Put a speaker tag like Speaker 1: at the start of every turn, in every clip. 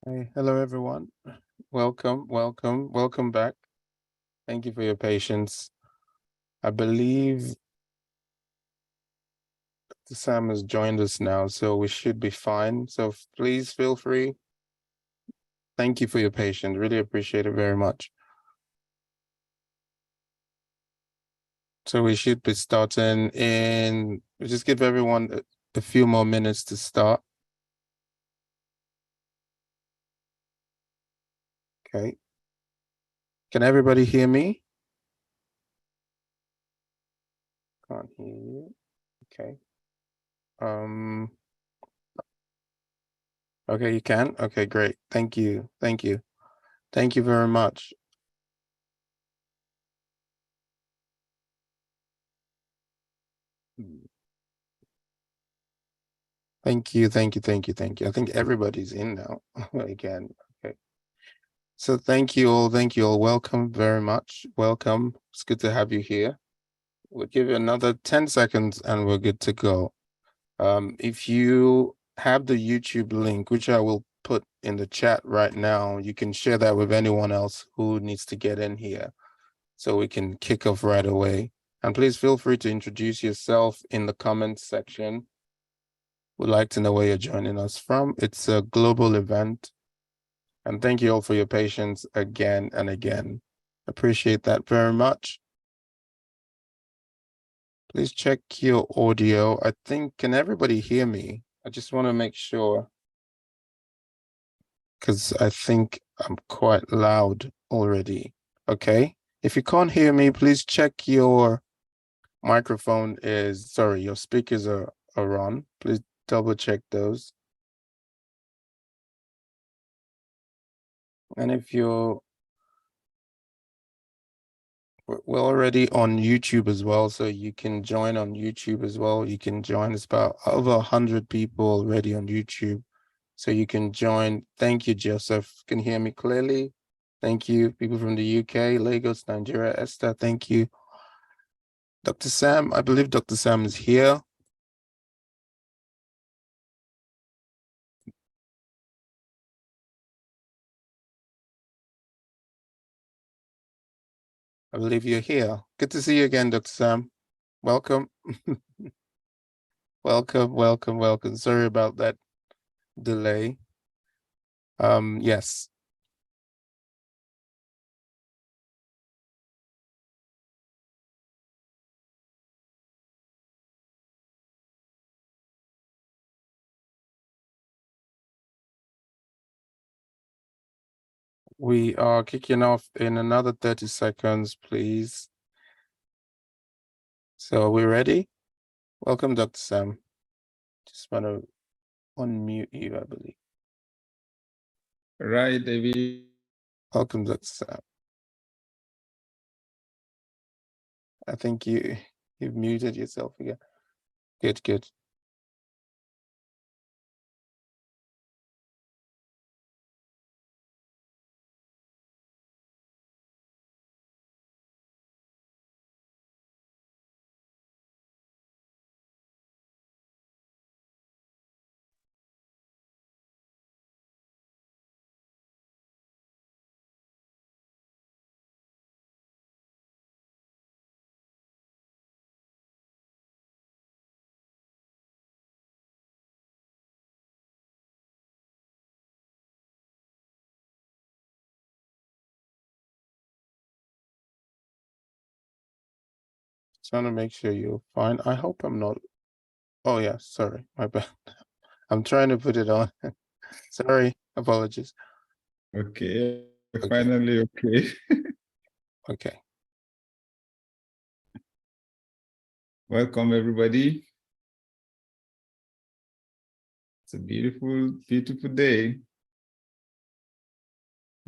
Speaker 1: Hey, hello everyone. Welcome back. Thank you for your patience. I believe Sam has joined us now, so we should be fine. So please feel free. Thank you for your patience. Really appreciate it very much. So we should be starting in, we'll just give everyone a few more minutes to start. Okay. Can everybody hear me? Can't hear you. Okay. Um, okay, you can? Okay, great. Thank you. Thank you. Thank you very much. Thank you. I think everybody's in now again. Okay. So thank you all. Thank you all. Welcome very much. Welcome. It's good to have you here. We'll give you another 10 seconds and we're good to go. If you have the YouTube link, which I will put in the chat right now, you can share that with anyone else who needs to get in here so we can kick off right away. And please feel free to introduce yourself in the comments section. We'd like to know where you're joining us from. It's a global event. And thank you all for your patience again and again. Appreciate that very much. Please check your audio. I think, can everybody hear me? I just want to make sure, because I think I'm quite loud already. Okay. If you can't hear me, please check your microphone is, sorry, your speakers are on. Please double check those. And if we're already on YouTube as well, so you can join on YouTube as well. You can join. It's about over 100 people already on YouTube, so you can join. Thank you, Joseph. Can you hear me clearly? Thank you, people from the UK, Lagos, Nigeria. Esther, thank you. Dr. Sam, I believe Dr. Sam is here. I believe you're here. Good to see you again, Dr. Sam. Welcome. Welcome. Sorry about that delay. Yes. We are kicking off in another 30 seconds, please. So are we ready? Welcome, Dr. Sam. Just want to unmute you, I believe.
Speaker 2: Right, David.
Speaker 1: Welcome, Dr. Sam. I think you've muted yourself again. Good. Just want to make sure you're fine. I hope I'm not. Oh yeah, sorry, my bad. I'm trying to put it on. Sorry, apologies.
Speaker 2: Okay, finally okay.
Speaker 1: Okay.
Speaker 2: Welcome, everybody. It's a beautiful day.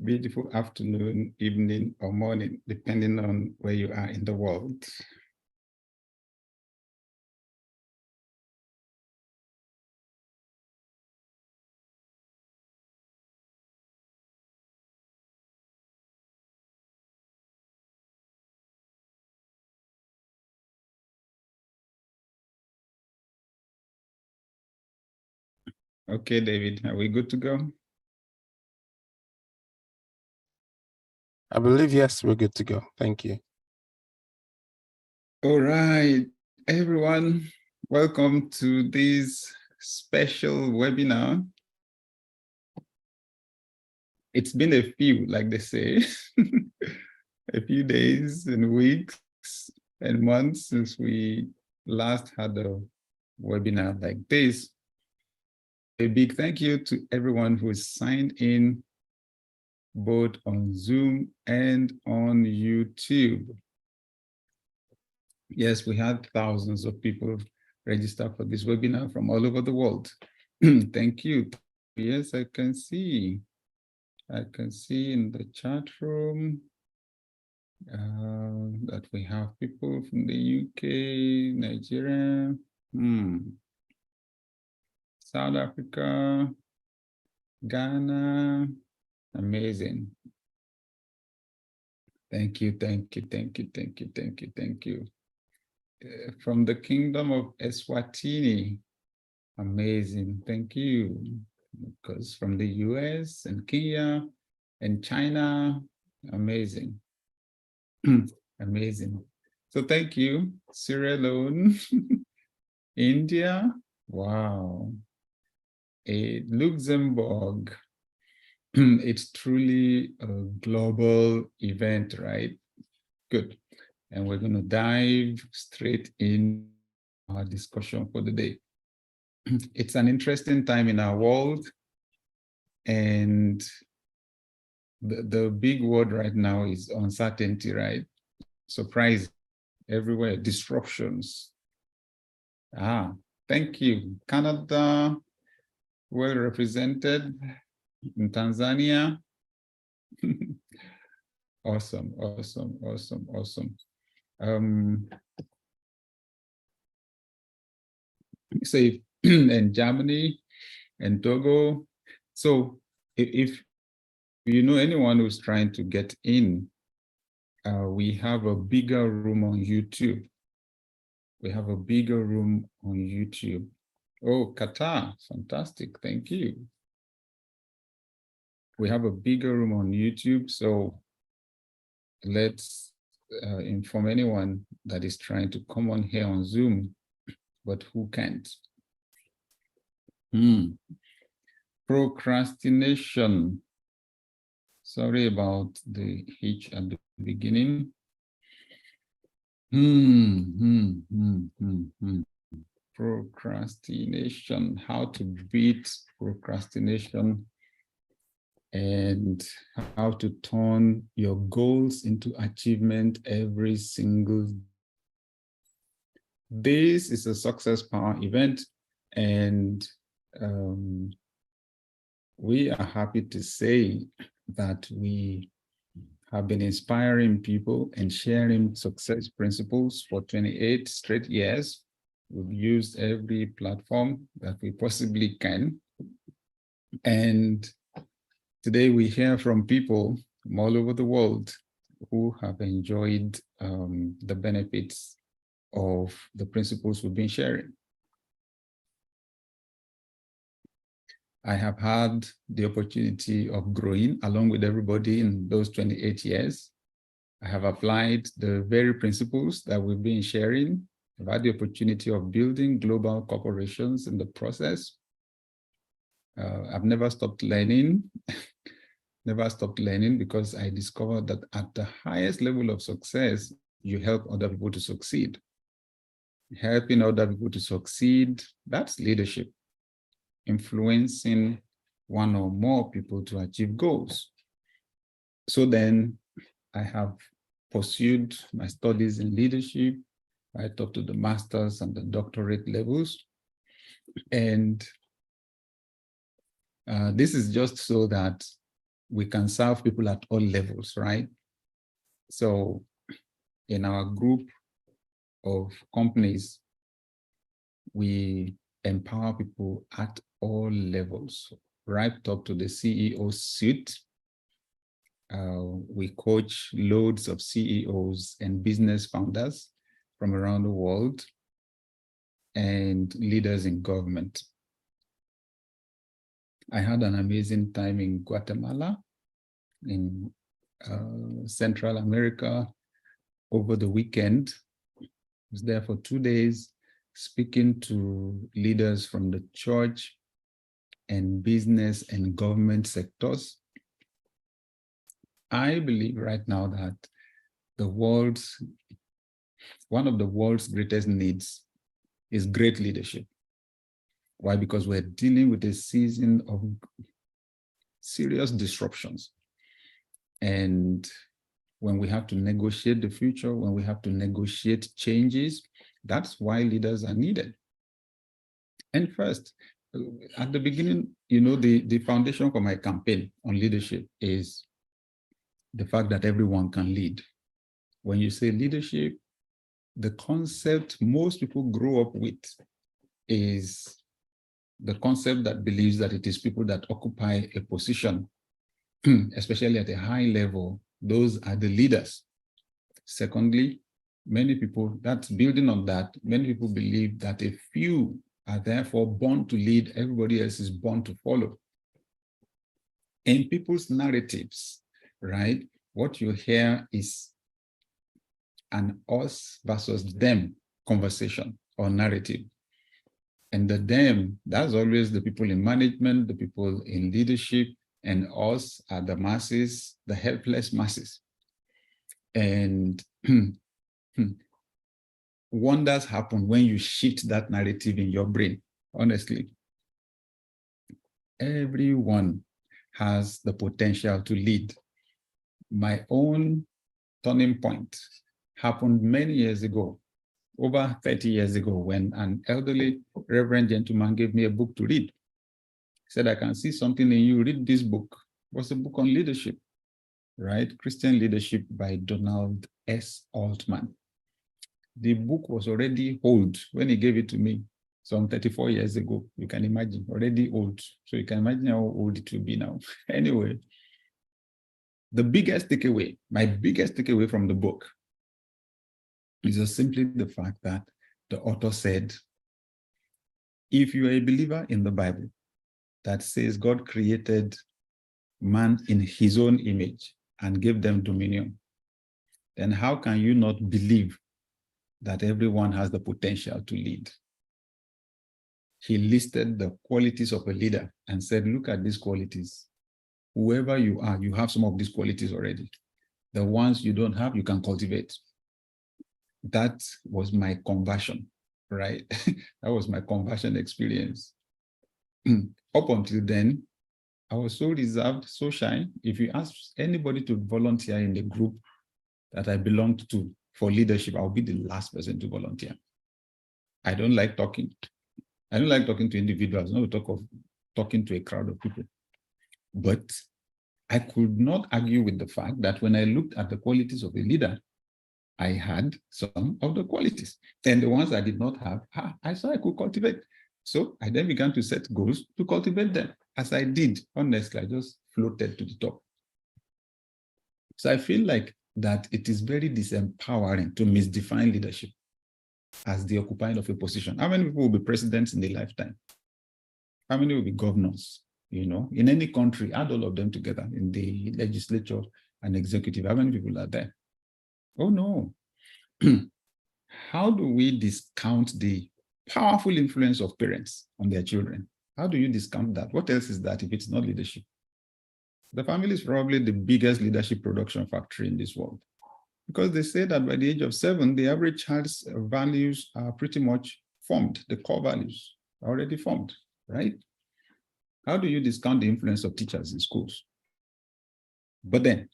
Speaker 2: Beautiful afternoon, evening, or morning, depending on where you are in the world. Okay, David, are we good to go?
Speaker 1: I believe, yes, we're good to go. Thank you.
Speaker 2: All right, everyone, welcome to this special webinar. It's been a few, like they say, a few days and weeks and months since we last had a webinar like this. A big thank you to everyone who signed in both on Zoom and on YouTube. Yes, we had thousands of people register for this webinar from all over the world. Thank you. Yes, I can see in the chat room that we have people from the UK, Nigeria, South Africa, Ghana. Amazing. Thank you, thank you, thank you, thank you, thank you, thank you. From the Kingdom of Eswatini. Amazing, thank you. Because from the US and Kenya and China, amazing. Amazing. So thank you, Sierra Leone, India, wow. Luxembourg. It's truly a global event, right? Good. And we're going to dive straight in our discussion for the day. It's an interesting time in our world, and the big word right now is uncertainty, right? Surprise everywhere, disruptions. Thank you. Canada, well represented. In Tanzania. Awesome, awesome, awesome, awesome. Say in Germany and Togo. So if you know anyone who's trying to get in, we have a bigger room on YouTube. We have a bigger room on YouTube. Oh, Qatar, fantastic, thank you. We have a bigger room on YouTube, so let's inform anyone that is trying to come on here on Zoom, but who can't. Procrastination. Sorry about the hitch at the beginning. Procrastination, how to beat procrastination and how to turn your goals into achievement every single day. This is a Success Power event, and we are happy to say that we have been inspiring people and sharing success principles for 28 straight years. We've used every platform that we possibly can. And today we hear from people from all over the world who have enjoyed the benefits of the principles we've been sharing. I have had the opportunity of growing along with everybody in those 28 years. I have applied the very principles that we've been sharing. I've had the opportunity of building global corporations in the process. I've never stopped learning, never stopped learning, because I discovered that at the highest level of success, you help other people to succeed. Helping other people to succeed, that's leadership. Influencing one or more people to achieve goals. So then I have pursued my studies in leadership right up to the master's and the doctorate levels. And this is just so that we can serve people at all levels, right? So in our group of companies, we empower people at all levels, right up to the CEO suite. We coach loads of CEOs and business founders from around the world and leaders in government. I had an amazing time in Guatemala, in Central America over the weekend. I was there for 2 days, speaking to leaders from the church and business and government sectors. I believe right now that one of the world's greatest needs is great leadership. Why? Because we're dealing with a season of serious disruptions. And when we have to negotiate the future, when we have to negotiate changes, that's why leaders are needed. And first, at the beginning, the foundation for my campaign on leadership is the fact that everyone can lead. When you say leadership, the concept most people grow up with is the concept that believes that it is people that occupy a position, especially at a high level, those are the leaders. Secondly, many people, that's building on that, many people believe that a few are therefore born to lead, everybody else is born to follow. In people's narratives, right, what you hear is an us versus them conversation or narrative. And the them, that's always the people in management, the people in leadership, and us are the masses, the helpless masses. And wonders happen when you shift that narrative in your brain, honestly. Everyone has the potential to lead. My own turning point happened many years ago, over 30 years ago, when an elderly reverend gentleman gave me a book to read. He said, I can see something in you, read this book. It was a book on leadership, right? Christian Leadership by Donald S. Altman. The book was already old when he gave it to me some 34 years ago. You can imagine, already old. So you can imagine how old it will be now. Anyway, the biggest takeaway, my biggest takeaway from the book is just simply the fact that the author said, if you are a believer in the Bible that says God created man in his own image and gave them dominion, then how can you not believe that everyone has the potential to lead? He listed the qualities of a leader and said, look at these qualities. Whoever you are, you have some of these qualities already. The ones you don't have, you can cultivate. That was my conversion, right? That was my conversion experience. Up until then, I was so reserved, so shy. If you ask anybody to volunteer in the group that I belonged to for leadership, I'll be the last person to volunteer. I don't like talking. I don't like talking to individuals, not to talk of talking to a crowd of people. But I could not argue with the fact that when I looked at the qualities of a leader, I had some of the qualities. And the ones I did not have, I saw I could cultivate. So I then began to set goals to cultivate them. As I did, honestly, I just floated to the top. So I feel like that it is very disempowering to misdefine leadership as the occupying of a position. How many people will be presidents in their lifetime? How many will be governors? In any country, add all of them together in the legislature and executive. How many people are there? Oh, no. How do we discount the powerful influence of parents on their children? How do you discount that? What else is that if it's not leadership? The family is probably the biggest leadership production factory in this world, because they say that by the age of 7, the average child's values are pretty much formed. The core values are already formed, right? How do you discount the influence of teachers in schools? But then,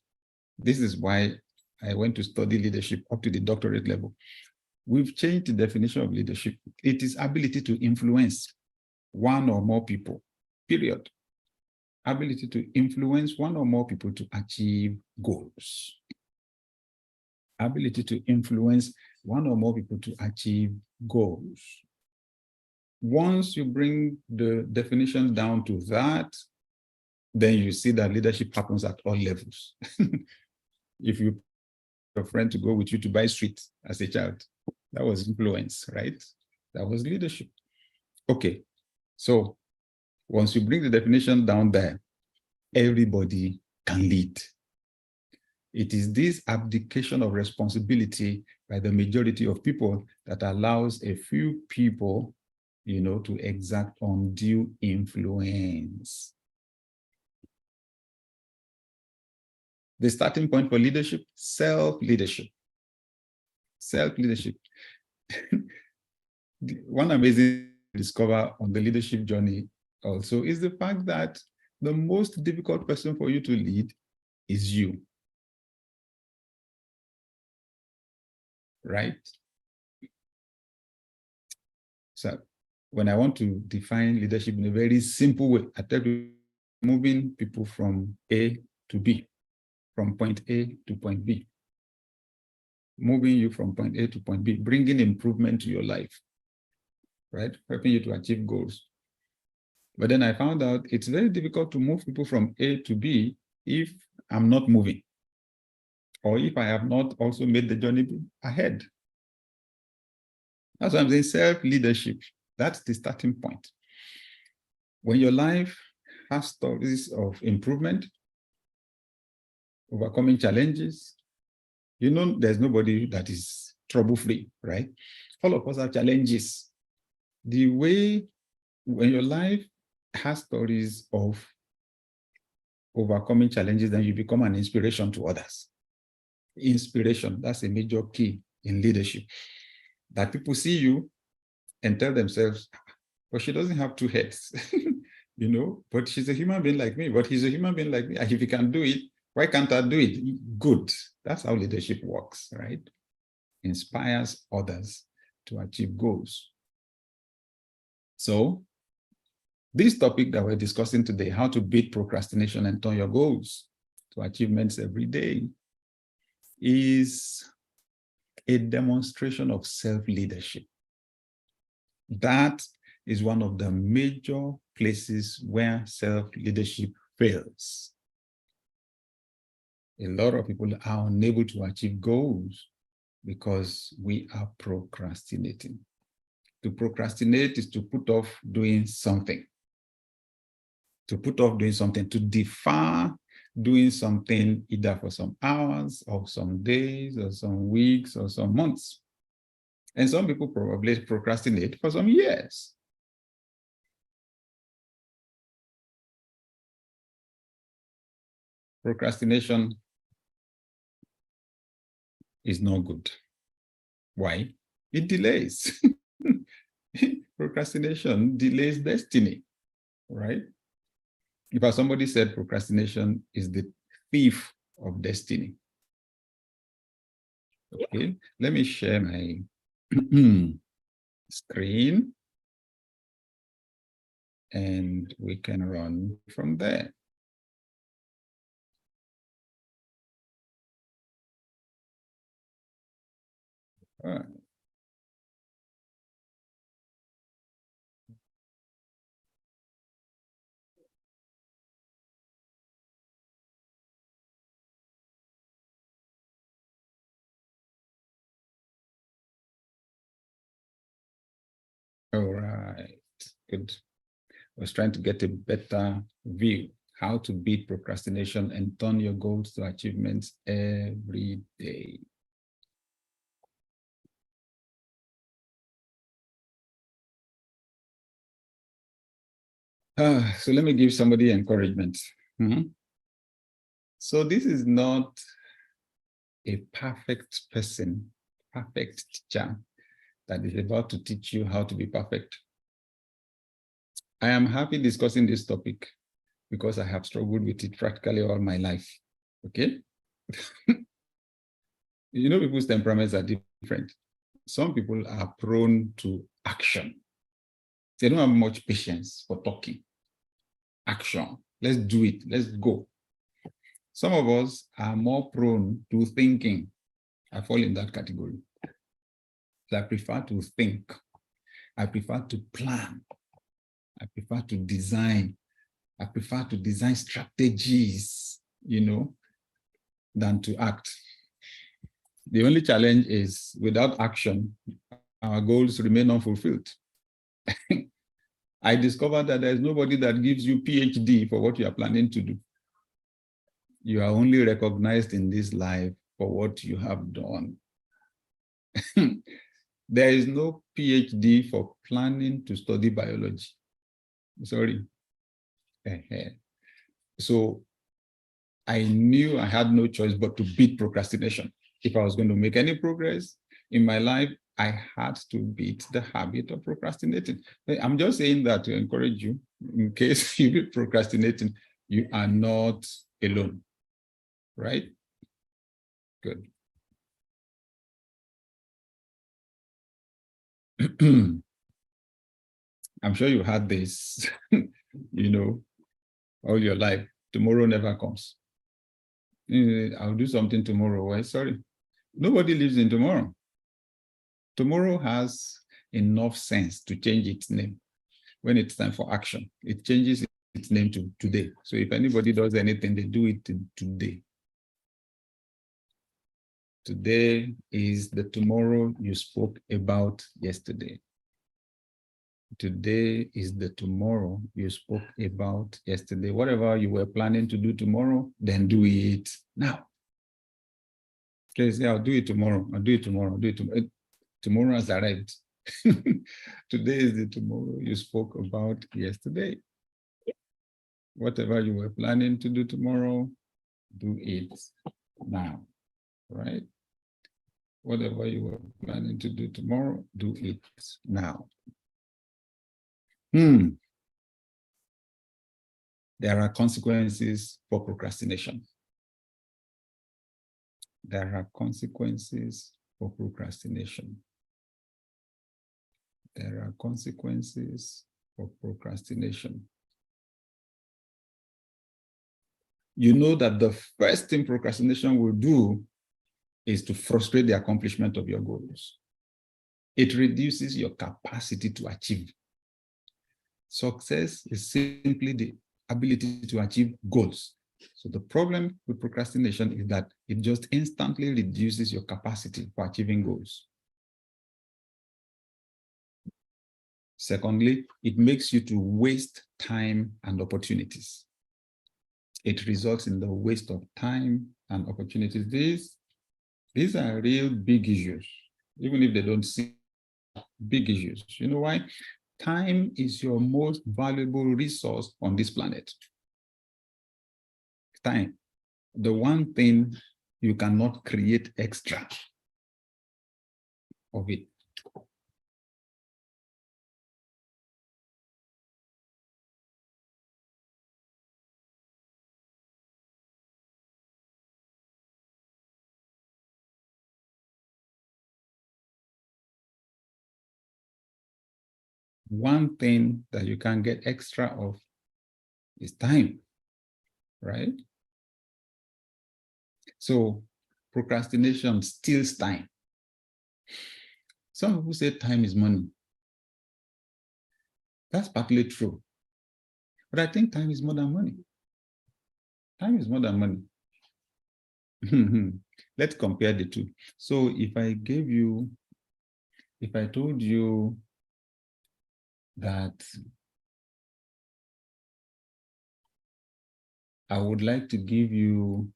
Speaker 2: this is why I went to study leadership up to the doctorate level. We've changed the definition of leadership. It is ability to influence one or more people, period. Ability to influence one or more people to achieve goals. Ability to influence one or more people to achieve goals. Once you bring the definition down to that, then you see that leadership happens at all levels. If you a friend to go with you to buy sweets as a child, that was influence, right? That was leadership. Okay, so once you bring the definition down there, everybody can lead. It is this abdication of responsibility by the majority of people that allows a few people, to exert undue influence. The starting point for leadership, self-leadership. Self-leadership. One amazing discover on the leadership journey also is the fact that the most difficult person for you to lead is you. Right? So when I want to define leadership in a very simple way, I tell you moving people from A to B, from point A to point B. Moving you from point A to point B, bringing improvement to your life, right? Helping you to achieve goals. But then I found out it's very difficult to move people from A to B if I'm not moving, or if I have not also made the journey ahead. That's why I'm saying self-leadership. That's the starting point. When your life has stories of improvement, overcoming challenges, there's nobody that is trouble-free, right? All of us have challenges. The way when your life has stories of overcoming challenges, then you become an inspiration to others. Inspiration, that's a major key in leadership. That people see you and tell themselves, well, she doesn't have two heads, but she's a human being like me, but he's a human being like me. If he can do it, why can't I do it? Good. That's how leadership works, right? Inspires others to achieve goals. So this topic that we're discussing today, how to beat procrastination and turn your goals to achievements every day, is a demonstration of self-leadership. That is one of the major places where self-leadership fails. A lot of people are unable to achieve goals because we are procrastinating. To procrastinate is to put off doing something. To put off doing something, to defer doing something either for some hours or some days or some weeks or some months. And some people probably procrastinate for some years. Procrastination is not good. Why? It delays. Procrastination delays destiny, right? If somebody said procrastination is the thief of destiny. Okay, let me share my screen and we can run from there. All right. All right, good. I was trying to get a better view, how to beat procrastination and turn your goals to achievements every day. So let me give somebody encouragement. So this is not a perfect person, perfect teacher that is about to teach you how to be perfect. I am happy discussing this topic because I have struggled with it practically all my life, okay? People's temperaments are different. Some people are prone to action. They don't have much patience for talking. Action, let's do it, let's go. Some of us are more prone to thinking. I fall in that category. So I prefer to think. I prefer to plan. I prefer to design. I prefer to design strategies, than to act. The only challenge is without action, our goals remain unfulfilled. I discovered that there's nobody that gives you PhD for what you are planning to do. You are only recognized in this life for what you have done. There is no PhD for planning to study biology. Sorry. So I knew I had no choice but to beat procrastination. If I was going to make any progress in my life, I had to beat the habit of procrastinating. I'm just saying that to encourage you, in case you be procrastinating, you are not alone, right? Good. I'm sure you had this, all your life. Tomorrow never comes. I'll do something tomorrow. Why? Sorry. Nobody lives in tomorrow. Tomorrow has enough sense to change its name. When it's time for action, it changes its name to today. So if anybody does anything, they do it today. Today is the tomorrow you spoke about yesterday. Today is the tomorrow you spoke about yesterday. Whatever you were planning to do tomorrow, then do it now. Okay, say, I'll do it tomorrow. I'll do it tomorrow. I'll do it tomorrow. Tomorrow has arrived. Today is the tomorrow you spoke about yesterday. Whatever you were planning to do tomorrow, do it now, right? Whatever you were planning to do tomorrow, do it now. There are consequences for procrastination. There are consequences for procrastination. There are consequences for procrastination. You know that the first thing procrastination will do is to frustrate the accomplishment of your goals. It reduces your capacity to achieve. Success is simply the ability to achieve goals. So the problem with procrastination is that it just instantly reduces your capacity for achieving goals. Secondly, it makes you to waste time and opportunities. It results in the waste of time and opportunities. These are real big issues, even if they don't seem big issues. You know why? Time is your most valuable resource on this planet. Time, the one thing you cannot create extra of it. One thing that you can get extra of is time, right? So procrastination steals time. Some people say time is money. That's partly true. But I think time is more than money. Time is more than money. Let's compare the two. So if I told you that I would like to give you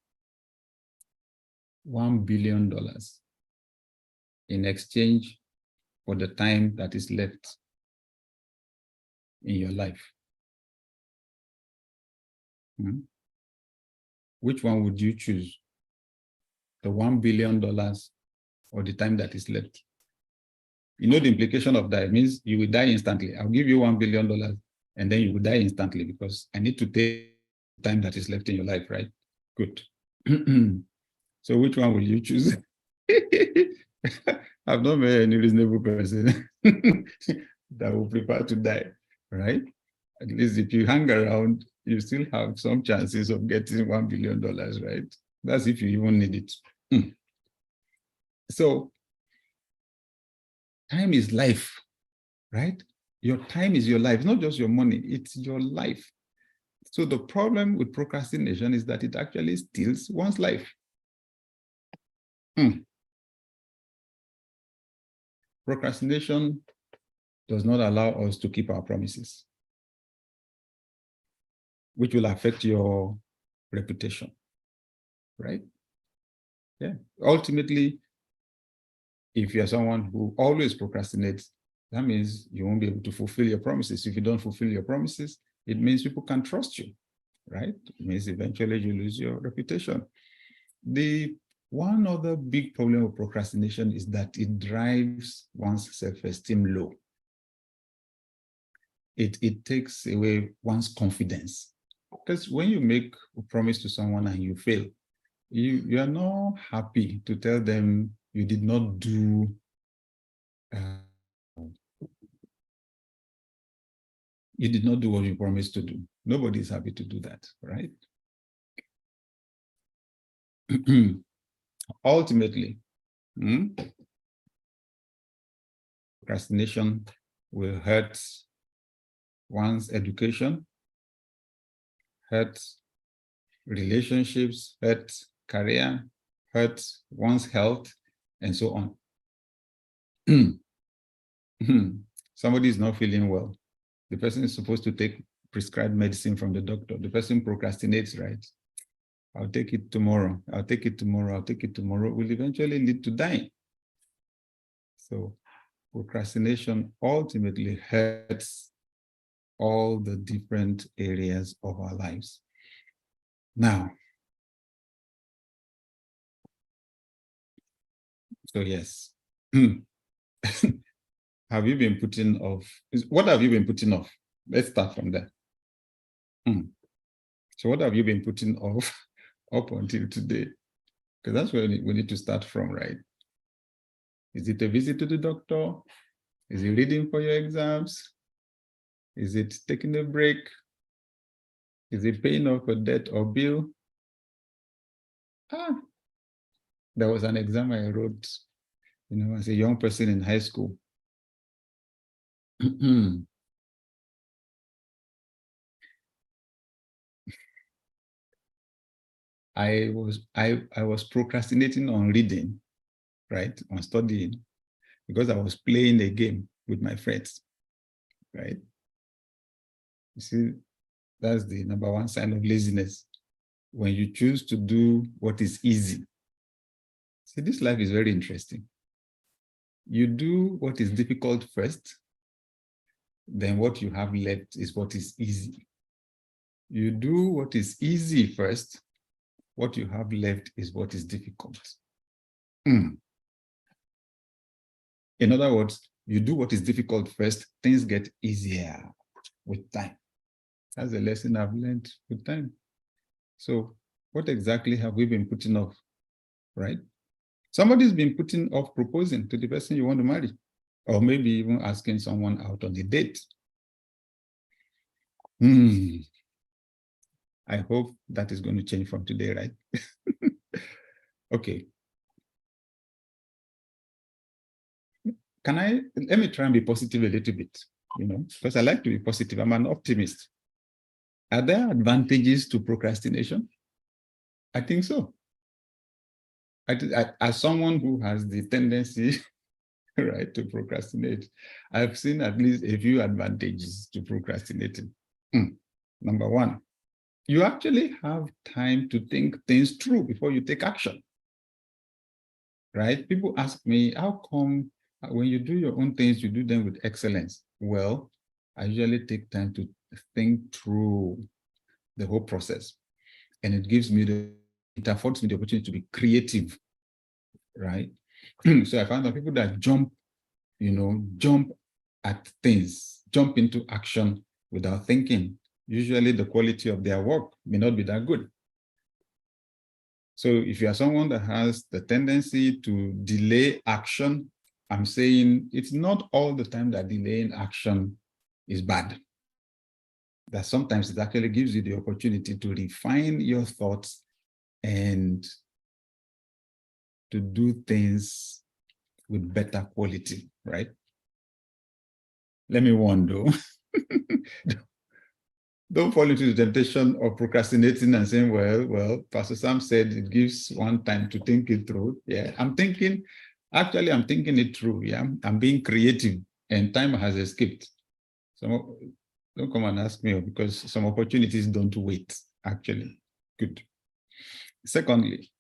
Speaker 2: $1 billion in exchange for the time that is left in your life. Which one would you choose? The $1 billion or the time that is left? You know the implication of that. It means you will die instantly. I'll give you $1 billion and then you will die instantly because I need to take the time that is left in your life, right? Good. So which one will you choose? I've not met any reasonable person that will prefer to die, right? At least if you hang around, you still have some chances of getting $1 billion, right? That's if you even need it. So time is life, right? Your time is your life. It's not just your money, it's your life. So the problem with procrastination is that it actually steals one's life. Procrastination does not allow us to keep our promises, which will affect your reputation. right? Yeah. Ultimately, if you're someone who always procrastinates, that means you won't be able to fulfill your promises. If you don't fulfill your promises, it means people can't trust you, right? It means eventually you lose your reputation. The one other big problem with procrastination is that it drives one's self-esteem low. It takes away one's confidence. Because when you make a promise to someone and you fail, you are not happy to tell them you did not do what you promised to do. Nobody is happy to do that, right? Ultimately, procrastination will hurt one's education, hurt relationships, hurt career, hurt one's health, and so on. Somebody is not feeling well. The person is supposed to take prescribed medicine from the doctor. The person procrastinates, right? I'll take it tomorrow. I'll take it tomorrow. I'll take it tomorrow. Will eventually lead to dying. So procrastination ultimately hurts all the different areas of our lives. Now, so yes. Have you been putting off? What have you been putting off? Let's start from there. So what have you been putting off up until today? Because that's where we need to start from, right? Is it a visit to the doctor? Is it reading for your exams? Is it taking a break? Is it paying off a debt or bill? There was an exam I wrote, as a young person in high school. I was procrastinating on reading, right, on studying, because I was playing a game with my friends, right? You see, that's the number one sign of laziness. When you choose to do what is easy. See, this life is very interesting. You do what is difficult first, then what you have left is what is easy. You do what is easy first, what you have left is what is difficult. In other words, you do what is difficult first, things get easier with time. That's a lesson I've learned with time. So what exactly have we been putting off, right? Somebody's been putting off proposing to the person you want to marry, or maybe even asking someone out on a date. I hope that is going to change from today, right? Okay. Let me try and be positive a little bit, because I like to be positive. I'm an optimist. Are there advantages to procrastination? I think so. As someone who has the tendency, right, to procrastinate, I've seen at least a few advantages to procrastinating. Number one, you actually have time to think things through before you take action, right? People ask me, how come when you do your own things, you do them with excellence? Well, I usually take time to think through the whole process, and it affords me the opportunity to be creative, right? So I found that people that jump at things, jump into action without thinking, usually the quality of their work may not be that good. So if you are someone that has the tendency to delay action, I'm saying it's not all the time that delaying action is bad. That sometimes it actually gives you the opportunity to refine your thoughts and to do things with better quality, right? Let me warn though. Don't fall into the temptation of procrastinating and saying, well, Pastor Sam said it gives one time to think it through. Yeah, I'm thinking it through. Yeah, I'm being creative and time has escaped. So don't come and ask me, because some opportunities don't wait, actually. Good. Secondly,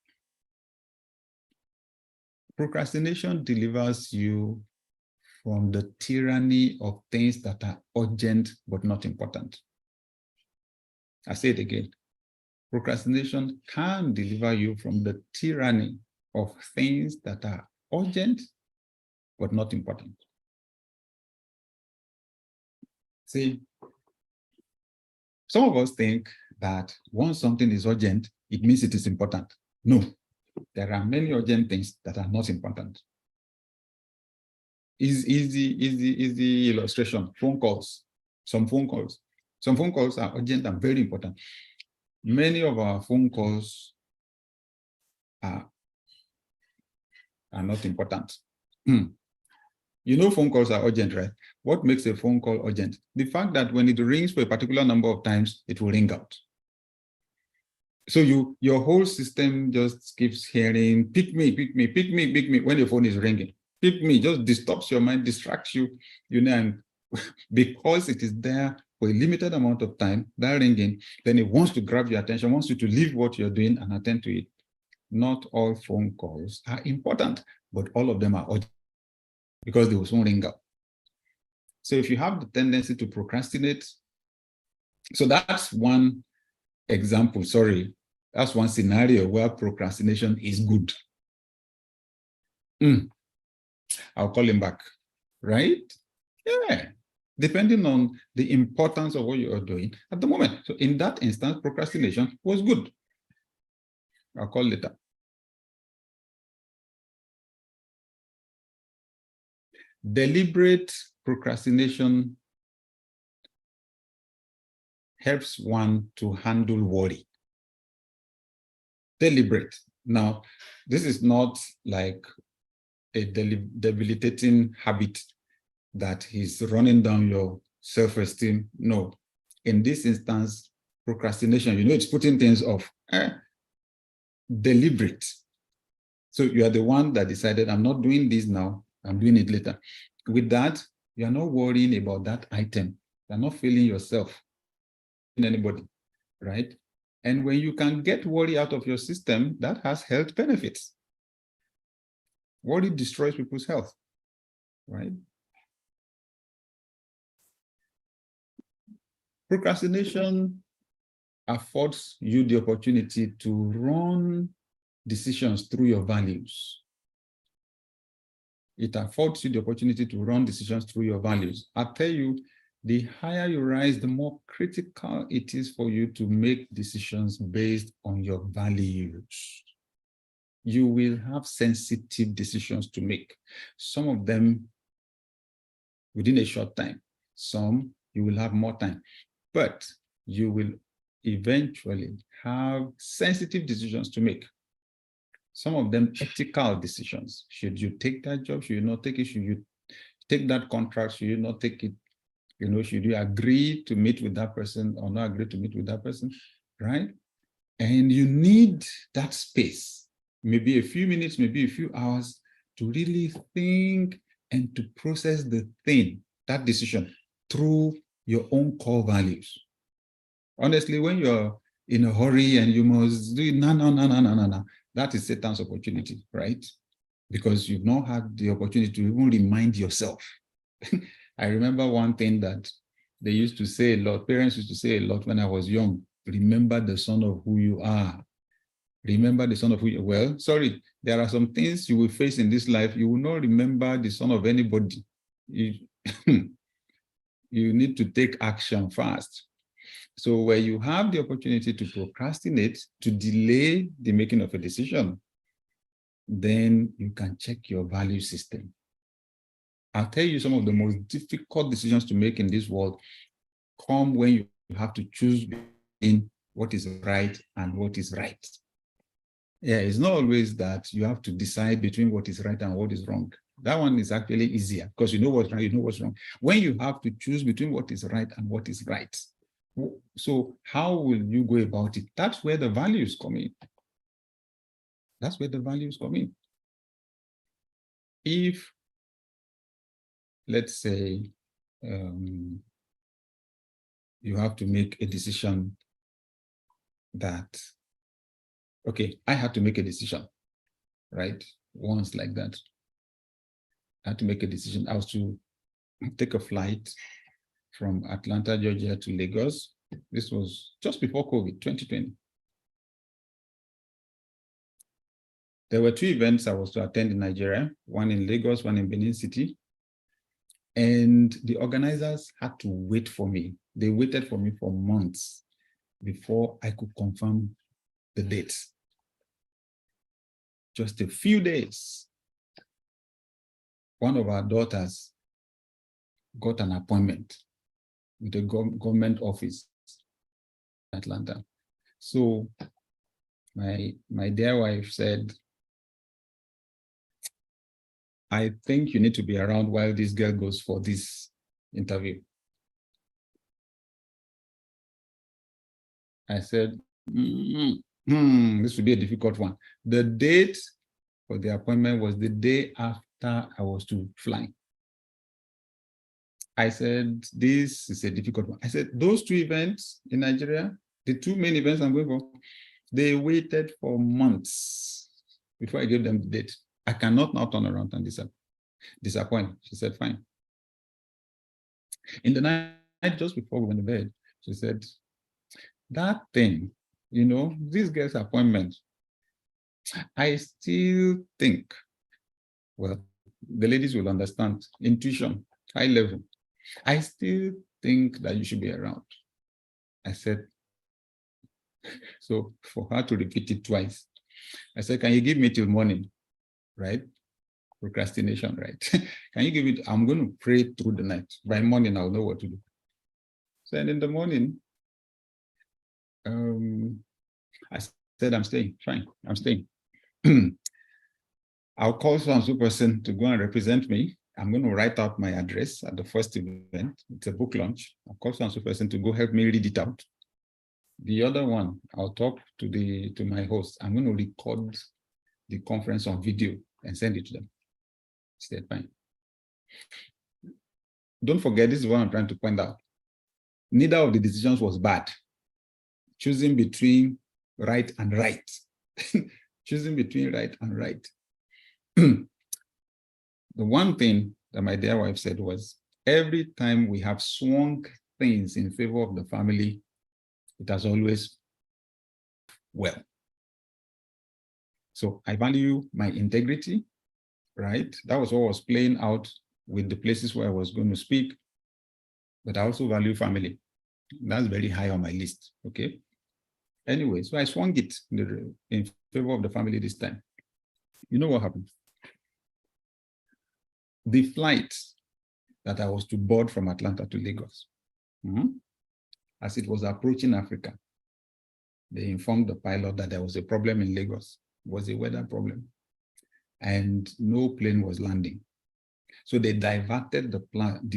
Speaker 2: procrastination delivers you from the tyranny of things that are urgent but not important. I say it again. Procrastination can deliver you from the tyranny of things that are urgent but not important. See, some of us think that once something is urgent, it means it is important. No, there are many urgent things that are not important. Easy illustration, phone calls. Some phone calls are urgent and very important. Many of our phone calls are not important. You know, phone calls are urgent, right? What makes a phone call urgent? The fact that when it rings for a particular number of times, it will ring out. So your whole system just keeps hearing, pick me, pick me, pick me, pick me, when your phone is ringing. Pick me, just disturbs your mind, distracts you, and because it is there for a limited amount of time, that ringing, then it wants to grab your attention, wants you to leave what you're doing and attend to it. Not all phone calls are important, but all of them are urgent because they will soon ring out. So if you have the tendency to procrastinate, so that's one example, that's one scenario where procrastination is good. I'll call him back, right? Yeah, depending on the importance of what you are doing at the moment. So in that instance, procrastination was good. I'll call later. Deliberate procrastination helps one to handle worry. Deliberate. Now, this is not like a debilitating habit that is running down your self-esteem. No. In this instance, procrastination, it's putting things off. Deliberate. So you are the one that decided, I'm not doing this now, I'm doing it later. With that, you are not worrying about that item. You're not feeling yourself in anybody, right? And when you can get worry out of your system, that has health benefits. Worry destroys people's health, right? Procrastination affords you the opportunity to run decisions through your values. It affords you the opportunity to run decisions through your values. I tell you, the higher you rise, the more critical it is for you to make decisions based on your values. You will have sensitive decisions to make. Some of them within a short time. Some you will have more time. But you will eventually have sensitive decisions to make. Some of them ethical decisions. Should you take that job? Should you not take it? Should you take that contract? Should you not take it? Should you agree to meet with that person or not agree to meet with that person, right? And you need that space, maybe a few minutes, maybe a few hours, to really think and to process that decision through your own core values. Honestly, when you're in a hurry and you must do it, no, that is Satan's opportunity, right? Because you've not had the opportunity to even remind yourself. I remember one thing that they used to say a lot, parents used to say a lot when I was young: remember the son of who you are. Remember the son of who you are. Well, sorry, there are some things you will face in this life. You will not remember the son of anybody. You need to take action fast. So where you have the opportunity to procrastinate, to delay the making of a decision, then you can check your value system. I'll tell you, some of the most difficult decisions to make in this world come when you have to choose between what is right and what is right. Yeah, it's not always that you have to decide between what is right and what is wrong. That one is actually easier because you know what's right, you know what's wrong. When you have to choose between what is right and what is right, so how will you go about it? That's where the values come in. That's where the values come in. If, let's say, you have to make a decision that, Okay, I had to make a decision, right? Once like that. I had to make a decision. I was to take a flight from Atlanta, Georgia to Lagos. This was just before COVID, 2020. There were two events I was to attend in Nigeria, one in Lagos, one in Benin City. And the organizers had to wait for me. They waited for me for months before I could confirm the dates. Just a few days, one of our daughters got an appointment with a government office in Atlanta. So my dear wife said, I think you need to be around while this girl goes for this interview. I said, this would be a difficult one. The date for the appointment was the day after I was to fly. I said, this is a difficult one. I said, those two events in Nigeria, the two main events I'm going for, they waited for months before I gave them the date. I cannot now turn around and disappoint. She said, fine. In the night, just before we went to bed, she said, that thing, you know, this girl's appointment, I still think, well, the ladies will understand, intuition, high level. I still think that you should be around. I said, so for her to repeat it twice, I said, can you give me till morning, right? Procrastination, right? Can you give it? I'm going to pray through the night. By morning, I'll know what to do. So and in the morning, I said, I'm staying, fine, I'm staying. I'll call so-and-so person to go and represent me. I'm going to write out my address at the first event. It's a book launch. I'll call so-and-so person to go help me read it out. The other one, I'll talk to my host. I'm going to record the conference on video and send it to them. I said, fine. Don't forget, this is what I'm trying to point out. Neither of the decisions was bad. Choosing between right and right. Choosing between right and right. The one thing that my dear wife said was, every time we have swung things in favor of the family, it has always well. So I value my integrity, right? That was what was playing out with the places where I was going to speak, but I also value family. That's very high on my list, okay? Anyway, so I swung it in favor of the family this time. You know what happened? The flight that I was to board from Atlanta to Lagos, as it was approaching Africa, they informed the pilot that there was a problem in Lagos. It was a weather problem, and no plane was landing. So they diverted the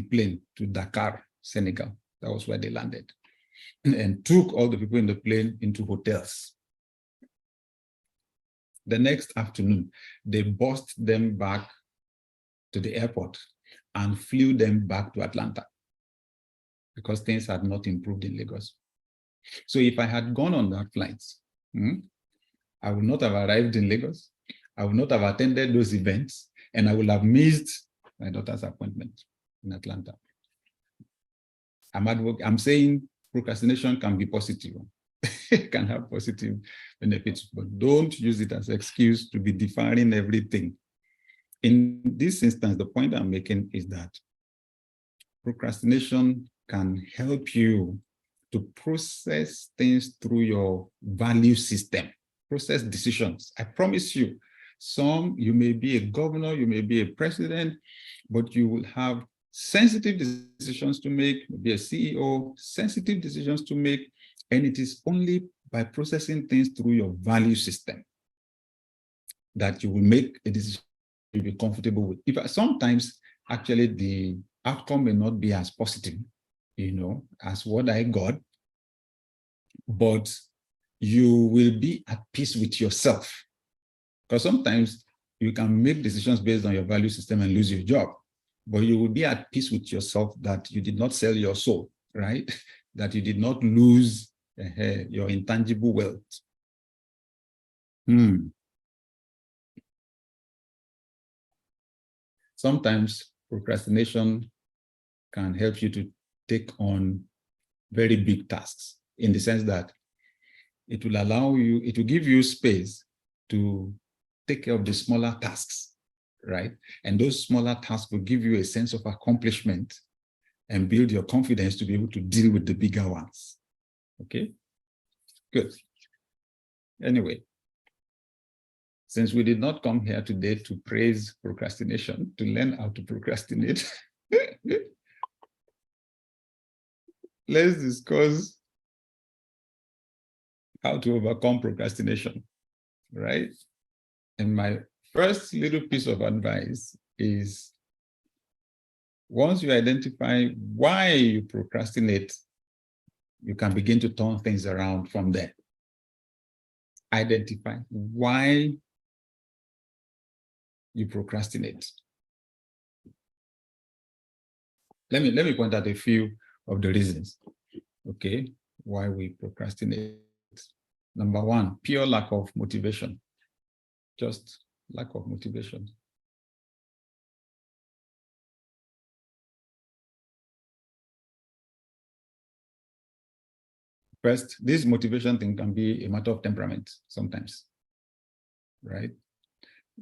Speaker 2: plane to Dakar, Senegal. That was where they landed, and took all the people in the plane into hotels. The next afternoon, they bussed them back to the airport and flew them back to Atlanta because things had not improved in Lagos. So if I had gone on that flight, I would not have arrived in Lagos. I would not have attended those events, and I would have missed my daughter's appointment in Atlanta. I'm saying procrastination can be positive. It can have positive benefits, but don't use it as an excuse to be deferring everything. In this instance, the point I'm making is that procrastination can help you to process things through your value system, process decisions. I promise you, you may be a governor, you may be a president, but you will have sensitive decisions to make, maybe a CEO, sensitive decisions to make, and it is only by processing things through your value system that you will make a decision you'll be comfortable with. Sometimes, actually, the outcome may not be as positive, as what I got, but you will be at peace with yourself. Because sometimes you can make decisions based on your value system and lose your job, but you will be at peace with yourself that you did not sell your soul, right? That you did not lose your intangible wealth. Sometimes procrastination can help you to take on very big tasks, in the sense that it will allow you, it will give you space to take care of the smaller tasks, right? And those smaller tasks will give you a sense of accomplishment and build your confidence to be able to deal with the bigger ones. Okay, good. Anyway, since we did not come here today to praise procrastination, to learn how to procrastinate, let's discuss how to overcome procrastination, right? And my first little piece of advice is, once you identify why you procrastinate, you can begin to turn things around from there. Identify why you procrastinate. Let me point out a few of the reasons, okay, why we procrastinate. Number one, pure lack of motivation. Just lack of motivation. First, this motivation thing can be a matter of temperament sometimes, right?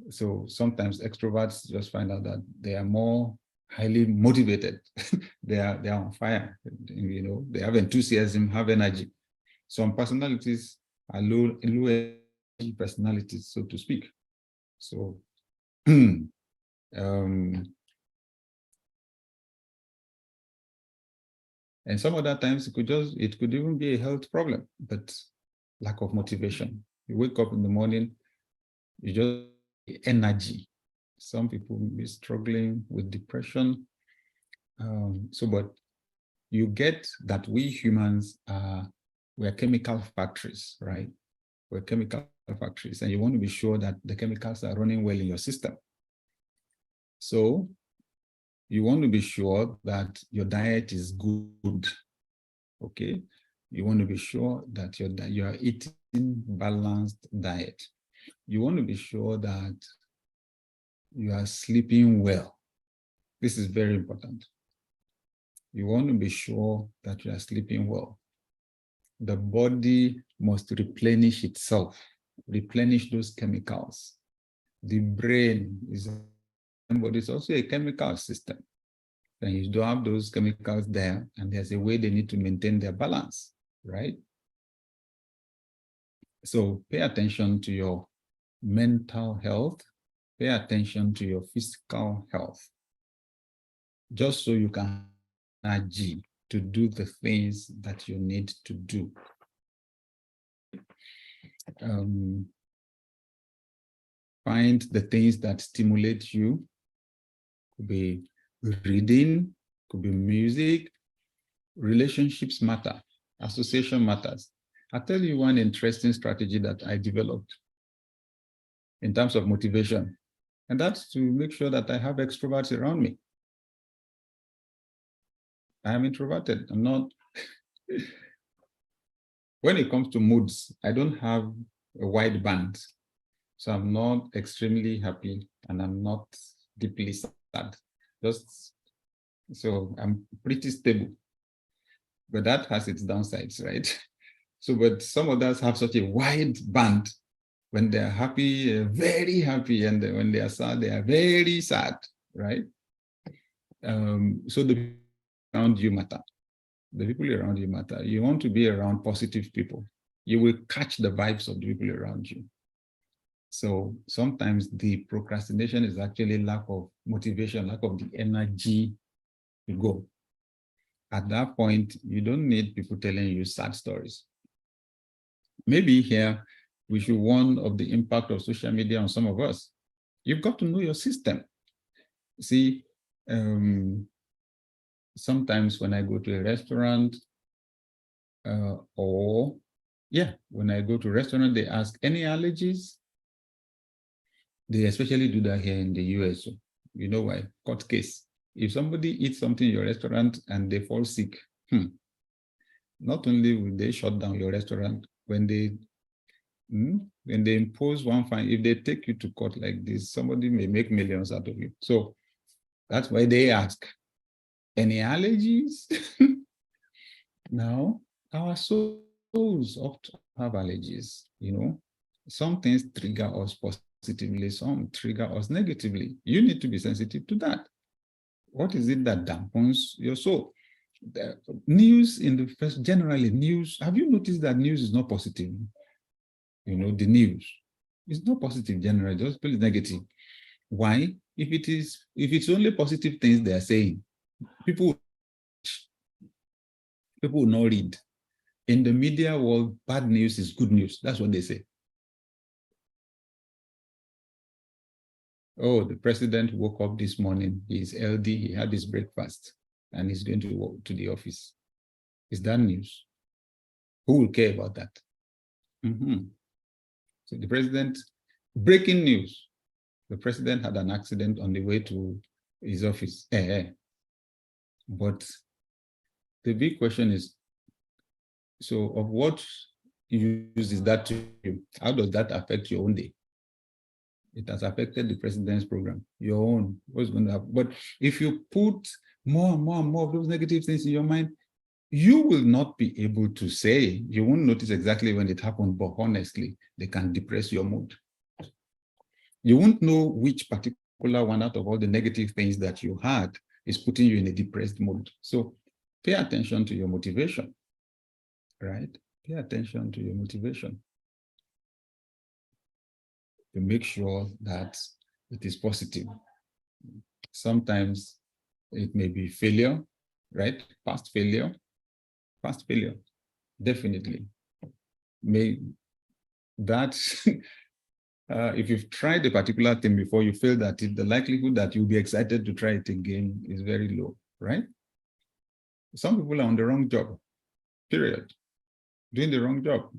Speaker 2: So sometimes extroverts just find out that they are more highly motivated. they are on fire, you know, they have enthusiasm, have energy. Some personalities are low energy personalities, so to speak. So and some other times it could even be a health problem, but lack of motivation. You wake up in the morning, you just energy. Some people will be struggling with depression. But you get that we humans we're chemical factories, right? We're chemical factories, and you want to be sure that the chemicals are running well in your system. So you want to be sure that your diet is good, okay? You want to be sure that you are eating balanced diet. You want to be sure that you are sleeping well. This is very important. You want to be sure that you are sleeping well. The body must replenish itself, replenish those chemicals. The brain but it's also a chemical system. And you don't have those chemicals there, and there's a way they need to maintain their balance, right? So pay attention to your mental health, pay attention to your physical health, just so you can have energy to do the things that you need to do. Find the things that stimulate you. Could be reading, could be music. Relationships matter, association matters. I'll tell you one interesting strategy that I developed in terms of motivation, and that's to make sure that I have extroverts around me. I am introverted. I'm not. When it comes to moods, I don't have a wide band. So I'm not extremely happy and I'm not deeply sad. So I'm pretty stable. But that has its downsides, right? So, but some others have such a wide band. When they're happy, very happy, and when they are sad, they are very sad, right? So the people around you matter. The people around you matter. You want to be around positive people. You will catch the vibes of the people around you. So sometimes the procrastination is actually lack of motivation, lack of the energy to go. At that point, you don't need people telling you sad stories. Maybe here we should warn of the impact of social media on some of us. You've got to know your system. See, sometimes when I go to a restaurant, when I go to a restaurant, they ask, any allergies? They especially do that here in the US. You know why? Court case. If somebody eats something in your restaurant and they fall sick, not only will they shut down your restaurant, when they When they impose one fine, if they take you to court like this, somebody may make millions out of you. So that's why they ask, any allergies? Now, our souls often have allergies, Some things trigger us positively, some trigger us negatively. You need to be sensitive to that. What is it that dampens your soul? The news generally news, have you noticed that news is not positive? The news is not positive generally, just feel negative. Why? If it's only positive things they are saying, people will not read. In the media world, bad news is good news. That's what they say. Oh, the president woke up this morning. He's healthy. He had his breakfast and he's going to walk to the office. Is that news? Who will care about that? So the president, breaking news. The president had an accident on the way to his office. But the big question is, so of what use is that to you? How does that affect your own day? It has affected the president's program, your own. What's going to happen? But if you put more and more and more of those negative things in your mind, you will not be able to say, you won't notice exactly when it happened, but honestly, they can depress your mood. You won't know which particular one out of all the negative things that you had is putting you in a depressed mood. So pay attention to your motivation, right? Pay attention to your motivation to make sure that it is positive. Sometimes it may be failure, right? Past failure, definitely. May that, if you've tried a particular thing before, you failed at it, the likelihood that you'll be excited to try it again is very low, right? Some people are on the wrong job, period. Doing the wrong job.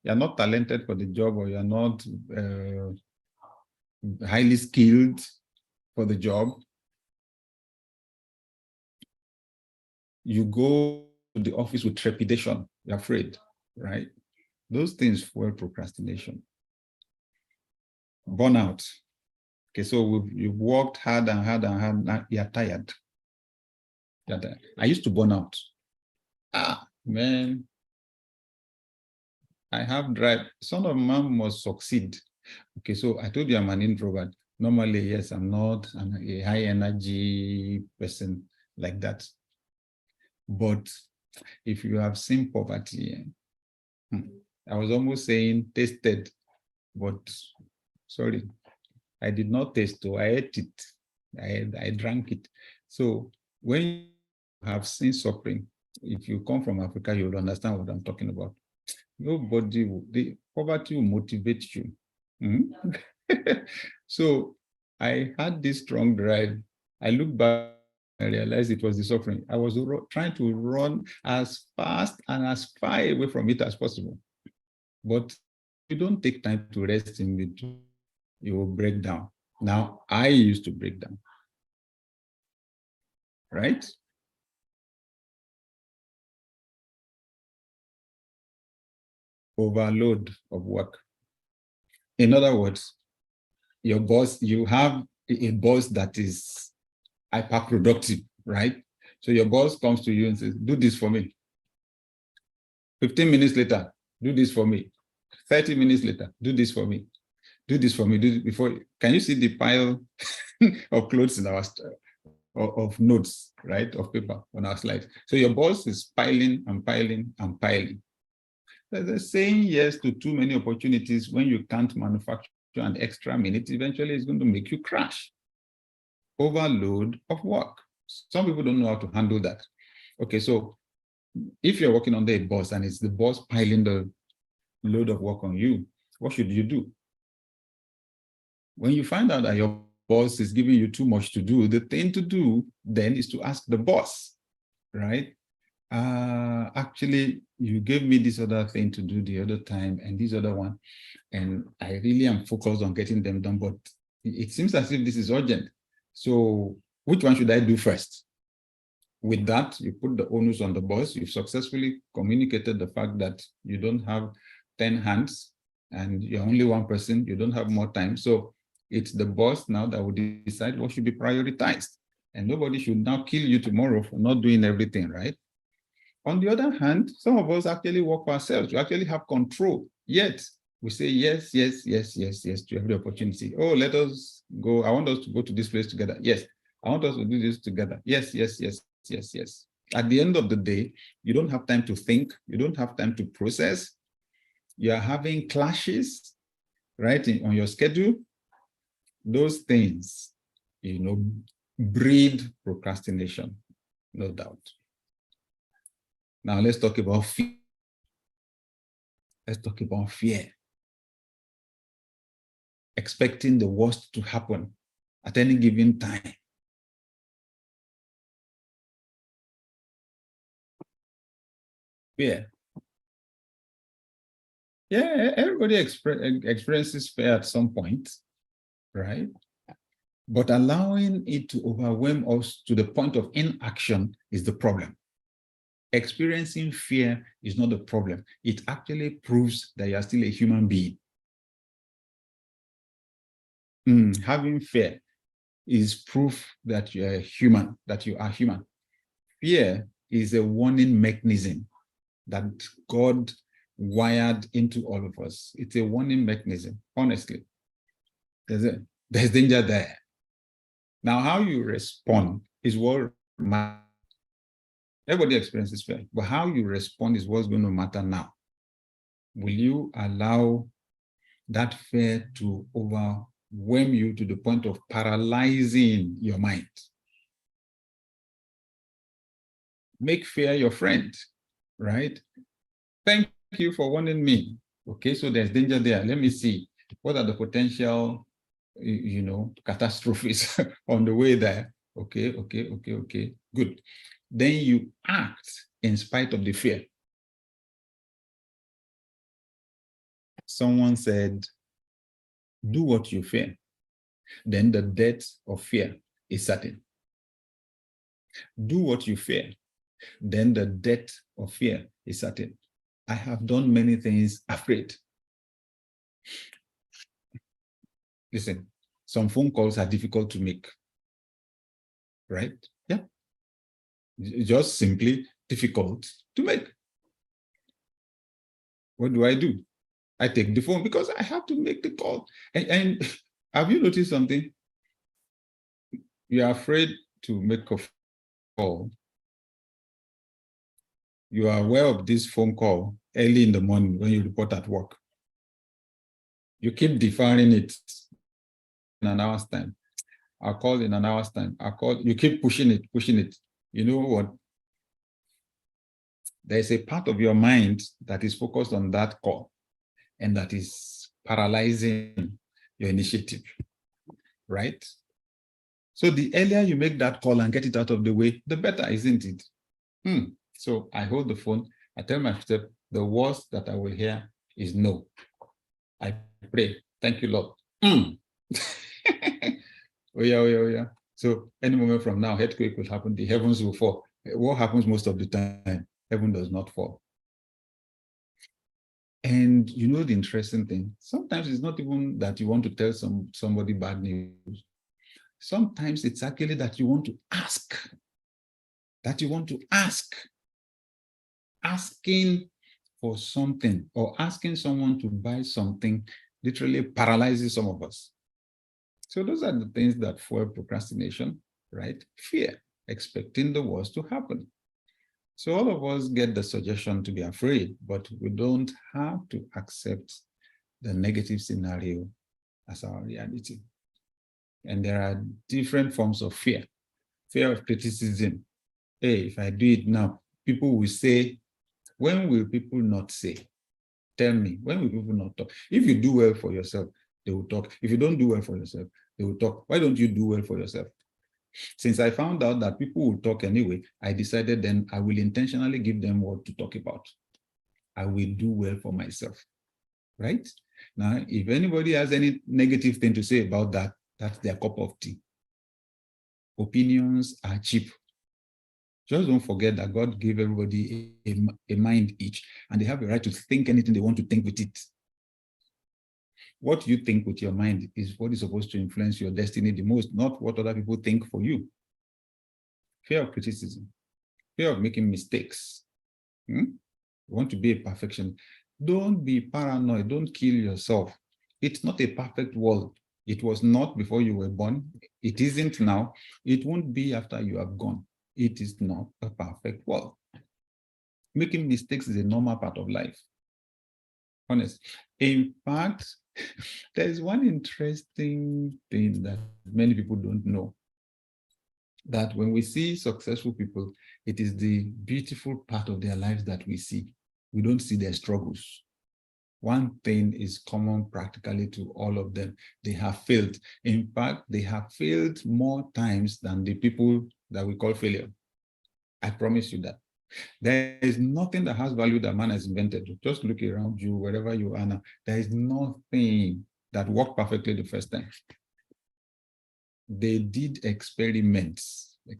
Speaker 2: You're not talented for the job, or you're not highly skilled for the job. You go to the office with trepidation, you're afraid, right? Those things fuel procrastination. Burnout. Okay, so you've worked hard and hard and hard, now you're tired. I used to burn out. Man, I have drive. Son of man must succeed. Okay, so I told you I'm an introvert. Normally, yes, I'm not a high energy person like that. But if you have seen poverty, I was almost saying tasted, but sorry, I did not taste it. I ate it. I drank it. So when you have seen suffering, if you come from Africa, you'll understand what I'm talking about. The poverty will motivate you. So I had this strong drive. I look back, I realized it was the suffering. I was trying to run as fast and as far away from it as possible. But if you don't take time to rest in between, you will break down. Now, I used to break down, right? Overload of work. In other words, your boss, you have a boss that is hyperproductive, right? So your boss comes to you and says, do this for me. 15 minutes later, do this for me. 30 minutes later, do this for me. Do this for me. Do this before. Can you see the pile of clothes in our of notes, right, of paper on our slides? So your boss is piling and piling and piling. There's saying yes to too many opportunities when you can't manufacture an extra minute, eventually it's going to make you crash. Overload of work. Some people don't know how to handle that. Okay, so if you're working under a boss and it's the boss piling the load of work on you, what should you do? When you find out that your boss is giving you too much to do, the thing to do then is to ask the boss, right? Actually, you gave me this other thing to do the other time and this other one, and I really am focused on getting them done, but it seems as if this is urgent. So which one should I do first? With that, you put the onus on the boss. You've successfully communicated the fact that you don't have 10 hands and you're only one person, you don't have more time. So it's the boss now that will decide what should be prioritized. And nobody should now kill you tomorrow for not doing everything, right? On the other hand, some of us actually work for ourselves. We actually have control. Yet we say yes, yes, yes, yes, yes to every opportunity. Oh, let us go. I want us to go to this place together. Yes. I want us to do this together. Yes, yes, yes, yes, yes. At the end of the day, you don't have time to think. You don't have time to process. You are having clashes, right, on your schedule. Those things, breed procrastination, no doubt. Now let's talk about fear. Let's talk about fear. Expecting the worst to happen at any given time. Fear. Yeah, everybody experiences fear at some point, right? But allowing it to overwhelm us to the point of inaction is the problem. Experiencing fear is not the problem. It actually proves that you are still a human being. Having fear is proof that you are human, that you are human. Fear is a warning mechanism that God wired into all of us. It's a warning mechanism, honestly. There's danger there. Now, how you respond is what matters. Everybody experiences fear, but how you respond is what's going to matter now. Will you allow that fear to overwhelm you to the point of paralyzing your mind? Make fear your friend, right? Thank you for warning me. Okay, so there's danger there. Let me see. What are the potential, catastrophes on the way there? Okay. Good. Then you act in spite of the fear. Someone said, do what you fear. Then the death of fear is certain. Do what you fear. Then the death of fear is certain. I have done many things afraid. Listen, some phone calls are difficult to make, right? Yeah. Just simply difficult to make. What do? I take the phone because I have to make the call. And have you noticed something? You are afraid to make a call. You are aware of this phone call early in the morning when you report at work. You keep deferring it in an hour's time. I'll call in an hour's time. You keep pushing it. You know what? There's a part of your mind that is focused on that call and that is paralyzing your initiative, right? So the earlier you make that call and get it out of the way, the better, isn't it? So I hold the phone. I tell myself, the worst that I will hear is no. I pray. Thank you, Lord. Oh yeah. So any moment from now, earthquake will happen. The heavens will fall. What happens most of the time? Heaven does not fall. And you know the interesting thing, sometimes it's not even that you want to tell somebody bad news. Sometimes it's actually that you want to ask. Asking for something or asking someone to buy something literally paralyzes some of us. So those are the things that fuel procrastination, right? Fear, expecting the worst to happen. So all of us get the suggestion to be afraid, but we don't have to accept the negative scenario as our reality. And there are different forms of fear. Fear of criticism. Hey, if I do it now, people will say, when will people not say? Tell me, when will people not talk? If you do well for yourself, they will talk. If you don't do well for yourself, they will talk. Why don't you do well for yourself? Since I found out that people will talk anyway, I decided then I will intentionally give them what to talk about. I will do well for myself, right? Now, if anybody has any negative thing to say about that, that's their cup of tea. Opinions are cheap. Just don't forget that God gave everybody a mind each, and they have a right to think anything they want to think with it. What you think with your mind is what is supposed to influence your destiny the most, not what other people think for you. Fear of criticism, fear of making mistakes. You want to be a perfectionist. Don't be paranoid. Don't kill yourself. It's not a perfect world. It was not before you were born. It isn't now. It won't be after you have gone. It is not a perfect world. Making mistakes is a normal part of life. Honest. In fact, there is one interesting thing that many people don't know. That when we see successful people, it is the beautiful part of their lives that we see. We don't see their struggles. One thing is common practically to all of them. They have failed. In fact, they have failed more times than the people that we call failure. I promise you that. There is nothing that has value that man has invented. Just look around you, wherever you are now. There is nothing that worked perfectly the first time. They did experiments. They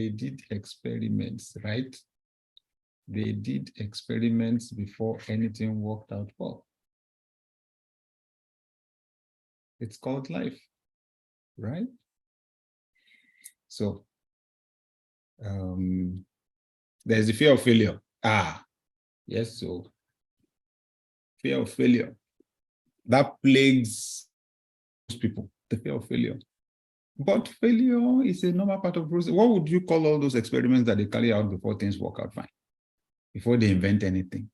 Speaker 2: did experiments, right? They did experiments before anything worked out well. It's called life, right? So there's the fear of failure. Yes, so fear of failure. That plagues people, the fear of failure. But failure is a normal part of the process. What would you call all those experiments that they carry out before things work out fine? Before they invent anything?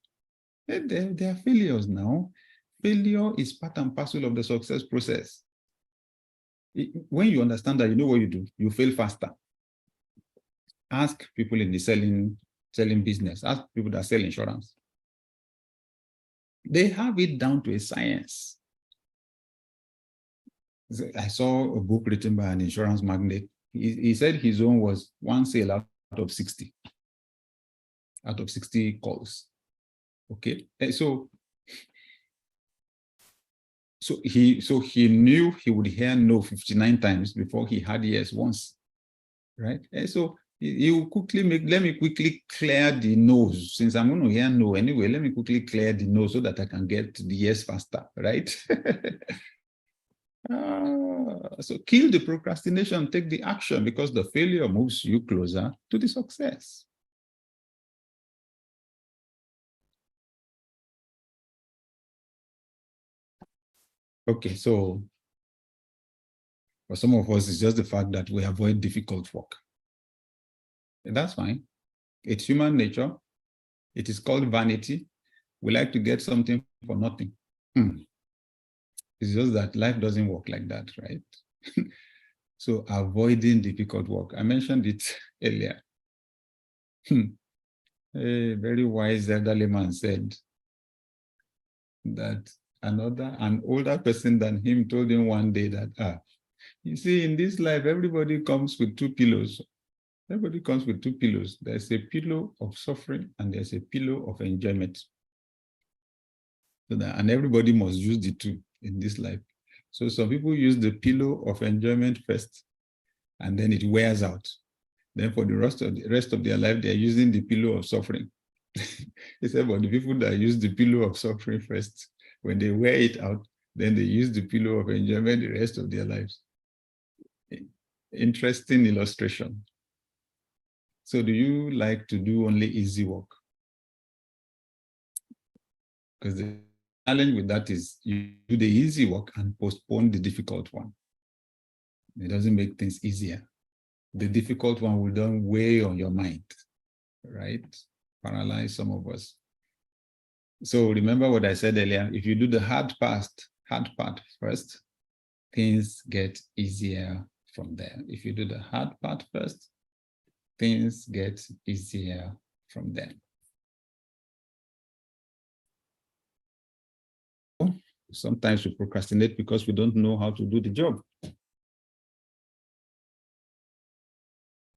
Speaker 2: They are failures now. Failure is part and parcel of the success process. When you understand that you know what you do, you fail faster. Ask people in the selling business, ask people that sell insurance. They have it down to a science. I saw a book written by an insurance magnate. He said his own was one sale out of 60. Out of 60 calls. Okay. So he knew he would hear no 59 times before he had yes once. Right? And so he will quickly let me quickly clear the no's. Since I'm going to hear no anyway, let me quickly clear the no so that I can get the yes faster, right? So kill the procrastination, take the action, because the failure moves you closer to the success. Okay, so for some of us, it's just the fact that we avoid difficult work. And that's fine. It's human nature. It is called vanity. We like to get something for nothing. It's just that life doesn't work like that, right? So avoiding difficult work. I mentioned it earlier. A very wise elderly man said that an older person than him told him one day that, you see, in this life, everybody comes with two pillows. Everybody comes with two pillows. There's a pillow of suffering and there's a pillow of enjoyment. And everybody must use the two in this life. So some people use the pillow of enjoyment first, and then it wears out. Then for the rest of their life, they're using the pillow of suffering. He said, but the people that use the pillow of suffering first, when they wear it out, then they use the pillow of enjoyment the rest of their lives. Interesting illustration. So do you like to do only easy work? Because the challenge with that is you do the easy work and postpone the difficult one. It doesn't make things easier. The difficult one will then weigh on your mind, right? Paralyze some of us. So remember what I said earlier, if you do the hard part first, things get easier from there. If you do the hard part first, things get easier from there. Sometimes we procrastinate because we don't know how to do the job.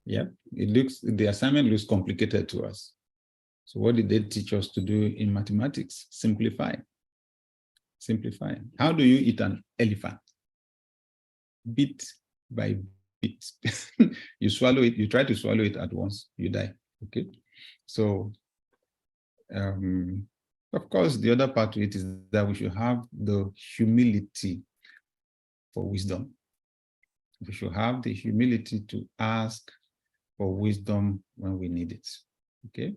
Speaker 2: Yeah, the assignment looks complicated to us. So what did they teach us to do in mathematics? Simplify. Simplify. How do you eat an elephant? Bit by bit. You swallow it, you try to swallow it at once, you die. Okay. So Of course, the other part to it is that we should have the humility for wisdom. We should have the humility to ask for wisdom when we need it. Okay.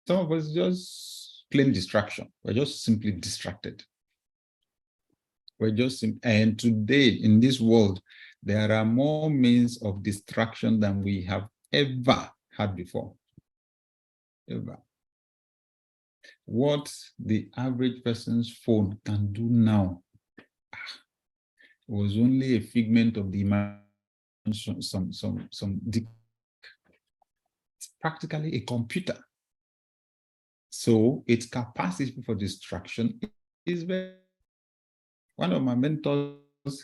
Speaker 2: Some of us just plain distraction. We're just simply distracted. And today in this world, there are more means of distraction than we have ever had before. Ever. What the average person's phone can do now was only a figment of the imagination. It's practically a computer. So its capacity for distraction is very. One of my mentors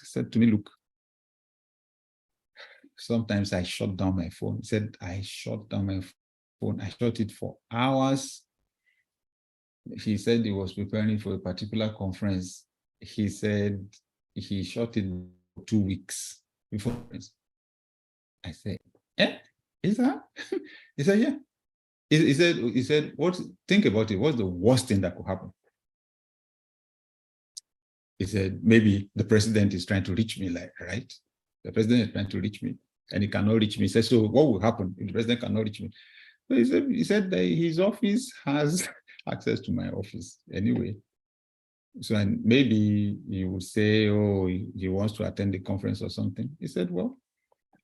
Speaker 2: said to me, look, sometimes I shut down my phone. He said, I shut down my phone. I shut it for hours. He said he was preparing for a particular conference. He said he shut it for 2 weeks before. I said, is that? He said, yeah. He said, what? Think about it. What's the worst thing that could happen? He said, maybe the president is trying to reach me, like, right? The president is trying to reach me and he cannot reach me. He said, so what will happen if the president cannot reach me? So he said that his office has access to my office anyway. So and maybe you would say, oh, he wants to attend the conference or something. He said, well,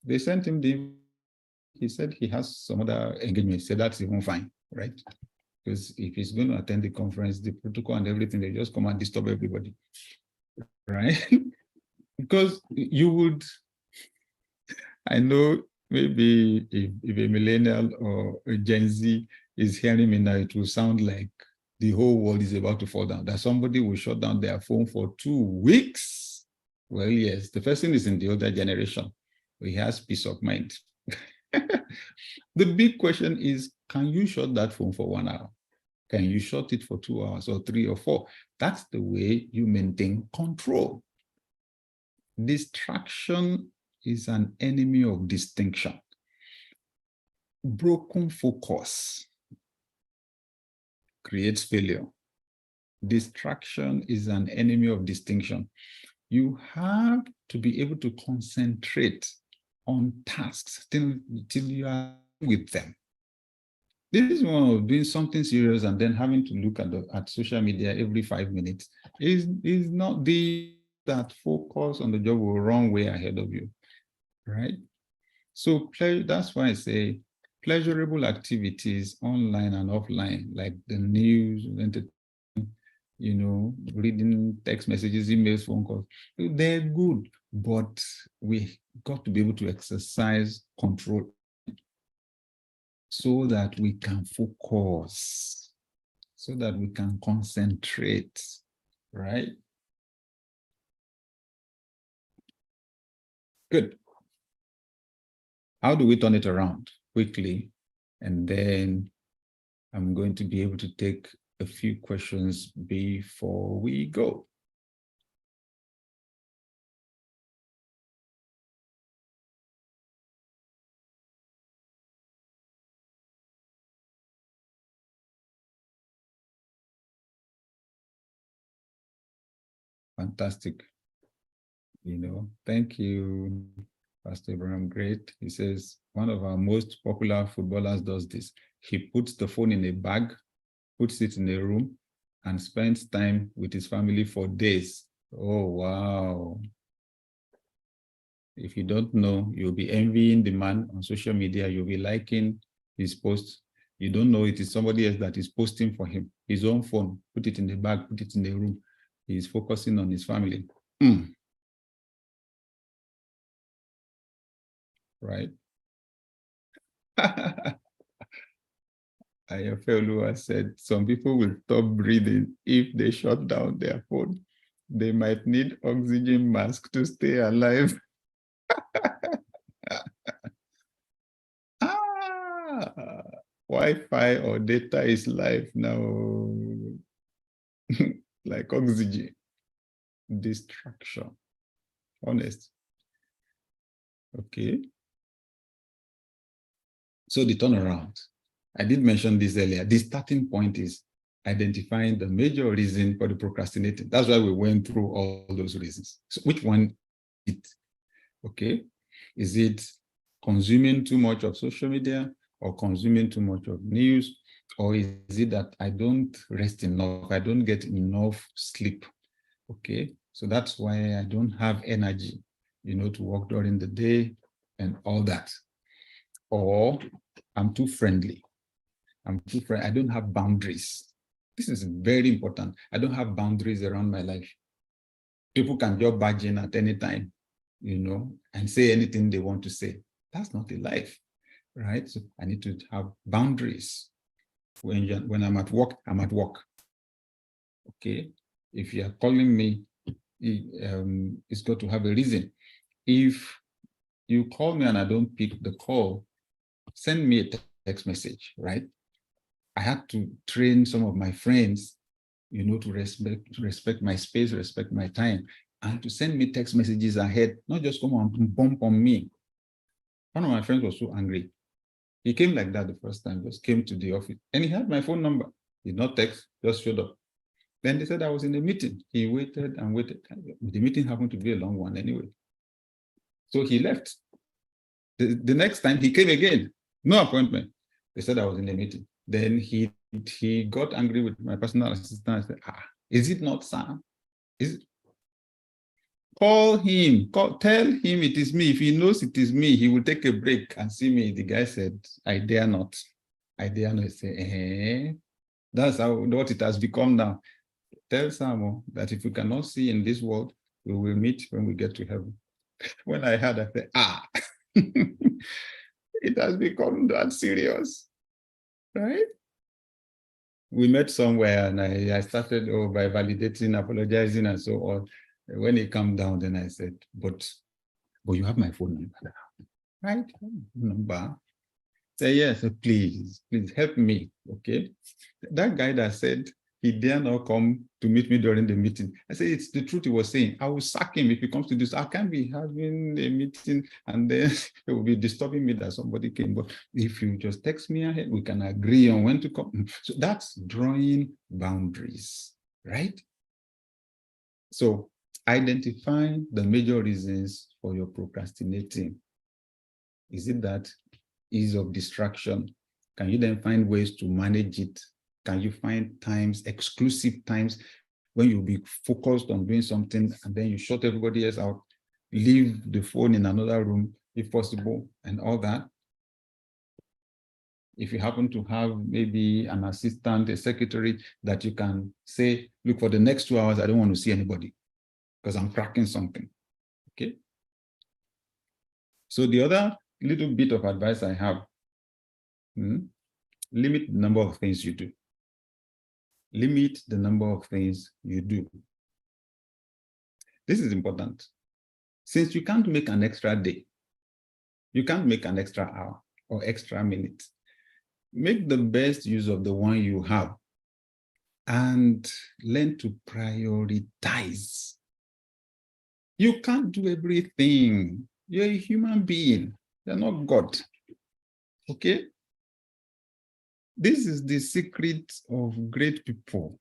Speaker 2: they sent him he said he has some other engagement. He said that's even fine, right? Because if he's going to attend the conference, the protocol and everything, they just come and disturb everybody, right? Because you would, I know maybe if a millennial or a Gen Z is hearing me now, it will sound like the whole world is about to fall down, that somebody will shut down their phone for 2 weeks. Well, yes, the person is in the older generation. He has peace of mind. The big question is, can you shut that phone for 1 hour? Can you shut it for 2 hours or 3 or 4? That's the way you maintain control. Distraction is an enemy of distinction. Broken focus creates failure. Distraction is an enemy of distinction. You have to be able to concentrate on tasks till you are with them. This is one of doing something serious and then having to look at social media every 5 minutes is not that focus on the job will run way ahead of you, right? So that's why I say pleasurable activities online and offline, like the news, reading text messages, emails, phone calls, they're good, but we got to be able to exercise control so that we can focus, so that we can concentrate, right? Good. How do we turn it around quickly? And then I'm going to be able to take a few questions before we go. Fantastic. Thank you, Pastor Abraham. Great. He says, one of our most popular footballers does this. He puts the phone in a bag, puts it in a room, and spends time with his family for days. Oh, wow. If you don't know, you'll be envying the man on social media. You'll be liking his posts. You don't know it is somebody else that is posting for him. His own phone, put it in the bag, put it in the room. He's focusing on his family. Right? Ayafelu said, some people will stop breathing if they shut down their phone. They might need oxygen mask to stay alive. Wi-Fi or data is life now. Like oxygen. Distraction. Honest. Okay. So the turnaround. I did mention this earlier. The starting point is identifying the major reason for the procrastinating. That's why we went through all those reasons. So which one is it? Okay. Is it consuming too much of social media or consuming too much of news? Or is it that I don't rest enough? I don't get enough sleep. Okay. So that's why I don't have energy, to work during the day and all that. Or I'm too friendly. I don't have boundaries. This is very important. I don't have boundaries around my life. People can just barge in at any time, and say anything they want to say. That's not a life, right? So I need to have boundaries. When I'm at work, I'm at work. Okay. If you are calling me, it's got to have a reason. If you call me and I don't pick the call, send me a text message, right? I had to train some of my friends, to respect my space, respect my time, and to send me text messages ahead, not just come and bump on me. One of my friends was so angry. He came like that the first time, just came to the office, and he had my phone number. He did not text, just showed up. Then they said I was in a meeting. He waited and waited. The meeting happened to be a long one anyway. So he left. The next time he came again, no appointment. They said I was in a meeting. Then he got angry with my personal assistant and said, is it not Sam? Call him, tell him it is me. If he knows it is me, he will take a break and see me. The guy said, I dare not. I dare not. Say, That's what it has become now. Tell Sam that if we cannot see in this world, we will meet when we get to heaven. When I heard, I said, it has become that serious, right? We met somewhere and I started by validating, apologizing, and so on. When it calmed down, then I said, but you have my phone number, right? Number. Say, yes, please help me, okay? That guy that said he dare not come to meet me during the meeting, I said, it's the truth he was saying. I will sack him if he comes to this. I can't be having a meeting and then it will be disturbing me that somebody came. But if you just text me ahead, we can agree on when to come. So that's drawing boundaries, right? So identifying the major reasons for your procrastinating. Is it that ease of distraction? Can you then find ways to manage it? Can you find times, exclusive times, when you'll be focused on doing something and then you shut everybody else out, leave the phone in another room if possible, and all that? If you happen to have maybe an assistant, a secretary that you can say, look, for the next 2 hours, I don't want to see anybody because I'm cracking something, okay? So the other little bit of advice I have, limit the number of things you do. Limit the number of things you do. This is important. Since you can't make an extra day, you can't make an extra hour or extra minute, make the best use of the one you have and learn to prioritize. You can't do everything. You're a human being. You're not God. Okay? This is the secret of great people.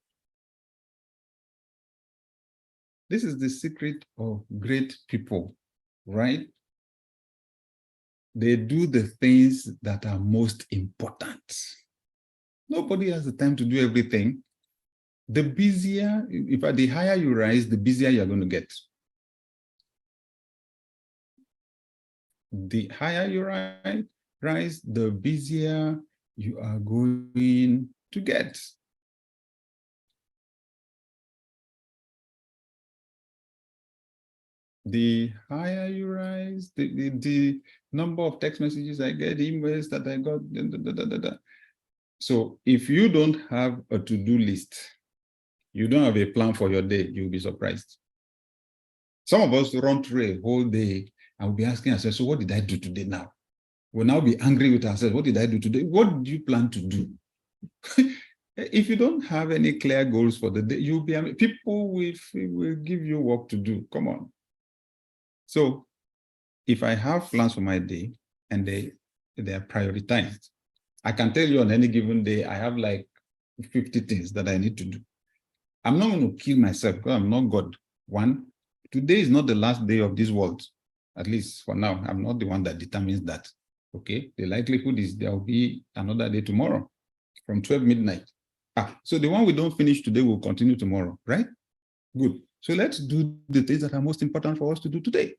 Speaker 2: This is the secret of great people, right? They do the things that are most important. Nobody has the time to do everything. The busier, in fact, the higher you rise, the busier you're going to get. The higher you rise, the busier you are going to get. The higher you rise, the number of text messages I get, emails that I got, So if you don't have a to-do list, you don't have a plan for your day, you'll be surprised. Some of us run through a whole day and we'll be asking ourselves, so what did I do today now? We'll now be angry with ourselves. What did I do today? What do you plan to do? If you don't have any clear goals for the day, you'll be, people will give you work to do. Come on. So if I have plans for my day and they are prioritized, I can tell you on any given day, I have like 50 things that I need to do. I'm not going to kill myself because I'm not God. One, today is not the last day of this world. At least for now, I'm not the one that determines that. Okay, the likelihood is there will be another day tomorrow from 12 midnight. So the one we don't finish today will continue tomorrow, right? Good. So let's do the things that are most important for us to do today.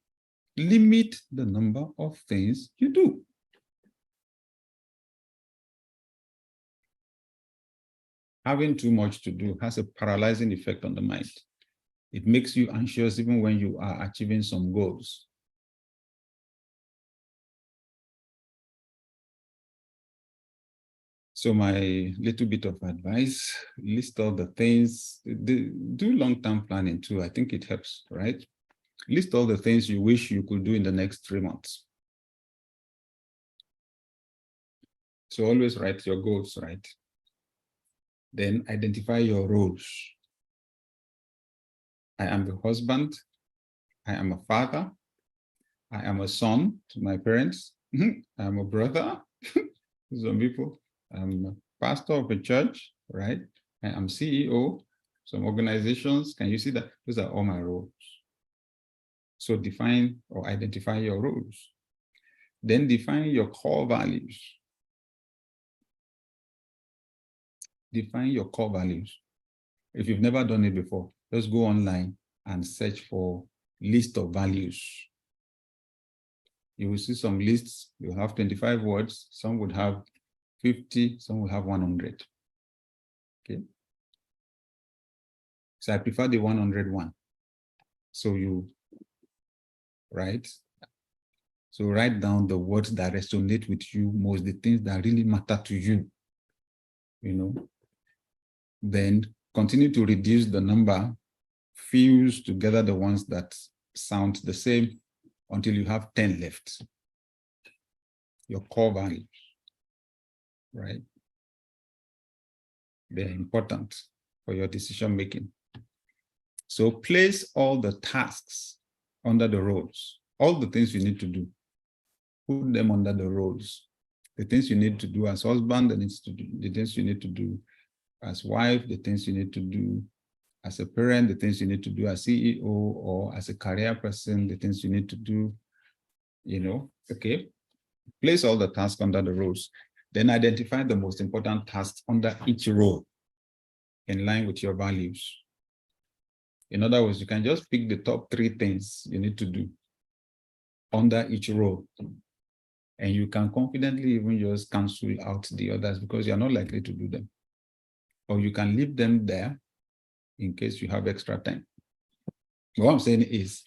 Speaker 2: Limit the number of things you do. Having too much to do has a paralyzing effect on the mind. It makes you anxious even when you are achieving some goals. So my little bit of advice, list all the things, do long-term planning too. I think it helps, right? List all the things you wish you could do in the next 3 months. So always write your goals, right? Then identify your roles. I am a husband. I am a father. I am a son to my parents. I am a brother to some people. I'm a pastor of a church, right? I am CEO, some organizations. Can you see that? Those are all my roles. So define or identify your roles. Then define your core values. Define your core values. If you've never done it before, just go online and search for list of values. You will see some lists. You'll have 25 words. Some would have 50, some will have 100. Okay. So I prefer the 100 one. So you write. So write down the words that resonate with you most, the things that really matter to you. You know. Then continue to reduce the number, fuse together the ones that sound the same until you have 10 left. Your core values, right? They're important for your decision making. So place all the tasks under the roles, all the things you need to do, put them under the roles. The things you need to do as husband, the things you need to do as wife, the things you need to do as a parent, the things you need to do as CEO or as a career person, the things you need to do, okay. Place all the tasks under the roles. Then identify the most important tasks under each role in line with your values. In other words, you can just pick the top 3 things you need to do under each role. And you can confidently even just cancel out the others because you're not likely to do them. Or you can leave them there in case you have extra time. What I'm saying is,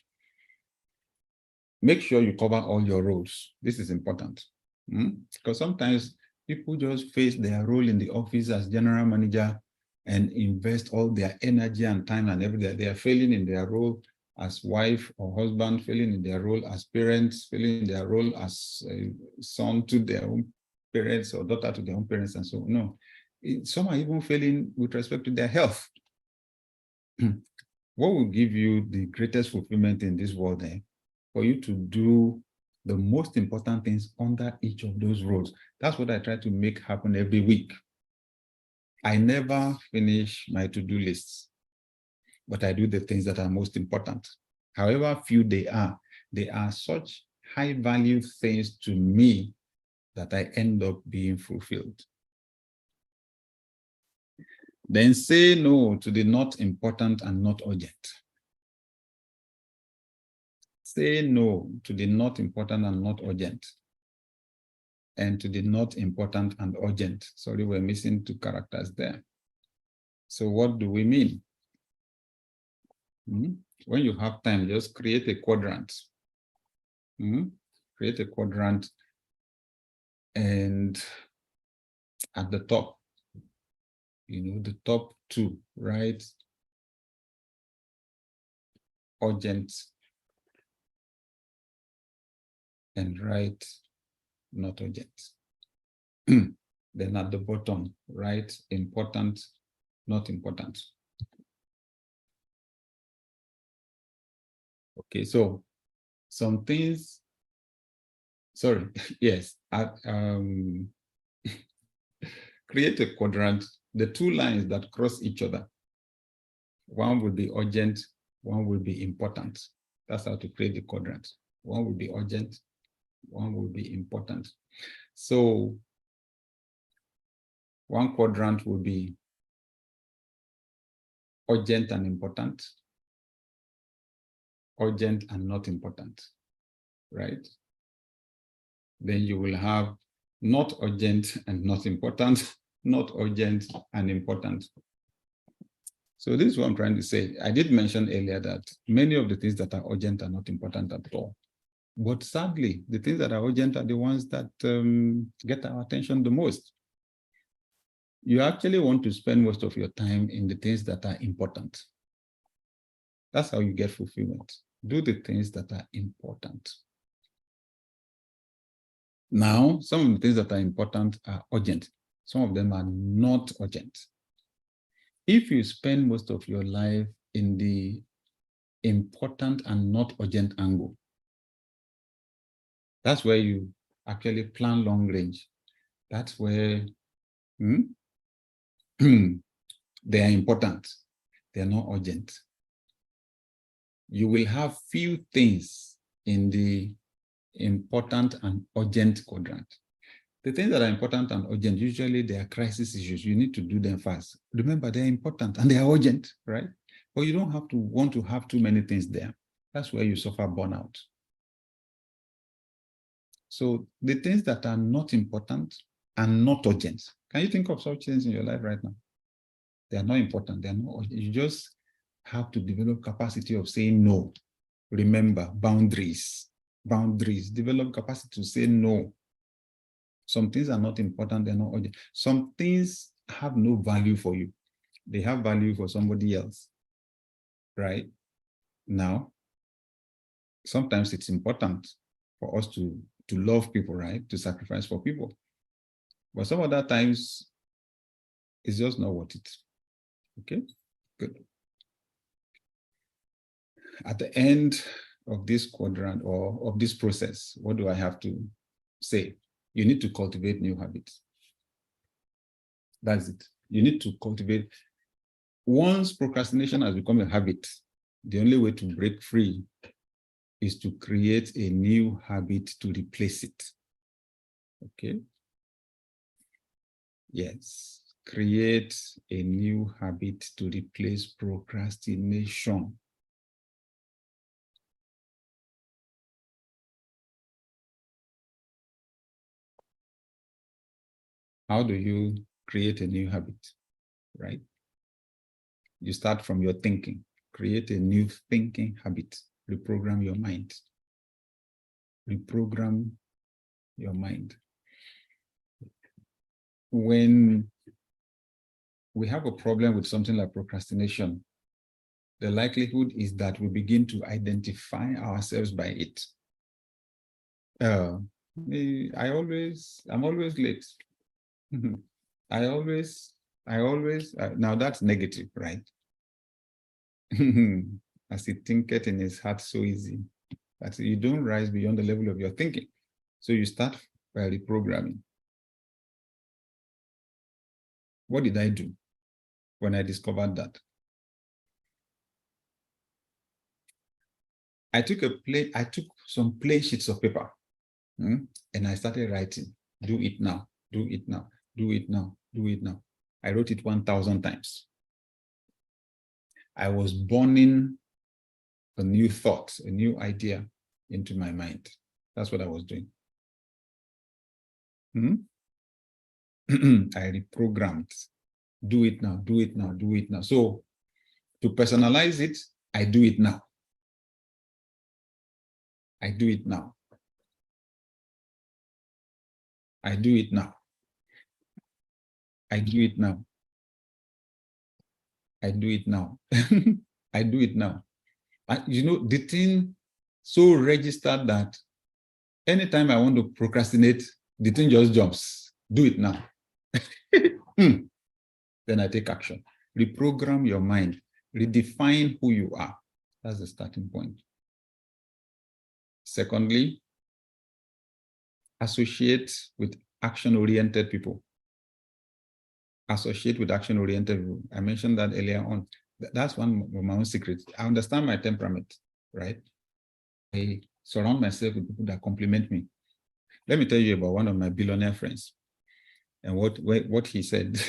Speaker 2: make sure you cover all your roles. This is important. Because sometimes people just face their role in the office as general manager and invest all their energy and time and everything. They are failing in their role as wife or husband, failing in their role as parents, failing in their role as a son to their own parents or daughter to their own parents, and so on. No, some are even failing with respect to their health. What will give you the greatest fulfillment in this world, for you to do the most important things under each of those roles? That's what I try to make happen every week. I never finish my to-do lists, but I do the things that are most important. However few they are such high-value things to me that I end up being fulfilled. Then say no to the not important and not urgent. Say no to the not important and not urgent. And to the not important and urgent. Sorry, we're missing 2 characters there. So what do we mean? When you have time, just create a quadrant. Create a quadrant, and at the top, the top 2, right? Urgent, and right, not urgent. Then at the bottom, right, important, not important. Okay, so some things, sorry, yes, Create a quadrant, the two lines that cross each other. One will be urgent, one will be important. That's how to create the quadrant. One will be urgent, one will be important. So one quadrant will be urgent and important, urgent and not important, right? Then you will have not urgent and not important, not urgent and important. So this is what I'm trying to say. I did mention earlier that many of the things that are urgent are not important at all. But sadly, the things that are urgent are the ones that get our attention the most. You actually want to spend most of your time in the things that are important. That's how you get fulfillment. Do the things that are important. Now, some of the things that are important are urgent. Some of them are not urgent. If you spend most of your life in the important and not urgent angle, that's where you actually plan long range. That's where they are important. They are not urgent. You will have few things in the important and urgent quadrant. The things that are important and urgent, usually they are crisis issues. You need to do them fast. Remember, they're important and they are urgent, right? But you don't have to want to have too many things there. That's where you suffer burnout. So the things that are not important and not urgent. Can you think of such things in your life right now? They are not important. They are not urgent. You just have to develop capacity of saying no. Remember, boundaries. Boundaries. Develop capacity to say no. Some things are not important, they're not urgent. Some things have no value for you. They have value for somebody else, right? Now, sometimes it's important for us to love people, right? To sacrifice for people. But some other times, it's just not worth it. Okay, good. At the end of this quadrant or of this process, what do I have to say? You need to cultivate new habits. That's it. You need to cultivate. Once procrastination has become a habit, the only way to break free is to create a new habit to replace it. Okay? Yes. Create a new habit to replace procrastination. How do you create a new habit, right? You start from your thinking. Create a new thinking habit. Reprogram your mind. Reprogram your mind. When we have a problem with something like procrastination, the likelihood is that we begin to identify ourselves by it. I'm always late. Now that's negative, right? As he thinketh in his heart so easy. That you don't rise beyond the level of your thinking. So you start by reprogramming. What did I do when I discovered that? I took some plain sheets of paper and I started writing, do it now, do it now, do it now, do it now. I wrote it 1,000 times. I was burning a new thought, a new idea into my mind. That's what I was doing. I reprogrammed. Do it now, do it now, do it now. So to personalize it, I do it now. I do it now. I do it now. I do it now. I do it now. I do it now. You know, the thing so registered that anytime I want to procrastinate, the thing just jumps. Do it now. Then I take action. Reprogram your mind. Redefine who you are. That's the starting point. Secondly, associate with action-oriented people. associate with action-oriented rule. I mentioned that earlier on. That's one of my own secrets. I understand my temperament, right? I surround myself with people that compliment me. Let me tell you about one of my billionaire friends and what he said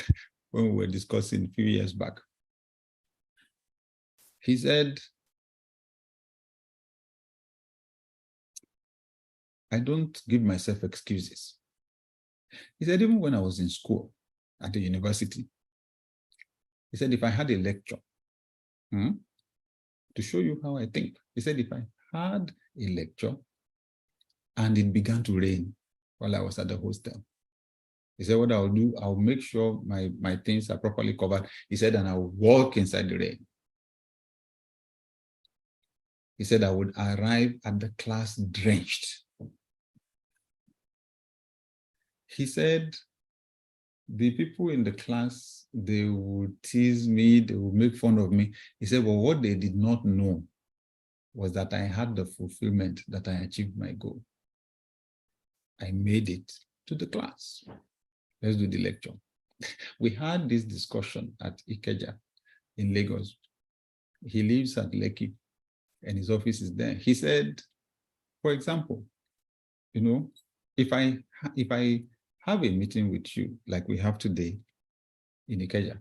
Speaker 2: when we were discussing a few years back. He said, I don't give myself excuses. He said, even when I was in school at the university, he said, if I had a lecture to show you how I think, he said, if I had a lecture and it began to rain while I was at the hostel, he said, what I'll do, I'll make sure my things are properly covered. He said, and I'll walk inside the rain. He said, I would arrive at the class drenched. He said, the people in the class, they would tease me, they would make fun of me. He said, well, what they did not know was that I had the fulfillment that I achieved my goal. I made it to the class. Let's do the lecture. We had this discussion at Ikeja in Lagos. He lives at Lekki and his office is there. He said, for example, you know, if I have a meeting with you like we have today in Ikeja,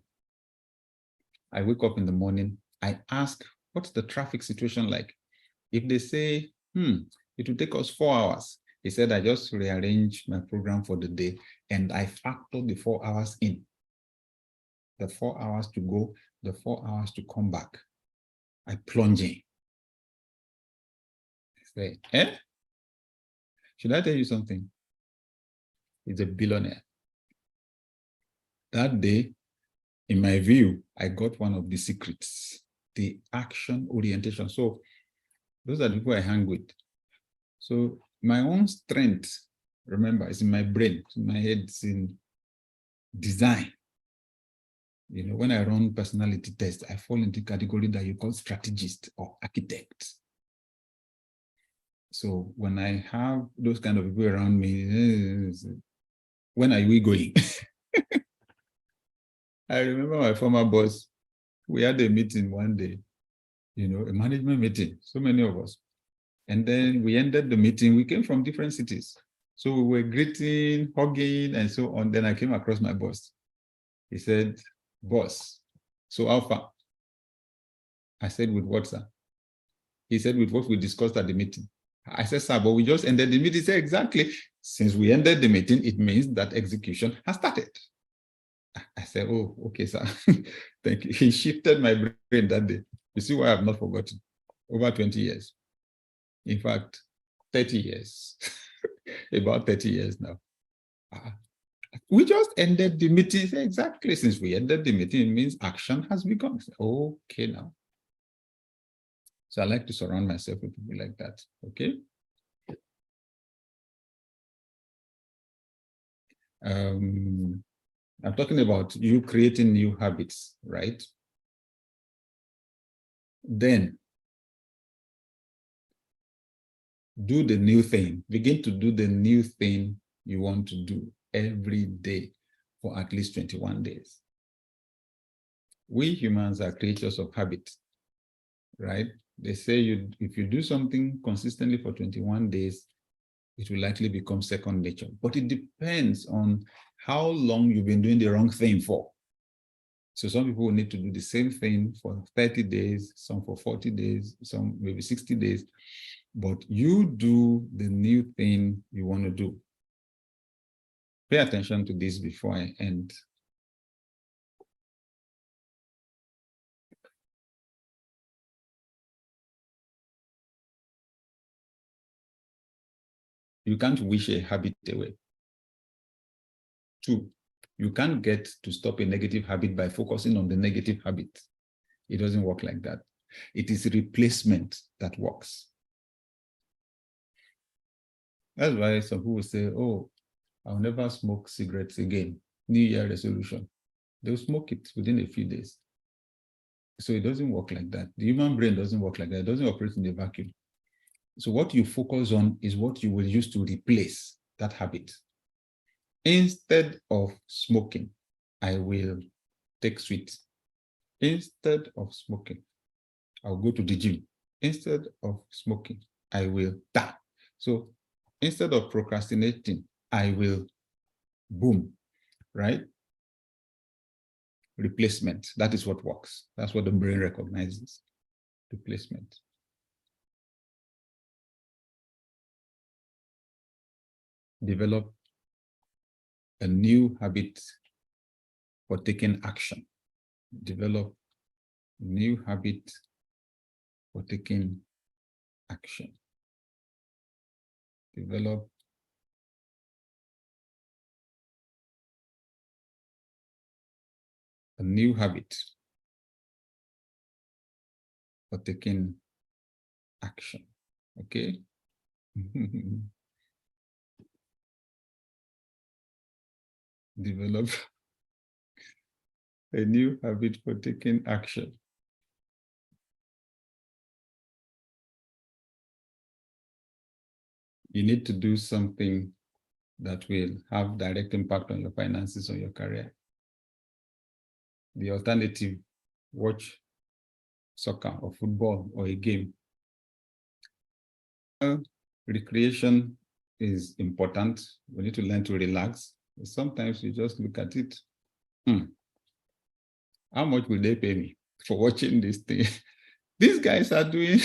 Speaker 2: I wake up in the morning, I ask, what's the traffic situation like? If they say, it will take us 4 hours, he said, I just rearrange my program for the day and I factor the 4 hours in. The 4 hours to go, the 4 hours to come back. I plunge in. I say, should I tell you something? He's a billionaire. That day, in my view, I got one of the secrets, the action orientation. So those are the people I hang with. So my own strength, remember, is in my brain, it's in my head, it's in design. You know, when I run personality tests, I fall into the category that you call strategist or architect. So when I have those kind of people around me, when are we going? I remember my former boss, we had a meeting one day, you know, a management meeting, so many of us. And then we ended the meeting, we came from different cities. So we were greeting, hugging, and so on. Then I came across my boss. He said, boss, so how far? I said, with what, sir? He said, with what we discussed at the meeting. I said, sir, but we just ended the meeting. He said, exactly. Since we ended the meeting, it means that execution has started. I said, oh, okay, sir. Thank you. He shifted my brain that day. You see why I've not forgotten. Over 20 years. In fact, 30 years. About 30 years now. We just ended the meeting. Exactly. Since we ended the meeting, it means action has begun. Okay, now. So I like to surround myself with people like that. Okay. I'm talking about you creating new habits, right? Then do the new thing. Begin to do the new thing you want to do every day for at least 21 days. We humans are creatures of habit, right? They say if you do something consistently for 21 days, it will likely become second nature. But it depends on how long you've been doing the wrong thing for. So some people will need to do the same thing for 30 days, some for 40 days, some maybe 60 days. But you do the new thing you want to do. Pay attention to this before I end. You can't wish a habit away. 2, you can't get to stop a negative habit by focusing on the negative habit. It doesn't work like that. It is replacement that works. That's why some people say, oh, I'll never smoke cigarettes again. New Year resolution. They'll smoke it within a few days. So it doesn't work like that. The human brain doesn't work like that. It doesn't operate in the vacuum. So what you focus on is what you will use to replace that habit. Instead of smoking, I will take sweets. Instead of smoking, I'll go to the gym. Instead of smoking, I will tap. So instead of procrastinating, I will boom, right? Replacement. That is what works. That's what the brain recognizes. Replacement. Develop a new habit for taking action. Develop a new habit for taking action. Develop a new habit for taking action. Okay. Develop a new habit for taking action. You need to do something that will have direct impact on your finances or your career. The alternative, watch soccer or football or a game. Recreation is important. We need to learn to relax. Sometimes you just look at it. How much will they pay me for watching this thing? These guys are doing,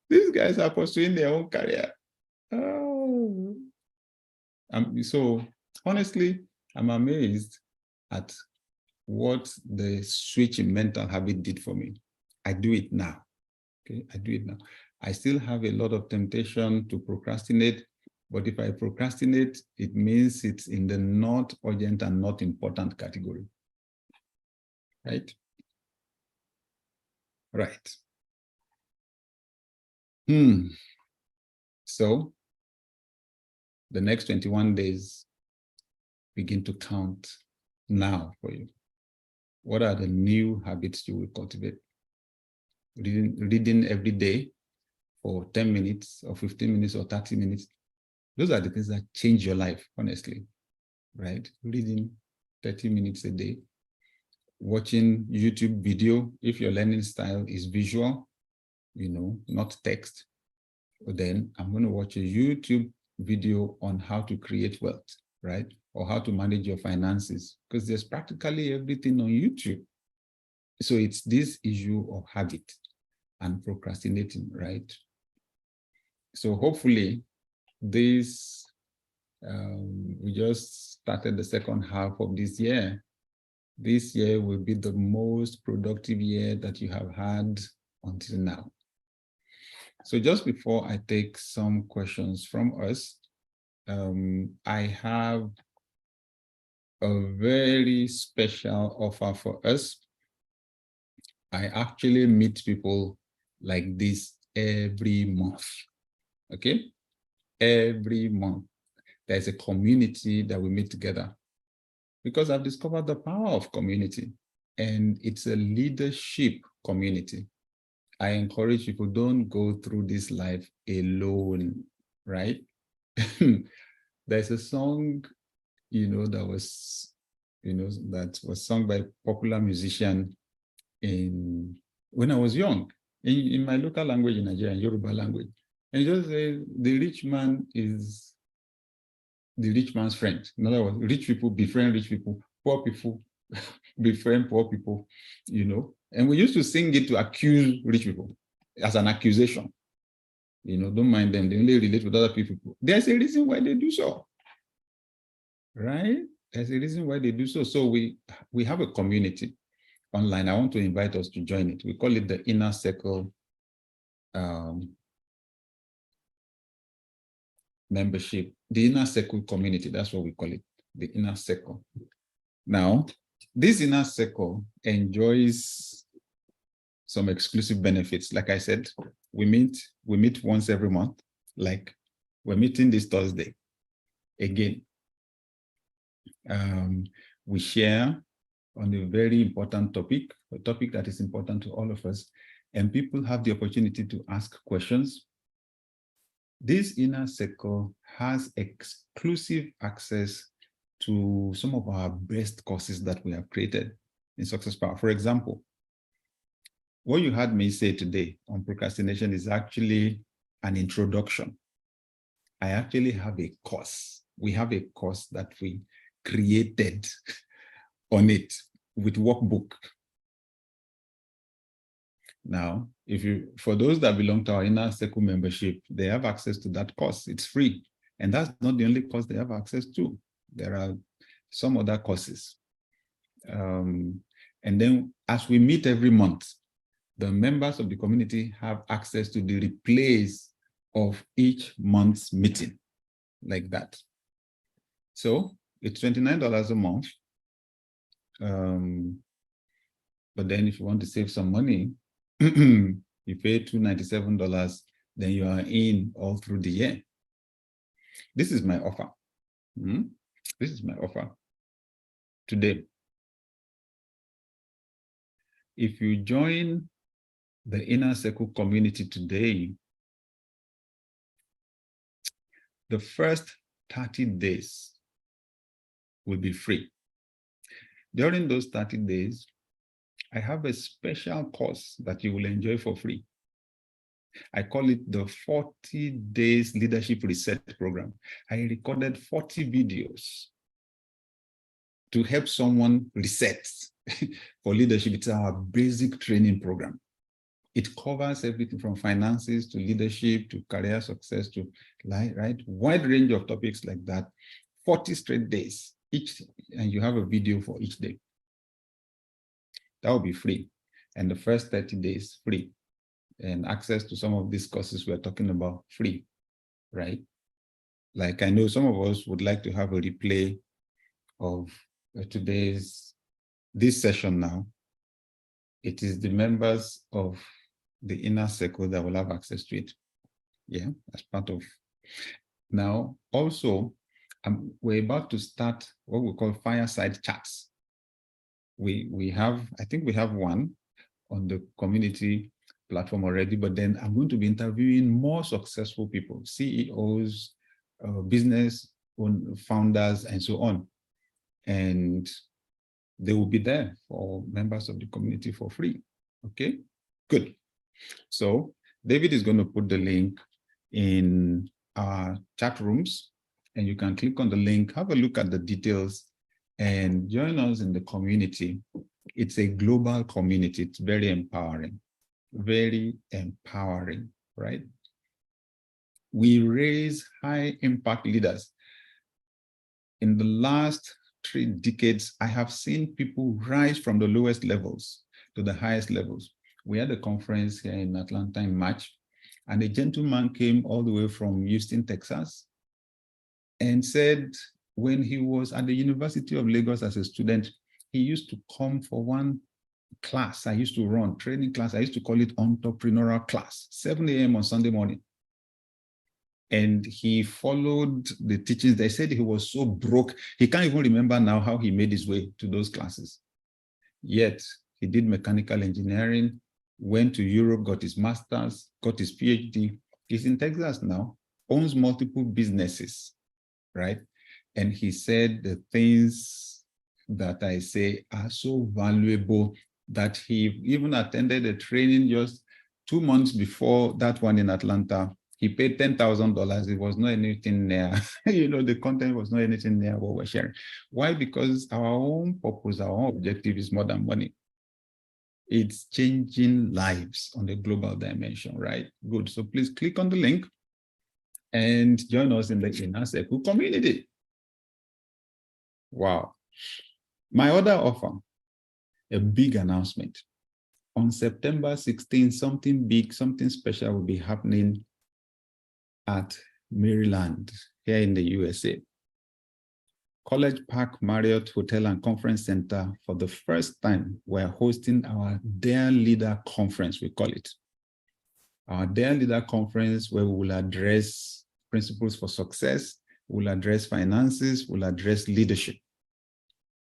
Speaker 2: these guys are pursuing their own career. Oh. So honestly, I'm amazed at what the switch in mental habit did for me. I do it now. Okay, I do it now. I still have a lot of temptation to procrastinate, but if I procrastinate, it means it's in the not urgent and not important category. Right? Right. So the next 21 days begin to count now for you. What are the new habits you will cultivate? Reading every day for 10 minutes or 15 minutes or 30 minutes. Those are the things that change your life, honestly, right? Reading 30 minutes a day, watching YouTube video, if your learning style is visual, not text, then I'm going to watch a YouTube video on how to create wealth, right? Or how to manage your finances, because there's practically everything on YouTube. So it's this issue of habit and procrastinating, right? So hopefully this, we just started the second half of this year. This year will be the most productive year that you have had until now. So just before I take some questions from us, I have a very special offer for us. I actually meet people like this every month, okay? Every month, there's a community that we meet together because I've discovered the power of community, and it's a leadership community. I encourage people, don't go through this life alone, right? There's a song, that was, that was sung by a popular musician when I was young, in my local language in Nigeria, Yoruba language. And it just says, the rich man is the rich man's friend. In other words, rich people befriend rich people, poor people befriend poor people, And we used to sing it to accuse rich people as an accusation. Don't mind them, they only relate with other people. There's a reason why they do so, right? There's a reason why they do so. So we have a community online. I want to invite us to join it. We call it the Inner Circle membership, the Inner Circle community. That's what we call it, the Inner Circle. Now, this Inner Circle enjoys some exclusive benefits. Like I said, we meet once every month. Like we're meeting this Thursday again. We share on a very important topic, a topic that is important to all of us, and people have the opportunity to ask questions. This Inner Circle has exclusive access to some of our best courses that we have created in Success Power. For example, what you heard me say today on procrastination is actually an introduction. I actually have a course. We have a course that we created on it with workbook. Now, for those that belong to our Inner Circle membership, they have access to that course. It's free. And that's not the only course they have access to. There are some other courses. And then as we meet every month, the members of the community have access to the replays of each month's meeting, like that. So it's $29 a month. But then if you want to save some money, you pay $297, then you are in all through the year. This is my offer. This is my offer today. If you join the Inner Circle community today, the first 30 days will be free. During those 30 days, I have a special course that you will enjoy for free. I call it the 40 Days Leadership Reset Program. I recorded 40 videos to help someone reset for leadership. It's our basic training program. It covers everything from finances to leadership to career success to wide range of topics like that. 40 straight days each, and you have a video for each day. That will be free. And the first 30 days free. And access to some of these courses we're talking about free, right? Like I know some of us would like to have a replay of this session now. It is the members of the Inner Circle that will have access to it. Yeah, as part of. Now, also, we're about to start what we call fireside chats. We have, I think we have one on the community platform already, but then I'm going to be interviewing more successful people, CEOs, business founders, and so on. And they will be there for members of the community for free. Okay, good. So David is going to put the link in our chat rooms, and you can click on the link, have a look at the details, and join us in the community. It's a global community. It's very empowering, right? We raise high impact leaders. In the last 3 decades, I have seen people rise from the lowest levels to the highest levels. We had a conference here in Atlanta in March, and a gentleman came all the way from Houston, Texas, and said when he was at the University of Lagos as a student, he used to come for one class I used to run, training class. I used to call it entrepreneurial class, 7 a.m. on Sunday morning. And he followed the teachings. They said he was so broke, he can't even remember now how he made his way to those classes. Yet he did mechanical engineering, went to Europe, got his master's, got his PhD. He's in Texas now, owns multiple businesses, right? And he said the things that I say are so valuable that he even attended a training just 2 months before that one in Atlanta. He paid $10,000. It was not anything near, the content was not anything near what we're sharing. Why? Because our own purpose, our own objective is more than money. It's changing lives on a global dimension, right? Good. So please click on the link and join us in the Inner Circle community. Wow. My other offer, a big announcement. On September 16th, something big, something special will be happening at Maryland, here in the USA. College Park Marriott Hotel and Conference Center, for the first time, we're hosting our Dear Leader Conference, we call it. Our Dear Leader Conference, where we will address principles for success, we'll address finances, we'll address leadership.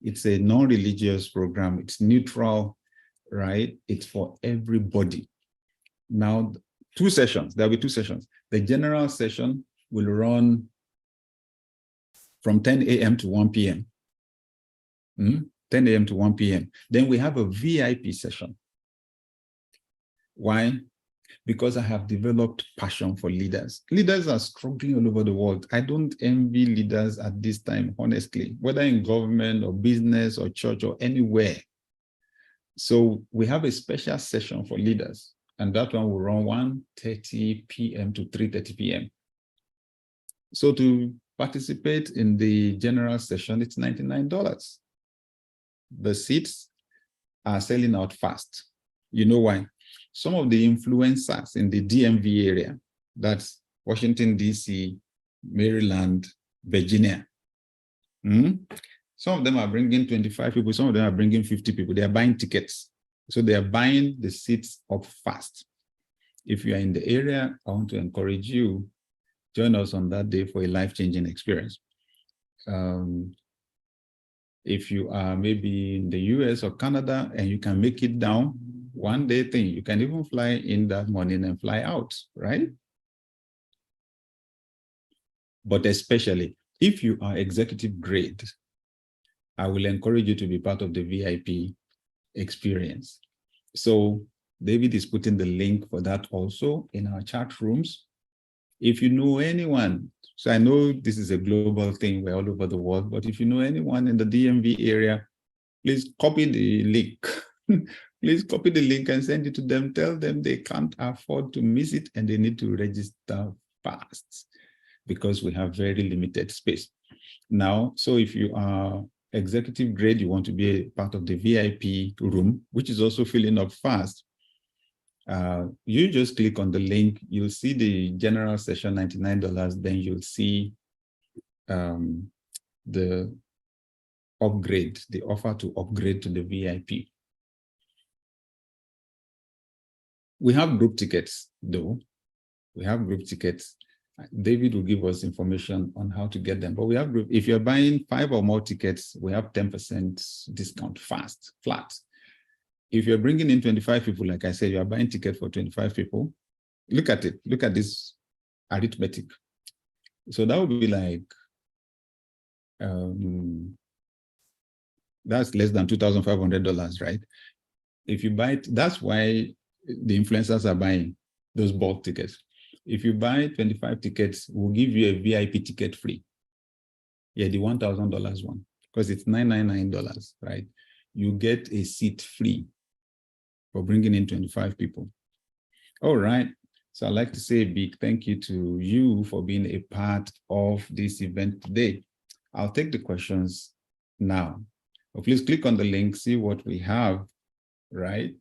Speaker 2: It's a non-religious program. It's neutral, right? It's for everybody. Now, 2 sessions. There'll be 2 sessions. The general session will run from 10 a.m. to 1 p.m. 10 a.m. to 1 p.m. Then we have a VIP session. Why? Because I have developed passion for leaders. Leaders are struggling all over the world. I don't envy leaders at this time, honestly, whether in government or business or church or anywhere. So we have a special session for leaders, and that one will run 1:30 p.m. to 3:30 p.m. So to participate in the general session, it's $99. The seats are selling out fast. You know why? Some of the influencers in the DMV area, that's Washington, D.C., Maryland, Virginia, some of them are bringing 25 people, some of them are bringing 50 people. They are buying tickets. So they are buying the seats up fast. If you are in the area, I want to encourage you, join us on that day for a life-changing experience. If you are maybe in the US or Canada and you can make it down, one day thing, you can even fly in that morning and fly out, right? But especially if you are executive grade, I will encourage you to be part of the VIP experience. So David is putting the link for that also in our chat rooms. If you know anyone, so I know this is a global thing, we're all over the world, but if you know anyone in the DMV area, please copy the link. Please copy the link and send it to them. Tell them they can't afford to miss it and they need to register fast because we have very limited space. Now, so if you are executive grade, you want to be a part of the VIP room, which is also filling up fast, you just click on the link, you'll see the general session, $99, then you'll see the upgrade, the offer to upgrade to the VIP. We have group tickets, though. We have group tickets. David will give us information on how to get them. But we have group. If you're buying 5 or more tickets, we have 10% discount flat. If you're bringing in 25 people, like I said, you are buying ticket for 25 people. Look at it. Look at this arithmetic. So that would be like, that's less than $2,500, right? If you buy it, that's why the influencers are buying those bulk tickets. If you buy 25 tickets, we'll give you a VIP ticket free. Yeah, the $1,000 one, because it's $999, right? You get a seat free for bringing in 25 people. All right. So I'd like to say a big thank you to you for being a part of this event today. I'll take the questions now. So please click on the link, see what we have, right?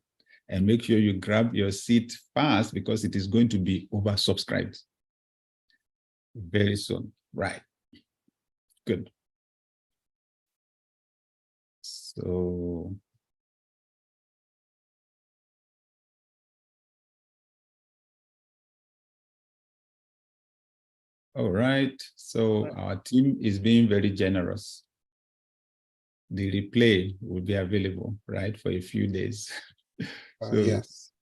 Speaker 2: And make sure you grab your seat fast because it is going to be oversubscribed very soon, right? Good. So, all right. So our team is being very generous. The replay will be available, right, for a few days. So
Speaker 1: yes.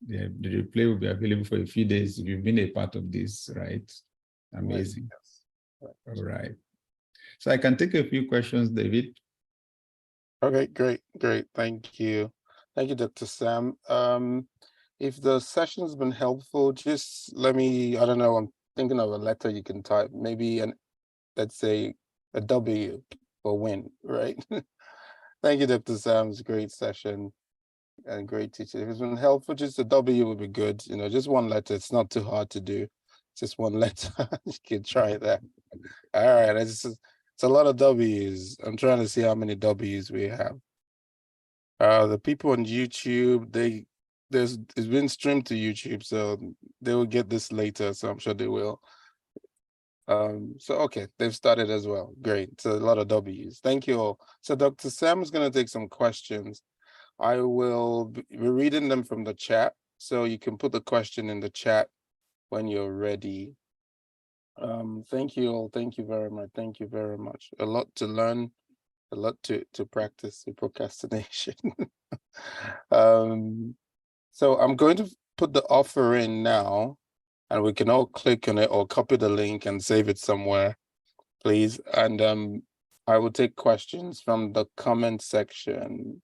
Speaker 2: the replay will be available for a few days if you've been a part of this, right? Amazing.
Speaker 1: Yes.
Speaker 2: All right. So I can take a few questions, David.
Speaker 1: Okay, great. Thank you. Thank you, Dr. Sam. If the session's been helpful, just let me, I don't know, I'm thinking of a letter you can type, maybe let's say a W for win, right? Thank you, Dr. Sam. It's a great session and great teaching. If it's been helpful, just a W would be good. You know, just one letter. It's not too hard to do. Just one letter. You can try that. All right. It's a lot of W's. I'm trying to see how many W's we have. The people on YouTube, it's been streamed to YouTube, so they will get this later. So I'm sure they will. So okay, they've started as well. Great. So a lot of W's. Thank you all. So Dr. Sam is going to take some questions. I will be reading them from the chat, so you can put the question in the chat when you're ready. Thank you all. Thank you very much. Thank you very much. A lot to learn, a lot to practice with procrastination. So I'm going to put the offer in now, and we can all click on it or copy the link and save it somewhere. please. And I will take questions from the comment section.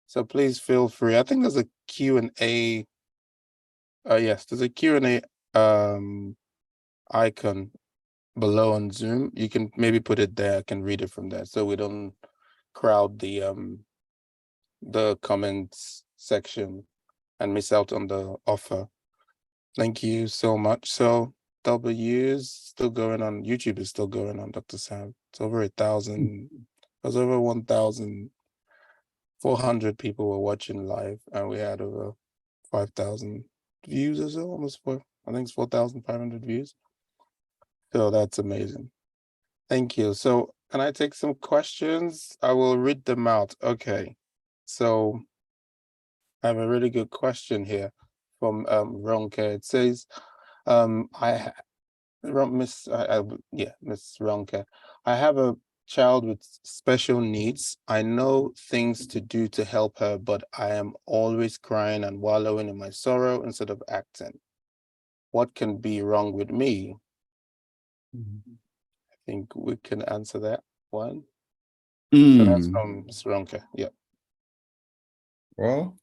Speaker 1: So please feel free. I think there's a Q&A. Yes, there's a Q&A icon below on Zoom. You can maybe put it there. I can read it from there, so we don't crowd the comments section and miss out on the offer. Thank you so much. So W's still going on. YouTube is still going on, Dr. Sam. It's over 1,000. It was over 1,400 people were watching live, and we had over 5,000 views or so, almost four. I think it's 4,500 views. So that's amazing. Thank you. So can I take some questions? I will read them out. Okay. So I have a really good question here from Ronke. It says, Miss Ronke, I have a child with special needs. I know things to do to help her, but I am always crying and wallowing in my sorrow instead of acting. What can be wrong with me? I think we can answer that one. So that's from Ms. Ronke. Yeah.
Speaker 2: Well,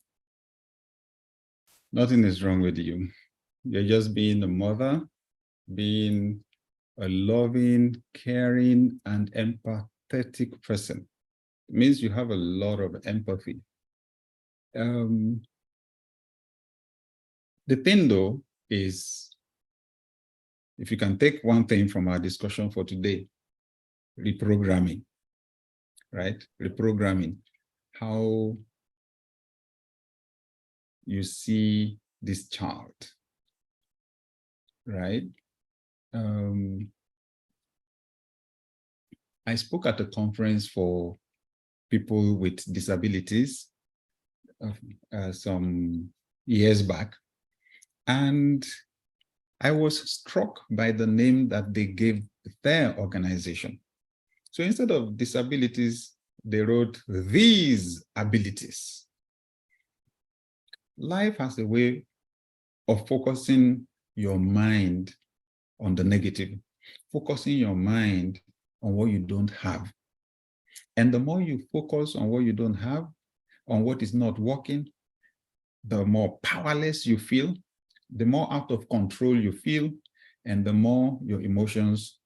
Speaker 2: nothing is wrong with you. You're just being a mother, being a loving, caring, and empathetic person. It means you have a lot of empathy. The thing, though, is if you can take one thing from our discussion for today, reprogramming, right? Reprogramming, how you see this child, right? I spoke at a conference for people with disabilities some years back, and I was struck by the name that they gave their organization. So instead of disabilities, they wrote these abilities. Life has a way of focusing your mind on the negative, focusing your mind on what you don't have. And the more you focus on what you don't have, on what is not working, the more powerless you feel, the more out of control you feel, and the more your emotions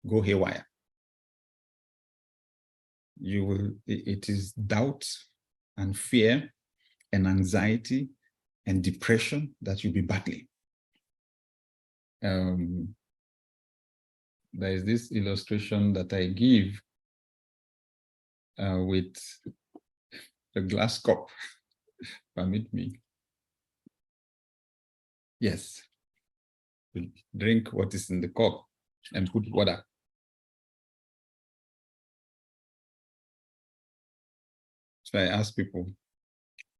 Speaker 2: go haywire. It is doubt and fear and anxiety and depression that you'll be battling. There is this illustration that I give with a glass cup. Permit me. Yes. We'll drink what is in the cup and put water. So I ask people,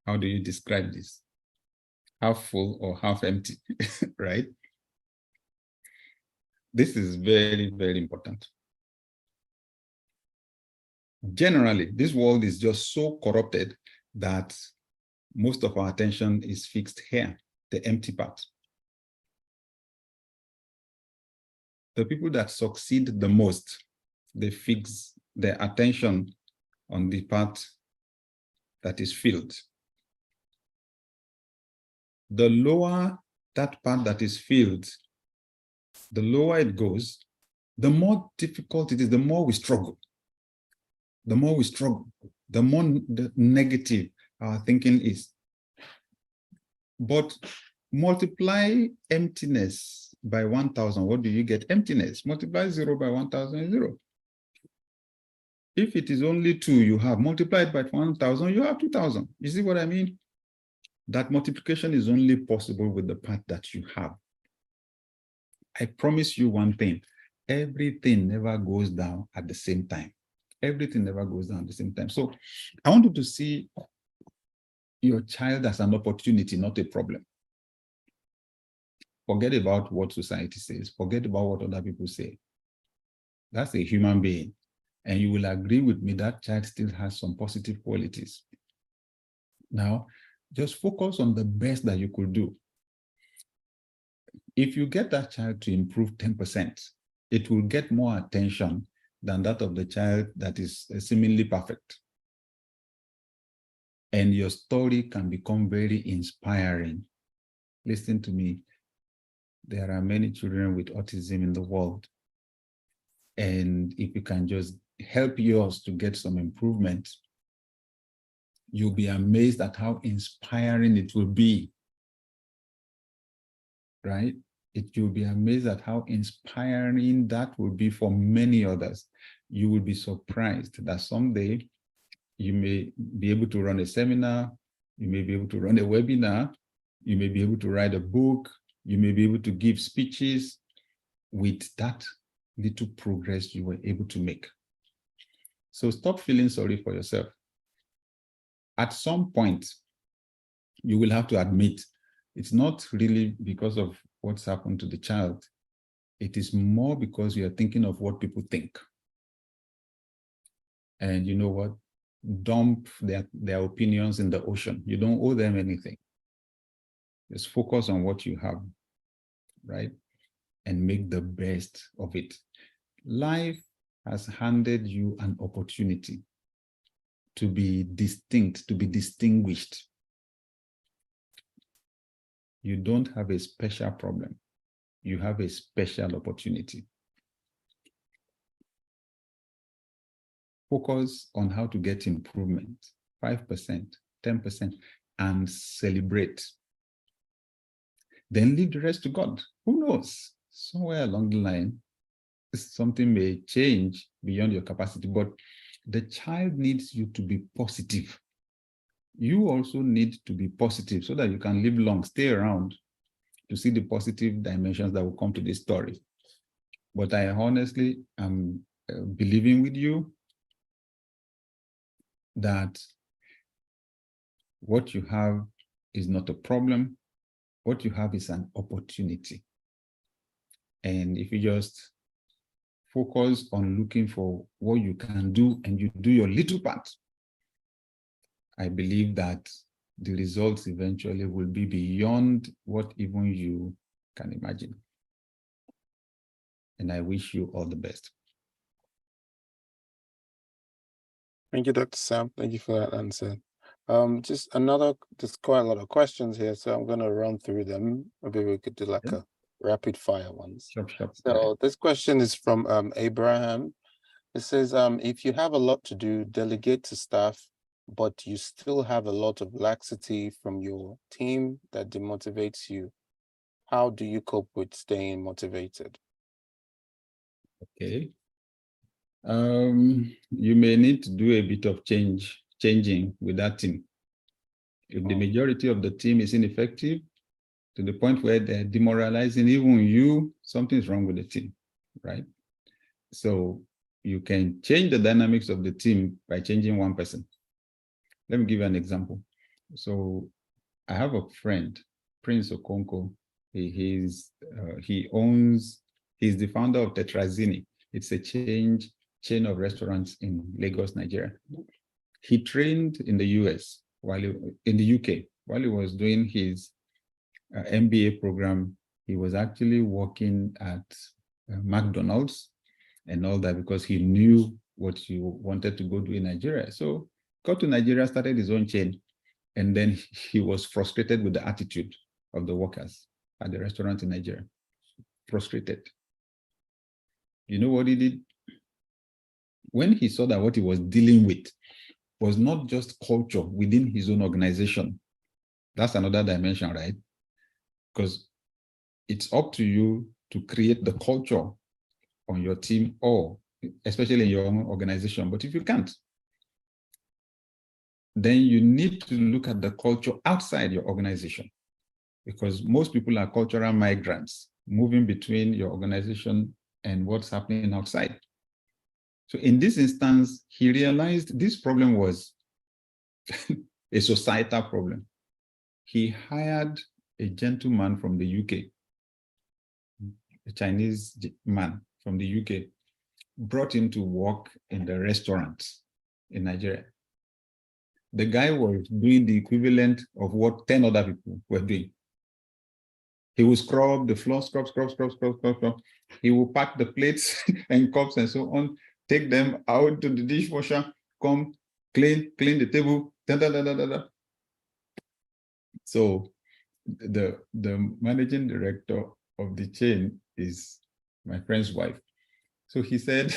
Speaker 2: how do you describe this? Half full or half empty, right? This is very, very important. Generally, this world is just so corrupted that most of our attention is fixed here, the empty part. The people that succeed the most, they fix their attention on the part that is filled. The lower that part that is filled, the lower it goes, the more difficult it is, the more we struggle. The more we struggle, the more the negative our thinking is. But multiply emptiness by 1,000, what do you get? Emptiness. Multiply 0 by 1,000 is 0. If it is only 2 you have, multiplied by 1,000, you have 2,000. You see what I mean? That multiplication is only possible with the part that you have. I promise you one thing, everything never goes down at the same time. Everything never goes down at the same time. So I want you to see your child as an opportunity, not a problem. Forget about what society says. Forget about what other people say. That's a human being. And you will agree with me that child still has some positive qualities. Now, just focus on the best that you could do. If you get that child to improve 10%, it will get more attention than that of the child that is seemingly perfect. And your story can become very inspiring. Listen to me. There are many children with autism in the world. And if you can just help yours to get some improvement, you'll be amazed at how inspiring it will be, right? You'll be amazed at how inspiring that will be for many others. You will be surprised that someday you may be able to run a seminar, you may be able to run a webinar, you may be able to write a book, you may be able to give speeches with that little progress you were able to make. So stop feeling sorry for yourself. At some point, you will have to admit it's not really because of what's happened to the child. It is more because you are thinking of what people think. And you know what? Dump their opinions in the ocean. You don't owe them anything. Just focus on what you have, right? And make the best of it. Life has handed you an opportunity to be distinct, to be distinguished. You don't have a special problem. You have a special opportunity. Focus on how to get improvement, 5%, 10%, and celebrate. Then leave the rest to God. Who knows? Somewhere along the line, something may change beyond your capacity, but the child needs you to be positive. You also need to be positive so that you can live long, stay around to see the positive dimensions that will come to this story. But I honestly am believing with you that what you have is not a problem. What you have is an opportunity. And if you just focus on looking for what you can do and you do your little part, I believe that the results eventually will be beyond what even you can imagine. And I wish you all the best.
Speaker 1: Thank you, Dr. Sam. Thank you for that answer. Just there's quite a lot of questions here, so I'm gonna run through them. Maybe we could do like a rapid fire ones.
Speaker 2: Sure.
Speaker 1: So this question is from Abraham. It says, if you have a lot to do, delegate to staff, but you still have a lot of laxity from your team that demotivates you. How do you cope with staying motivated?
Speaker 2: Okay. You may need to do a bit of changing with that team. If the majority of the team is ineffective to the point where they're demoralizing even you, something's wrong with the team, right? So you can change the dynamics of the team by changing one person. Let me give you an example. So I have a friend, Prince Okonko. He's the founder of Tetrazini. It's a chain of restaurants in Lagos, Nigeria. He trained in the US in the UK while he was doing his MBA program. He was actually working at McDonald's and all that because he knew what he wanted to go do in Nigeria. So got to Nigeria, started his own chain, and then he was frustrated with the attitude of the workers at the restaurant in Nigeria. Frustrated. You know what he did? When he saw that what he was dealing with was not just culture within his own organization, that's another dimension, right? Because it's up to you to create the culture on your team or especially in your own organization. But if you can't, then you need to look at the culture outside your organization, because most people are cultural migrants moving between your organization and what's happening outside. So in this instance, he realized this problem was a societal problem. He hired a gentleman from the UK, a Chinese man from the UK, brought him to work in the restaurant in Nigeria. The guy was doing the equivalent of what 10 other people were doing. He will scrub the floor, scrub. He will pack the plates and cups and so on, take them out to the dishwasher, come clean the table. Da, da, da, da, da, da. So the managing director of the chain is my friend's wife. So he said,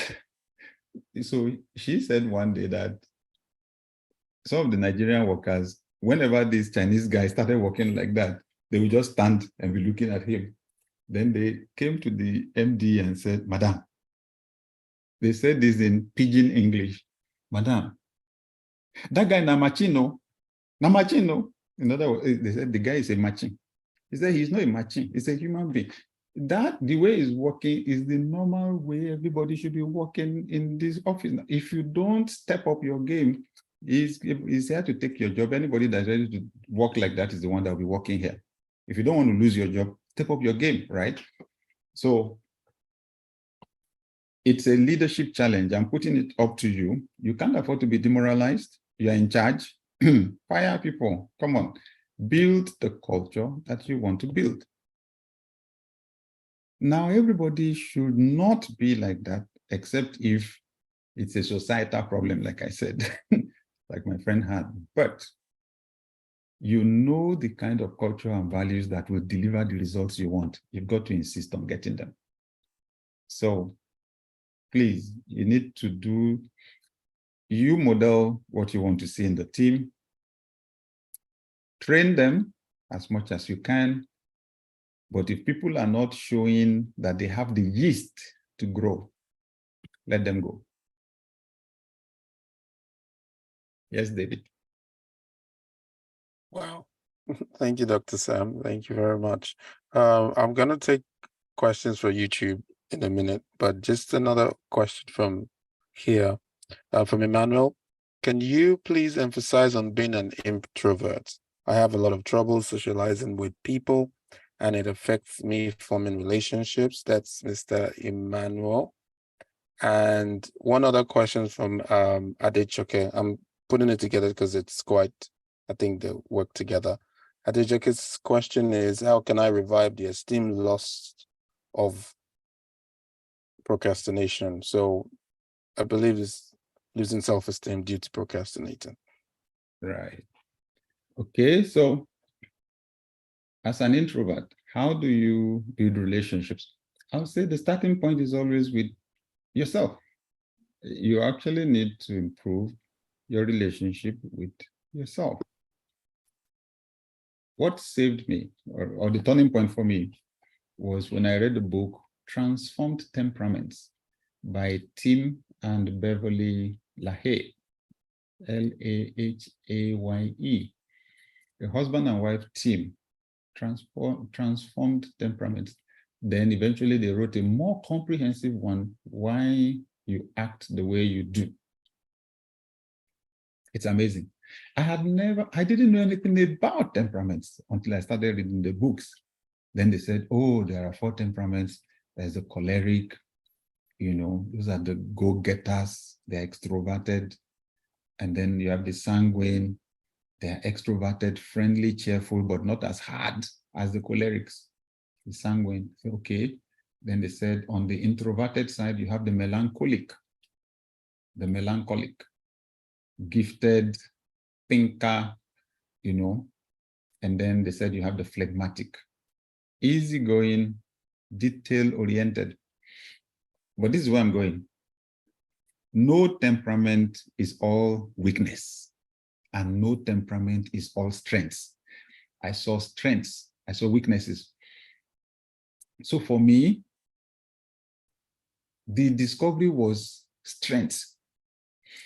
Speaker 2: so she said one day that some of the Nigerian workers, whenever this Chinese guy started working like that, they would just stand and be looking at him. Then they came to the MD and said, Madam, they said this in pidgin English, Madam, that guy na machino. In other words, they said the guy is a machine. He said he's not a machine, he's a human being. That the way he's working is the normal way everybody should be working in this office. If you don't step up your game, he's here to take your job. Anybody that's ready to work like that is the one that will be working here. If you don't want to lose your job, step up your game, right? So it's a leadership challenge. I'm putting it up to you. You can't afford to be demoralized. You're in charge. Fire people. Come on. Build the culture that you want to build. Now, everybody should not be like that, except if it's a societal problem, like I said, like my friend had. But you know the kind of culture and values that will deliver the results you want. You've got to insist on getting them. So please, you need to do, you model what you want to see in the team, train them as much as you can. But if people are not showing that they have the yeast to grow, let them go. Yes, David.
Speaker 1: Wow. Thank you, Dr. Sam. Thank you very much. I'm going to take questions for YouTube in a minute, but just another question from here, from Emmanuel. Can you please emphasize on being an introvert? I have a lot of trouble socializing with people, and it affects me forming relationships. That's Mr. Emmanuel. And one other question from Adechoke. I'm putting it together because it's quite, I think they work together. Adechoke's question is, how can I revive the esteem lost of procrastination? So I believe it's losing self-esteem due to procrastinating.
Speaker 2: Right. Okay, so as an introvert, how do you build relationships? I would say the starting point is always with yourself. You actually need to improve your relationship with yourself. What saved me, or the turning point for me, was when I read the book Transformed Temperaments by Tim and Beverly LaHaye, L-A-H-A-Y-E. A husband and wife team, transformed temperaments. Then eventually they wrote a more comprehensive one, Why You Act the Way You Do. It's amazing. I didn't know anything about temperaments until I started reading the books. Then they said, oh, there are 4 temperaments. There's the choleric, those are the go-getters, they're extroverted. And then you have the sanguine, they're extroverted, friendly, cheerful, but not as hard as the cholerics. The sanguine, okay. Then they said on the introverted side, you have the melancholic, gifted, thinker, and then they said you have the phlegmatic, easygoing, detail-oriented. But this is where I'm going. No temperament is all weakness, and no temperament is all strengths. I saw strengths, I saw weaknesses. So for me, the discovery was strengths.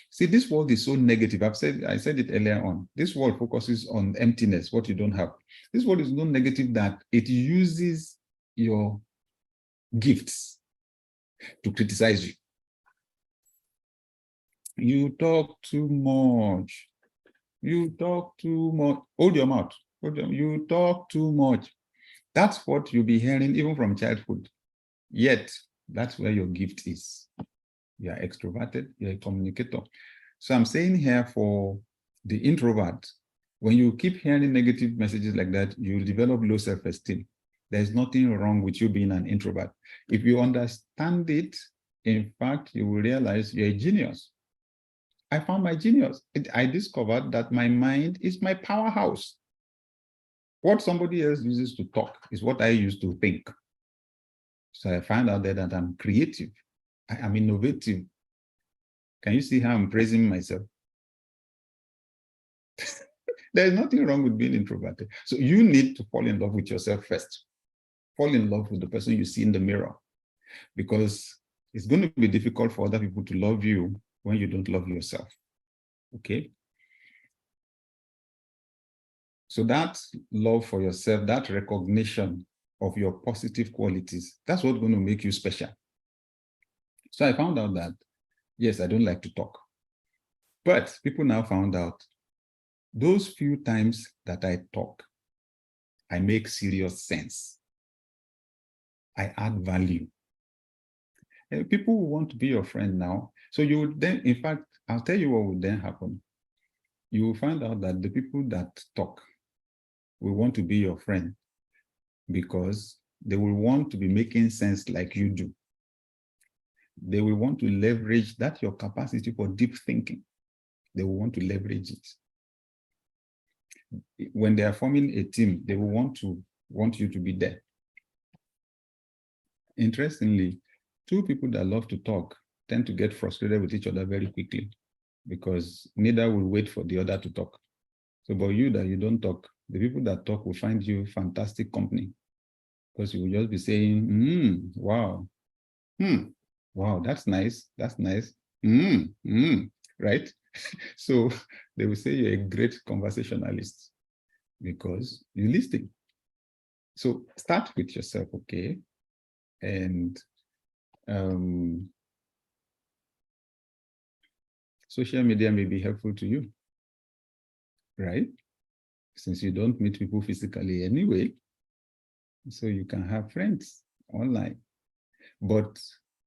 Speaker 2: See, this world is so negative. I said it earlier on. This world focuses on emptiness, what you don't have. This world is so negative that it uses your gifts to criticize you. You talk too much. You talk too much. Hold your mouth. You talk too much. That's what you'll be hearing even from childhood. Yet, that's where your gift is. You are extroverted, you're a communicator. So I'm saying here for the introvert, when you keep hearing negative messages like that, you'll develop low self-esteem. There's nothing wrong with you being an introvert. If you understand it, in fact, you will realize you're a genius. I found my genius. I discovered that my mind is my powerhouse. What somebody else uses to talk is what I use to think. So I found out that I'm creative. I am innovative. Can you see how I'm praising myself? There's nothing wrong with being introverted. So you need to fall in love with yourself first. Fall in love with the person you see in the mirror, because it's going to be difficult for other people to love you when you don't love yourself. Okay? So that love for yourself, that recognition of your positive qualities, that's what's going to make you special. So I found out that, yes, I don't like to talk. But people now found out those few times that I talk, I make serious sense. I add value. And people will want to be your friend now. So you would then, in fact, I'll tell you what would then happen. You will find out that the people that talk will want to be your friend because they will want to be making sense like you do. They will want to leverage that your capacity for deep thinking. They will want to leverage it. When they are forming a team, they will want you to be there. Interestingly, two people that love to talk tend to get frustrated with each other very quickly because neither will wait for the other to talk. So, but you that you don't talk, the people that talk will find you fantastic company because you will just be saying, wow, wow, that's nice, right? So they will say you're a great conversationalist because you listen. So start with yourself, okay? And social media may be helpful to you, right? Since you don't meet people physically anyway, so you can have friends online. But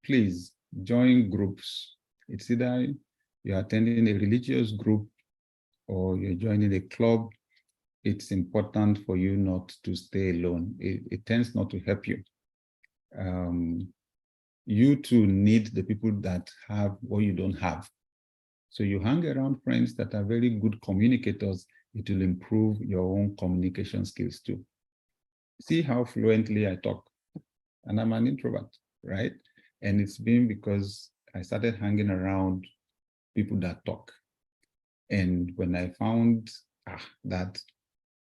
Speaker 2: please join groups. It's either you're attending a religious group or you're joining a club. It's important for you not to stay alone. It tends not to help you. You too need the people that have what you don't have. So you hang around friends that are very good communicators. It will improve your own communication skills too. See how fluently I talk. And I'm an introvert, right? And it's been because I started hanging around people that talk. And when I found that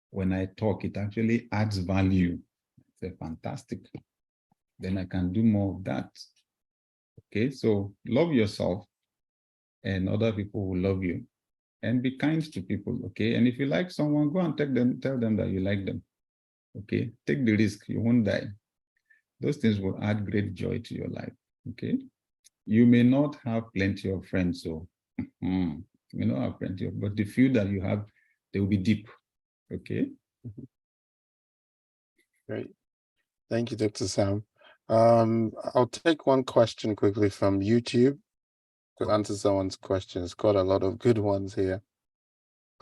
Speaker 2: when I talk, it actually adds value, it's fantastic. Then I can do more of that. Okay, so love yourself and other people will love you. And be kind to people, okay? And if you like someone, go and tell them that you like them, okay? Take the risk, you won't die. Those things will add great joy to your life, okay? You may not have plenty of friends, so you may not have plenty of, but the few that you have, they will be deep, okay?
Speaker 1: Great. Thank you, Dr. Sam. I'll take one question quickly from YouTube to answer someone's questions. Got a lot of good ones here.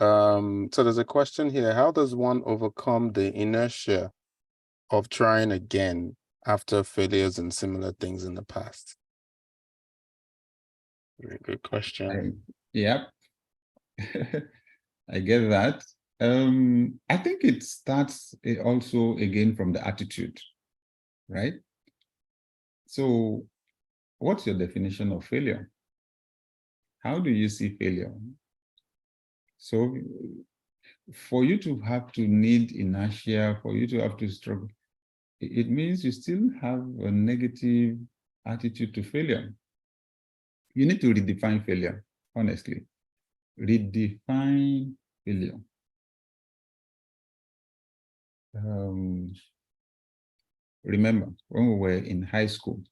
Speaker 1: So there's a question here. How does one overcome the inertia of trying again after failures and similar things in the past? Very good question.
Speaker 2: Yep. I get that. I think it starts also again from the attitude, right? So what's your definition of failure? How do you see failure? So for you to have to need inertia, for you to have to struggle, it means you still have a negative attitude to failure. You need to redefine failure, honestly. Redefine failure. Remember, when we were in high school,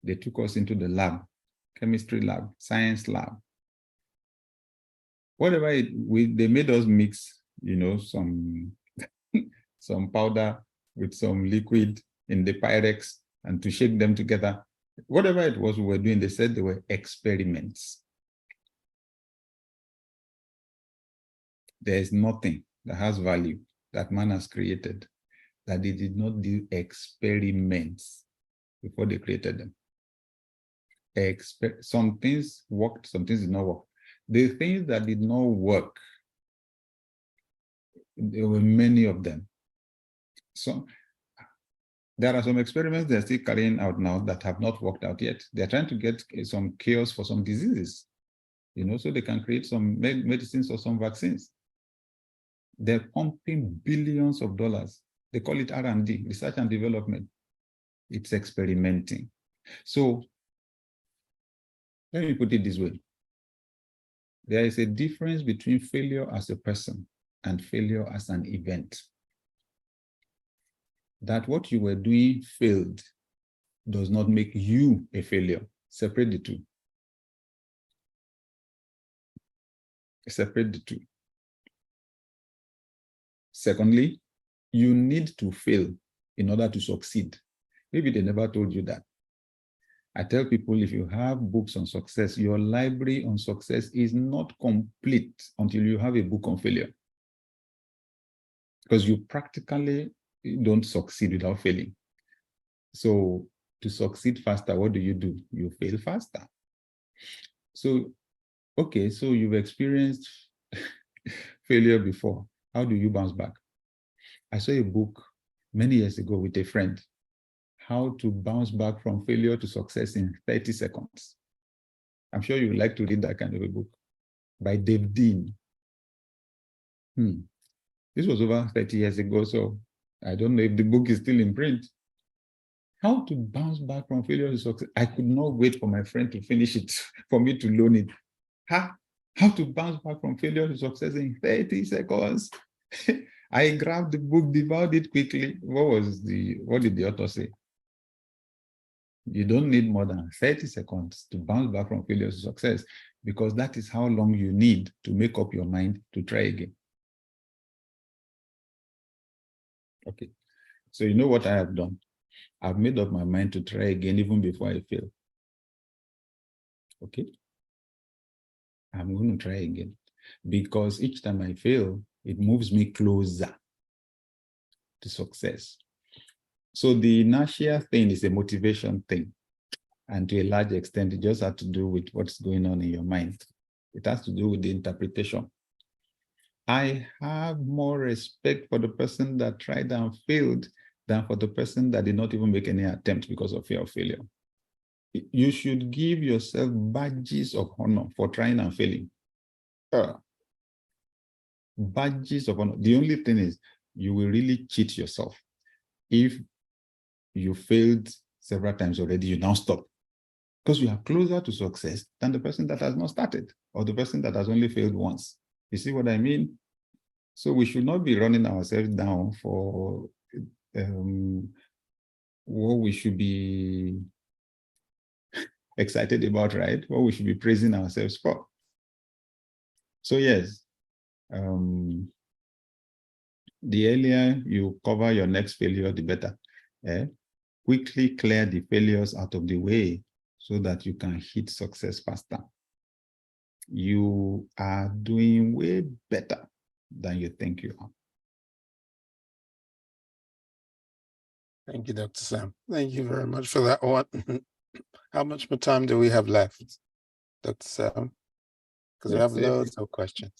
Speaker 2: they took us into the lab, chemistry lab, science lab. Whatever they made us mix, some some powder with some liquid in the Pyrex and to shake them together. Whatever it was we were doing, they said they were experiments. There is nothing that has value that man has created that they did not do experiments before they created them. Some things worked, some things did not work. The things that did not work, there were many of them. So there are some experiments they're still carrying out now that have not worked out yet. They're trying to get some cures for some diseases, so they can create some medicines or some vaccines. They're pumping billions of dollars. They call it R&D, research and development. It's experimenting. So let me put it this way. There is a difference between failure as a person and failure as an event. That what you were doing failed does not make you a failure. Separate the two. Separate the two. Secondly, you need to fail in order to succeed. Maybe they never told you that. I tell people, if you have books on success, your library on success is not complete until you have a book on failure. Because you practically don't succeed without failing. So to succeed faster, what do? You fail faster. So, okay, so you've experienced failure before. How do you bounce back? I saw a book many years ago with a friend, How to Bounce Back from Failure to Success in 30 Seconds. I'm sure you would like to read that kind of a book by Dave Dean. This was over 30 years ago, so I don't know if the book is still in print. How to Bounce Back from Failure to Success. I could not wait for my friend to finish it, for me to loan it. How to Bounce Back from Failure to Success in 30 seconds. I grabbed the book, devoured it quickly. What did the author say? You don't need more than 30 seconds to bounce back from failure to success, because that is how long you need to make up your mind to try again. Okay, so you know what I have done? I've made up my mind to try again even before I fail. Okay, I'm going to try again, because each time I fail, it moves me closer to success. So the inertia thing is a motivation thing. And to a large extent, it just has to do with what's going on in your mind. It has to do with the interpretation. I have more respect for the person that tried and failed than for the person that did not even make any attempt because of fear of failure. You should give yourself badges of honor for trying and failing. Badges of honor. The only thing is, you will really cheat yourself. If you failed several times already, you now stop. Because you are closer to success than the person that has not started, or the person that has only failed once. You see what I mean? So we should not be running ourselves down for what we should be excited about, right? What we should be praising ourselves for. So yes, the earlier you cover your next failure, the better. Quickly clear the failures out of the way so that you can hit success faster. You are doing way better than you think you are.
Speaker 1: Thank you, Dr. Sam. Thank you very much for that one. How much more time do we have left, Dr. Sam? Because we have loads of questions.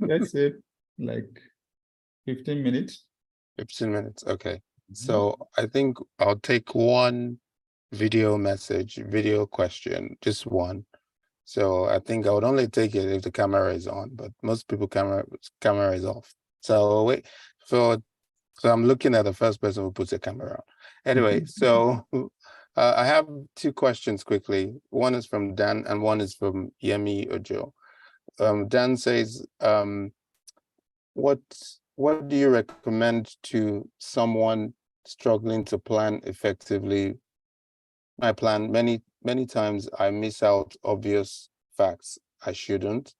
Speaker 2: Let's say like 15 minutes.
Speaker 1: 15 minutes, okay. So I think I'll take one video question, just one. So I think I would only take it if the camera is on, but most people camera is off. So wait, so I'm looking at the first person who puts a camera on. Anyway, so I have two questions quickly. One is from Dan and one is from Yemi Ojo. Dan says, what do you recommend to someone struggling to plan effectively? I plan many times I miss out obvious facts I shouldn't.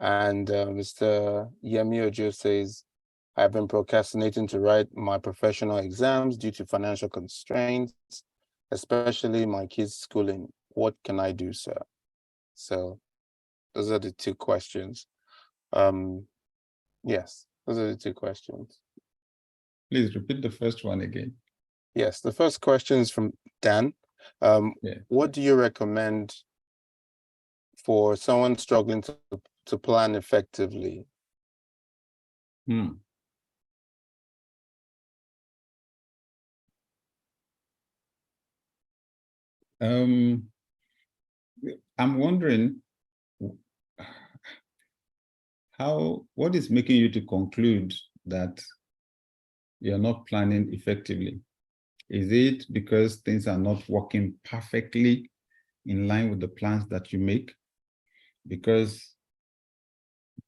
Speaker 1: And Mr. Yemi Ojo says, I've been procrastinating to write my professional exams due to financial constraints, especially my kids' schooling. What can I do, sir? So those are the two questions. Yes, those are the two questions.
Speaker 2: Please repeat the first one again.
Speaker 1: Yes, the first question is from Dan.
Speaker 2: Yeah.
Speaker 1: What do you recommend for someone struggling to plan effectively?
Speaker 2: Hmm. I'm wondering what is making you to conclude that you're not planning effectively? Is it because things are not working perfectly in line with the plans that you make? Because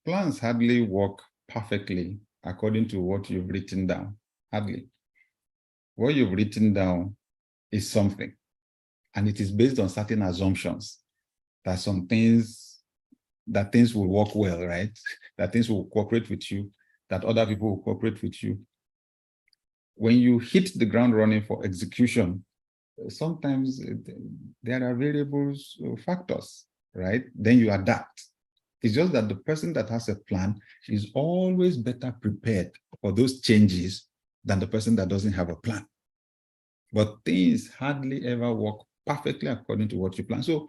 Speaker 2: plans hardly work perfectly according to what you've written down. Hardly. What you've written down is something, and it is based on certain assumptions that things will work well, right? That things will cooperate with you, that other people will cooperate with you. When you hit the ground running for execution, sometimes there are variables, factors, right? Then you adapt. It's just that the person that has a plan is always better prepared for those changes than the person that doesn't have a plan. But things hardly ever work perfectly according to what you plan. So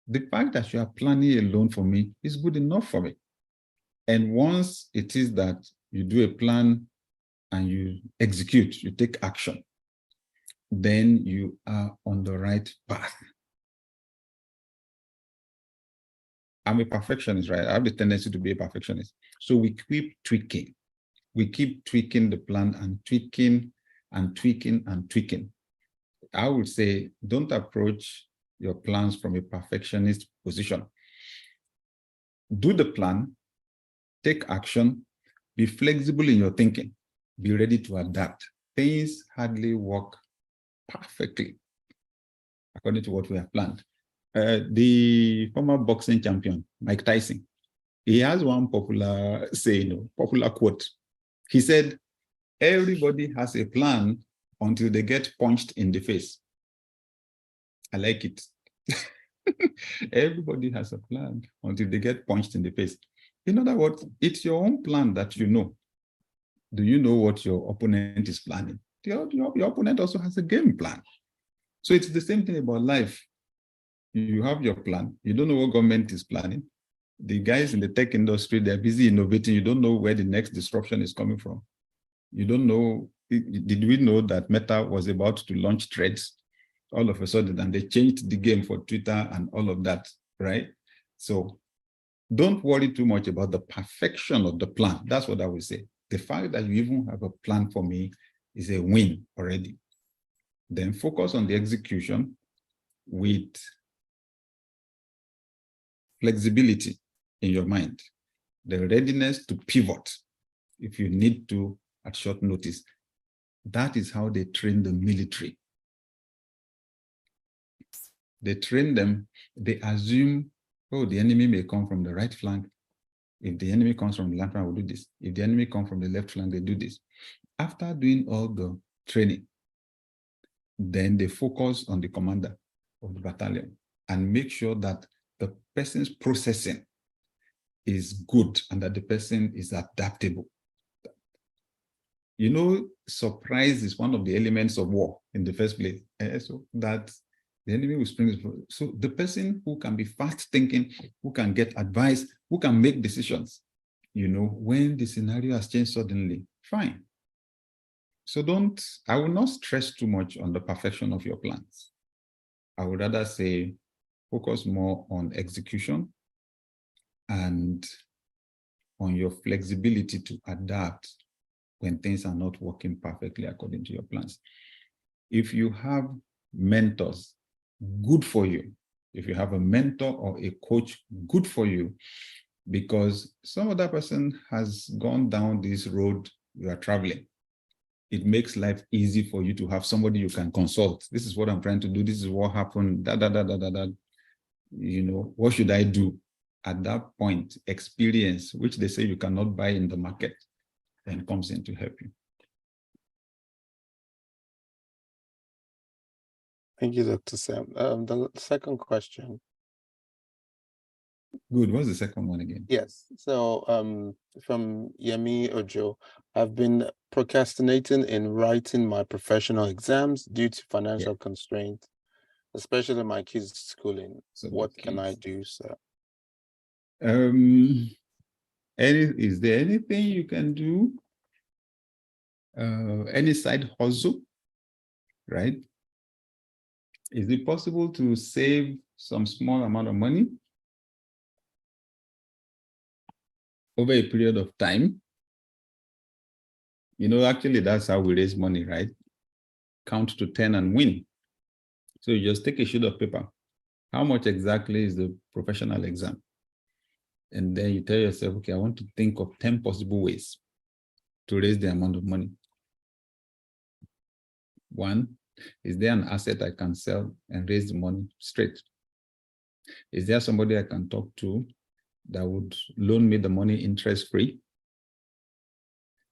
Speaker 2: the fact that you are planning alone for me is good enough for me. And once it is that you do a plan and you execute, you take action, then you are on the right path. I'm a perfectionist, right? I have the tendency to be a perfectionist. So we keep tweaking. We keep tweaking the plan and tweaking and tweaking and tweaking. I would say don't approach your plans from a perfectionist position. Do the plan, take action, be flexible in your thinking, be ready to adapt. Things hardly work perfectly according to what we have planned. The former boxing champion, Mike Tyson, he has one popular saying, popular quote. He said, everybody has a plan until they get punched in the face. I like it. Everybody has a plan until they get punched in the face. In other words, it's your own plan that you know. Do you know what your opponent is planning? Your opponent also has a game plan. So it's the same thing about life. You have your plan. You don't know what government is planning. The guys in the tech industry, they're busy innovating. You don't know where the next disruption is coming from. You don't know. Did we know that Meta was about to launch Threads all of a sudden, and they changed the game for Twitter and all of that, right? So don't worry too much about the perfection of the plan. That's what I would say. The fact that you even have a plan for me is a win already. Then focus on the execution with flexibility in your mind, the readiness to pivot if you need to at short notice. That is how they train the military. They train them, they assume, oh, the enemy may come from the right flank. If the enemy comes from the left flank, we'll do this. If the enemy comes from the left flank, they do this. After doing all the training, then they focus on the commander of the battalion and make sure that the person's processing is good and that the person is adaptable. You know, surprise is one of the elements of war in the first place. So that the enemy will spring. So the person who can be fast thinking, who can get advice, who can make decisions, you know, when the scenario has changed suddenly, fine. So I will not stress too much on the perfection of your plans. I would rather say focus more on execution and on your flexibility to adapt when things are not working perfectly according to your plans. If you have mentors, good for you. If you have a mentor or a coach, good for you, because some other person has gone down this road you are traveling. It makes life easy for you to have somebody you can consult. This is what I'm trying to do. This is what happened. You know, what should I do? At that point, experience, which they say you cannot buy in the market, then comes in to help you.
Speaker 1: Thank you, Dr. Sam. The second question.
Speaker 2: Good. What's the second one again?
Speaker 1: Yes. So from Yemi Ojo, I've been procrastinating in writing my professional exams due to financial constraints, especially my kids' schooling.
Speaker 2: So
Speaker 1: What can I do, sir?
Speaker 2: Is there anything you can do? Any side hustle, right? Is it possible to save some small amount of money over a period of time? You know, actually, that's how we raise money, right? Count to 10 and win. So you just take a sheet of paper. How much exactly is the professional exam? And then you tell yourself, okay, I want to think of 10 possible ways to raise the amount of money. One, is there an asset I can sell and raise the money straight? Is there somebody I can talk to that would loan me the money interest-free?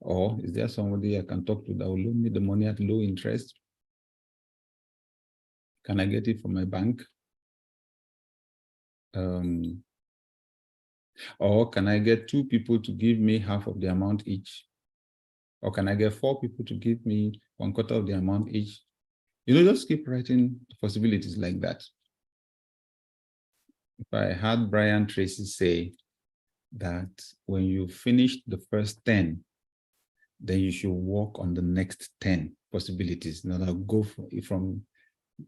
Speaker 2: Or is there somebody I can talk to that will loan me the money at low interest? Can I get it from my bank? Or can I get 2 people to give me half of the amount each? Or can I get 4 people to give me 1/4 of the amount each? You know, just keep writing possibilities like that. If I had Brian Tracy say that when you finish the first 10, then you should work on the next 10 possibilities. Now I'll go from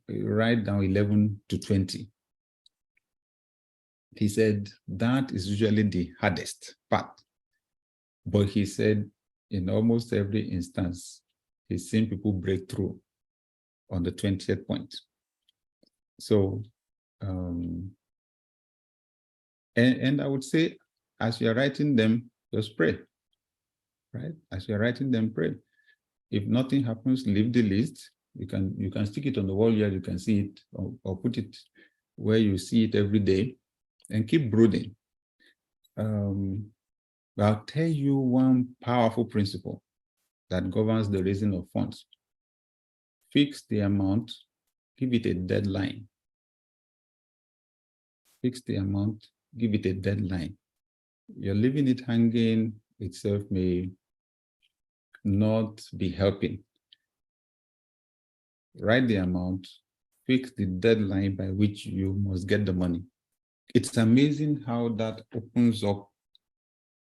Speaker 2: right down 11 to 20. He said that is usually the hardest part. But he said in almost every instance, he's seen people break through on the 20th point. So, and I would say, as you're writing them, just pray, right? As you're writing them, pray. If nothing happens, leave the list. You can stick it on the wall here, you can see it, or put it where you see it every day, and keep brooding. I'll tell you one powerful principle that governs the raising of funds. Fix the amount, give it a deadline. Fix the amount, give it a deadline. You're leaving it hanging itself may not be helping. Write the amount, fix the deadline by which you must get the money. It's amazing how that opens up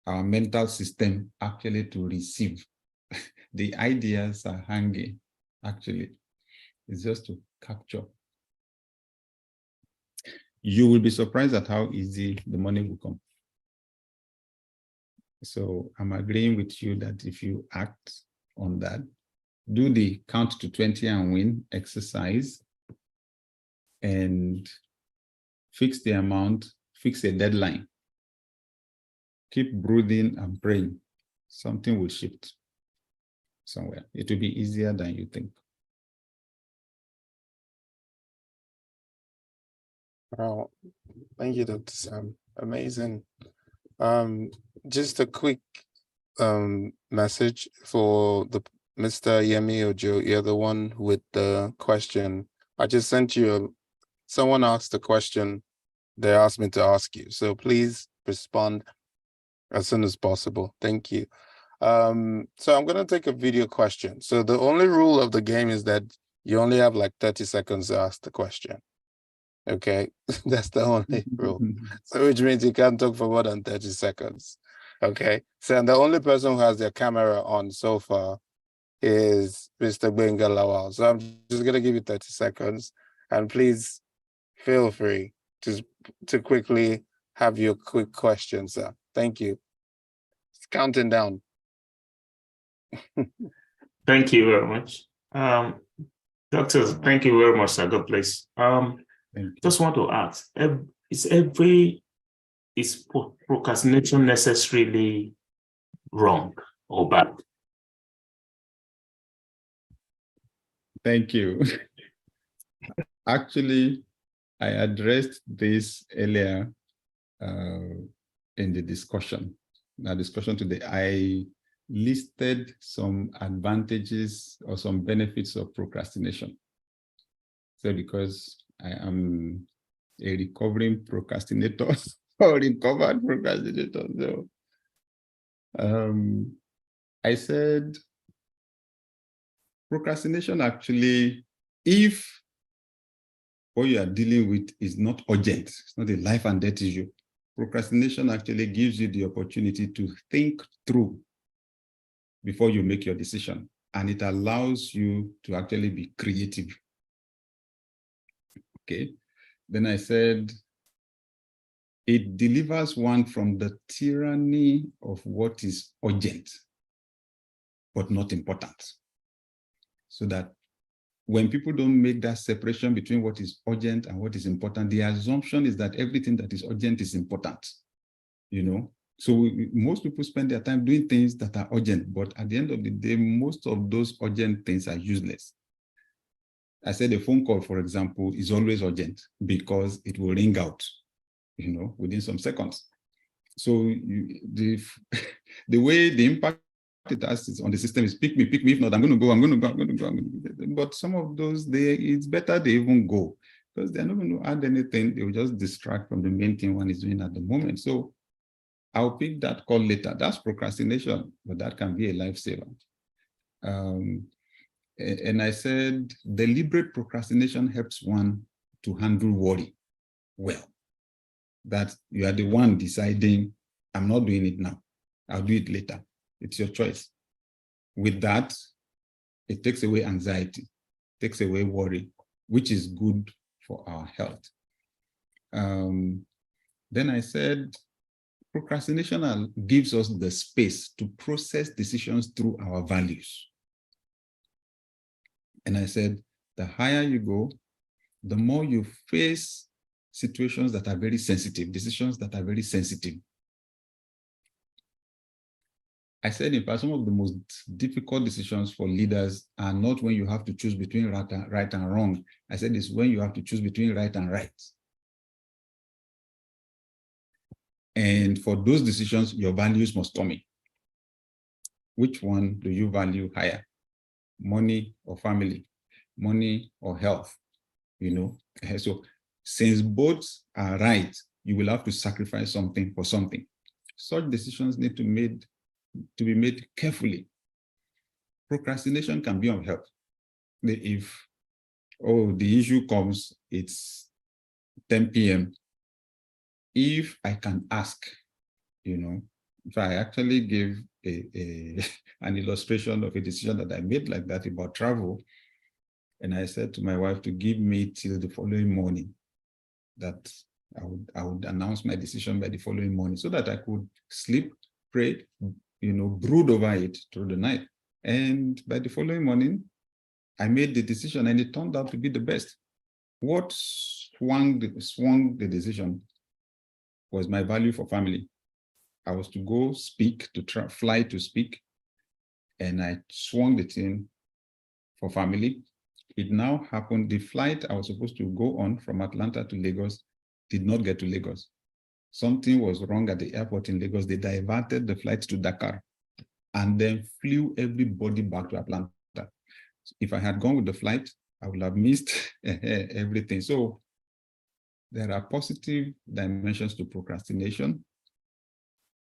Speaker 2: our mental system actually to receive. The ideas are hanging, actually. It's just to capture. You will be surprised at how easy the money will come. So I'm agreeing with you that if you act on that, do the count to 20 and win exercise and fix the amount, fix a deadline. Keep brooding and praying. Something will shift somewhere. It will be easier than you think.
Speaker 1: Wow. Thank you, Dr. Sam. Amazing. Just a quick message for the Mr. Yemi Ojo. You're the one with the question. I just sent you someone asked a question they asked me to ask you. So please respond as soon as possible. Thank you. So I'm gonna take a video question. So the only rule of the game is that you only have like 30 seconds to ask the question. Okay, that's the only rule. So which means you can't talk for more than 30 seconds. Okay, so and the only person who has their camera on so far is Mr. Benga Lawal. So I'm just gonna give you 30 seconds, and please feel free to quickly have your quick question, sir. Thank you. It's counting down.
Speaker 3: Thank you very much. Doctors, thank you very much, sir. God bless. Just want to ask, is procrastination necessarily wrong or bad?
Speaker 2: Thank you. Actually, I addressed this earlier in the discussion. Now, discussion today, I listed some advantages or some benefits of procrastination. So because I am a recovering procrastinator, or recovered procrastinator. So I said procrastination actually, if what you are dealing with is not urgent, it's not a life and death issue, procrastination actually gives you the opportunity to think through before you make your decision. And it allows you to actually be creative. Okay. Then I said, it delivers one from the tyranny of what is urgent, but not important. So that when people don't make that separation between what is urgent and what is important, the assumption is that everything that is urgent is important, you know? So most people spend their time doing things that are urgent, but at the end of the day, most of those urgent things are useless. I said a phone call, for example, is always urgent because it will ring out, you know, within some seconds. So the way the impact it has on the system is pick me, if not, I'm going to go. But some of those, it's better they even go because they're not going to add anything. They will just distract from the main thing one is doing at the moment. So I'll pick that call later. That's procrastination, but that can be a lifesaver. And I said, deliberate procrastination helps one to handle worry well. That you are the one deciding, I'm not doing it now. I'll do it later. It's your choice. With that, it takes away anxiety, takes away worry, which is good for our health. Then I said, procrastination gives us the space to process decisions through our values. And I said, the higher you go, the more you face situations that are very sensitive, decisions that are very sensitive. I said, in fact, some of the most difficult decisions for leaders are not when you have to choose between right and wrong. I said, it's when you have to choose between right and right. And for those decisions, your values must come in. Which one do you value higher? Money or family? Money or health? You know, so since both are right, you will have to sacrifice something for something. Such decisions need to be made carefully. Procrastination can be unhelpful. If, the issue comes, it's 10 p.m. If I can ask, you know, if I actually give an illustration of a decision that I made like that about travel, and I said to my wife to give me till the following morning, that I would announce my decision by the following morning so that I could sleep, pray, you know, brood over it through the night. And by the following morning, I made the decision and it turned out to be the best. What swung the decision was my value for family. I was to go speak, fly to speak, and I swung the thing for family. It now happened, the flight I was supposed to go on from Atlanta to Lagos did not get to Lagos. Something was wrong at the airport in Lagos. They diverted the flight to Dakar and then flew everybody back to Atlanta. If I had gone with the flight, I would have missed everything. So there are positive dimensions to procrastination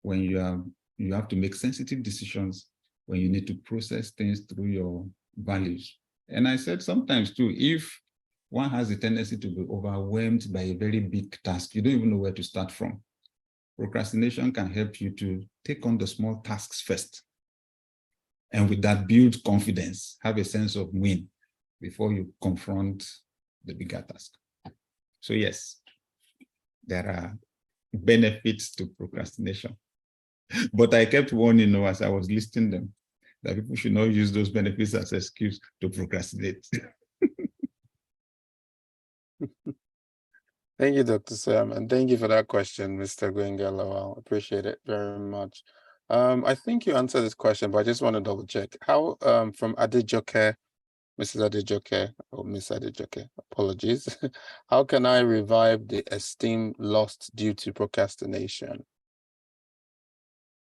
Speaker 2: when you have to make sensitive decisions, when you need to process things through your values. And I said sometimes too, if one has a tendency to be overwhelmed by a very big task, you don't even know where to start from. Procrastination can help you to take on the small tasks first. And with that, build confidence, have a sense of win before you confront the bigger task. So yes, there are benefits to procrastination. But I kept warning, as I was listing them, that people should not use those benefits as an excuse to procrastinate.
Speaker 1: Thank you, Dr. Sam, and thank you for that question, Mr. Gwengala. I appreciate it very much. I think you answered this question, but I just want to double check. How, from Adejoke, Mrs. Adejoke, or Miss Adejoke, apologies. How can I revive the esteem lost due to procrastination?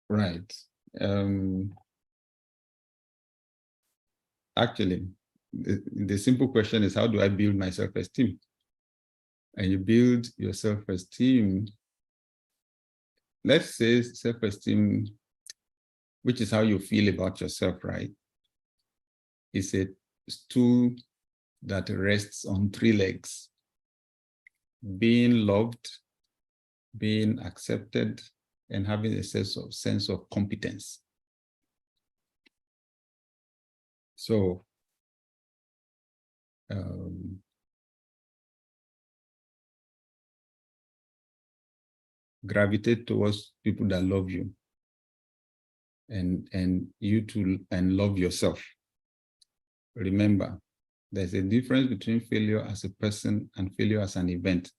Speaker 2: Right. Actually, the simple question is, how do I build my self-esteem? And you build your self-esteem let's say self-esteem, which is how you feel about yourself, right? Is a stool that rests on 3 legs: being loved, being accepted, and having a sense of competence. So gravitate towards people that love you, and you too, and love yourself. Remember, there's a difference between failure as a person and failure as an event.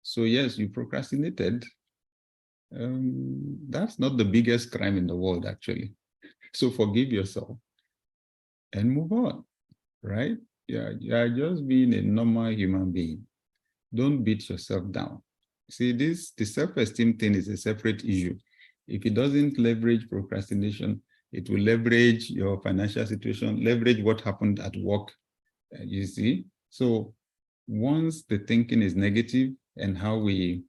Speaker 2: So yes, you procrastinated. That's not the biggest crime in the world, actually. So forgive yourself and move on, right? Yeah, you are just being a normal human being. Don't beat yourself down. See, the self-esteem thing is a separate issue. If it doesn't leverage procrastination, it will leverage your financial situation, leverage what happened at work, you see. So once the thinking is negative and how we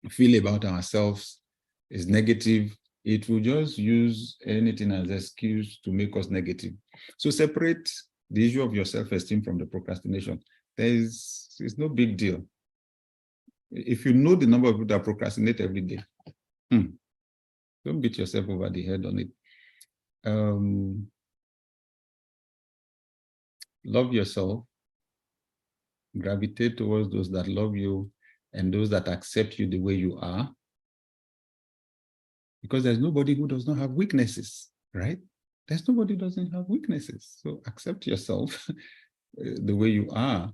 Speaker 2: feel about ourselves is negative, it will just use anything as an excuse to make us negative. So separate the issue of your self-esteem from the procrastination. It's no big deal. If you know the number of people that procrastinate every day, don't beat yourself over the head on it. Love yourself, gravitate towards those that love you and those that accept you the way you are. Because there's nobody who does not have weaknesses, right? There's nobody who doesn't have weaknesses. So accept yourself the way you are.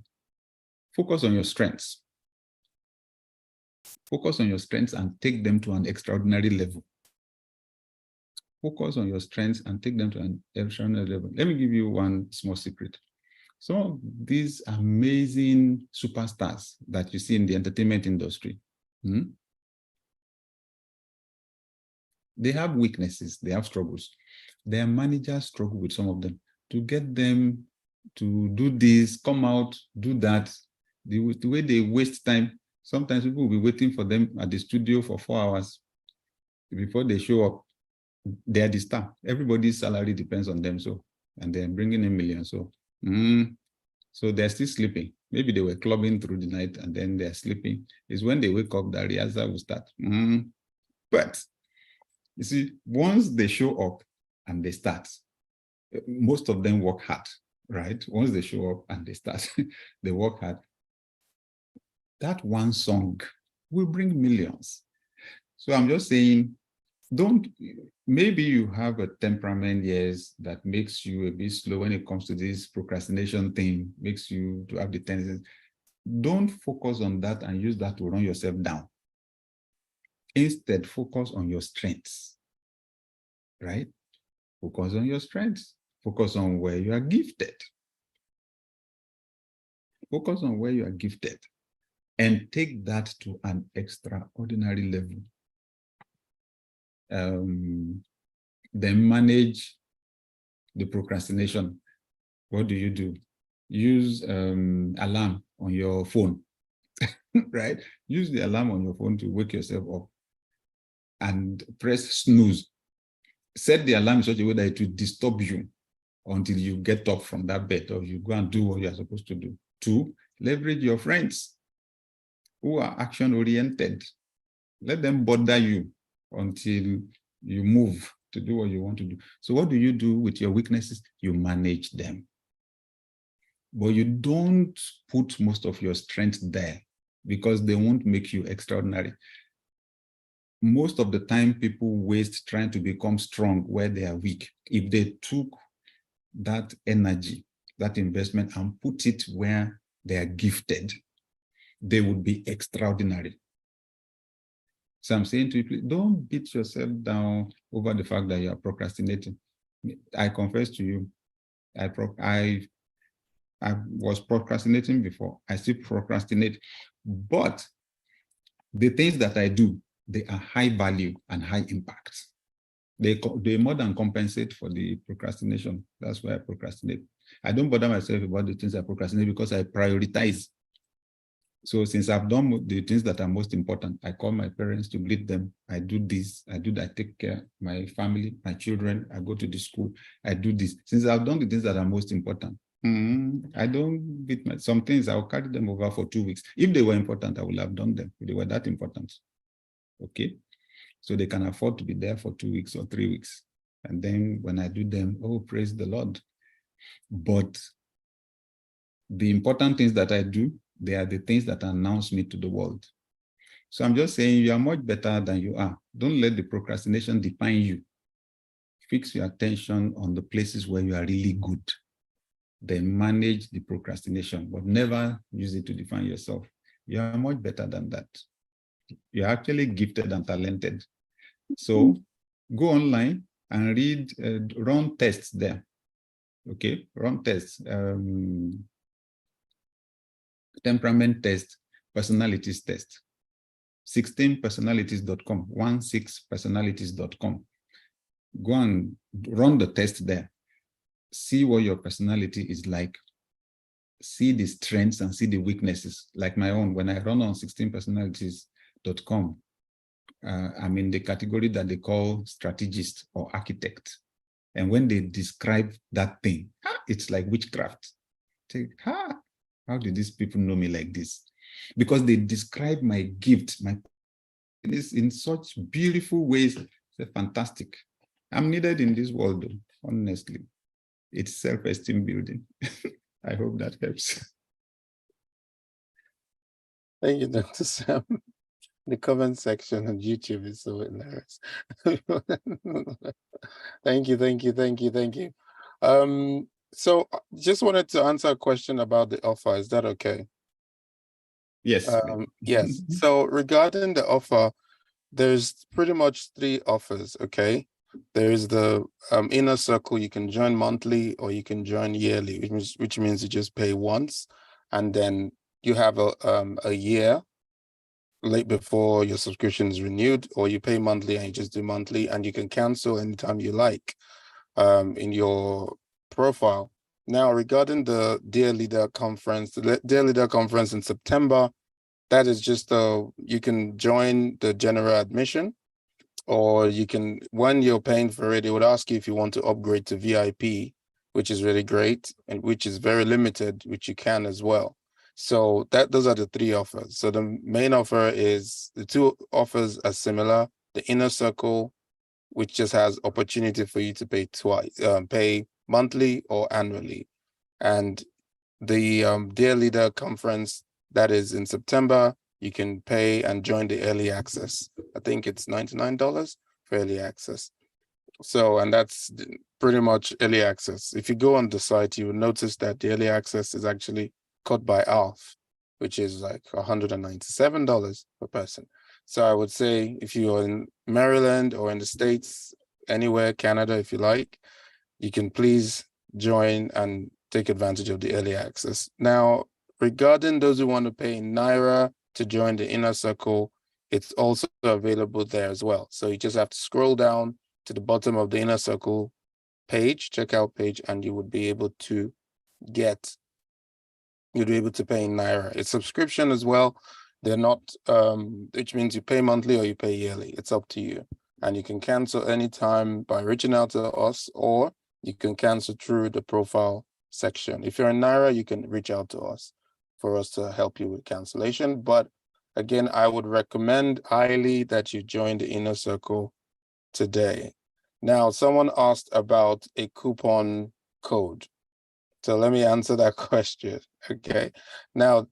Speaker 2: Focus on your strengths. Focus on your strengths and take them to an extraordinary level. Focus on your strengths and take them to an extraordinary level. Let me give you one small secret. Some of these amazing superstars that you see in the entertainment industry, they have weaknesses, they have struggles. Their managers struggle with some of them to get them to do this, come out, do that. The way they waste time, sometimes people will be waiting for them at the studio for 4 hours before they show up. They are the star. Everybody's salary depends on them. So, and they're bringing in millions. So, so they're still sleeping. Maybe they were clubbing through the night and then they're sleeping. It's when they wake up that rehearsal will start. But you see, once they show up and they start, most of them work hard, right? Once they show up and they start, they work hard. That one song will bring millions. So I'm just saying, maybe you have a temperament, yes, that makes you a bit slow when it comes to this procrastination thing, makes you to have the tendency. Don't focus on that and use that to run yourself down. Instead, focus on your strengths, right? Focus on your strengths. Focus on where you are gifted. Focus on where you are gifted and take that to an extraordinary level. Then manage the procrastination. What do? Use alarm on your phone, right? Use the alarm on your phone to wake yourself up and press snooze. Set the alarm in such a way that it will disturb you until you get up from that bed or you go and do what you are supposed to do. 2, leverage your friends who are action-oriented. Let them bother you until you move to do what you want to do. So what do you do with your weaknesses? You manage them. But you don't put most of your strength there because they won't make you extraordinary. Most of the time, people waste trying to become strong where they are weak. If they took that energy, that investment, and put it where they are gifted, they would be extraordinary. So I'm saying to you, don't beat yourself down over the fact that you are procrastinating. I confess to you, I was procrastinating before. I still procrastinate, but the things that I do, they are high value and high impact. They more than compensate for the procrastination. That's why I procrastinate. I don't bother myself about the things I procrastinate because I prioritize. So since I've done the things that are most important, I call my parents to greet them. I do this, I do that, I take care of my family, my children, I go to the school, I do this. Since I've done the things that are most important, I don't beat some things, I'll carry them over for 2 weeks. If they were important, I would have done them, if they were that important. Okay. So they can afford to be there for 2 weeks or 3 weeks. And then when I do them, oh, praise the Lord. But the important things that I do, they are the things that announce me to the world. So I'm just saying you are much better than you are. Don't let the procrastination define you. Fix your attention on the places where you are really good. Then manage the procrastination, but never use it to define yourself. You are much better than that. You're actually gifted and talented. So go online and read, run tests there. Okay, run tests. Temperament test, personalities test. 16personalities.com, 16personalities.com. Go and run the test there. See what your personality is like. See the strengths and see the weaknesses. Like my own, when I run on 16personalities.com, I'm in the category that they call strategist or architect. And when they describe that thing, it's like witchcraft. How did these people know me like this? Because they describe my gift, my in such beautiful ways. They're fantastic. I'm needed in this world, honestly. It's self-esteem building. I hope that helps.
Speaker 1: Thank you, Dr. Sam. The comment section on YouTube is so hilarious. Thank you. So just wanted to answer a question about the offer. Is that okay?
Speaker 2: Yes.
Speaker 1: Yes. So regarding the offer, there's pretty much 3 offers. Okay. There's the inner circle. You can join monthly or you can join yearly, which means you just pay once, and then you have a year late before your subscription is renewed, or you pay monthly and you just do monthly, and you can cancel anytime you like in your profile. Now, regarding the Dear Leader Conference, the Dear Leader Conference in September, that is just you can join the general admission, or you can, when you're paying for it, it would ask you if you want to upgrade to VIP, which is really great and which is very limited, which you can as well. So those are the 3 offers. So the main offer is, the 2 offers are similar. The inner circle, which just has opportunity for you to pay twice, pay monthly or annually. And the Dear Leader Conference, that is in September, you can pay and join the early access. I think it's $99 for early access. So, and that's pretty much early access. If you go on the site, you will notice that the early access is actually cut by half, which is like $197 per person. So I would say if you're in Maryland or in the States, anywhere, Canada, if you like, you can please join and take advantage of the early access. Now, regarding those who want to pay in Naira to join the inner circle, it's also available there as well. So you just have to scroll down to the bottom of the inner circle page, checkout page, and you would be able to you'd be able to pay in Naira. It's subscription as well. They're not, which means you pay monthly or you pay yearly. It's up to you. And you can cancel anytime by reaching out to us, or you can cancel through the profile section. If you're in Naira, you can reach out to us for us to help you with cancellation. But again, I would recommend highly that you join the inner circle today. Now, someone asked about a coupon code. So let me answer that question. Okay. Now,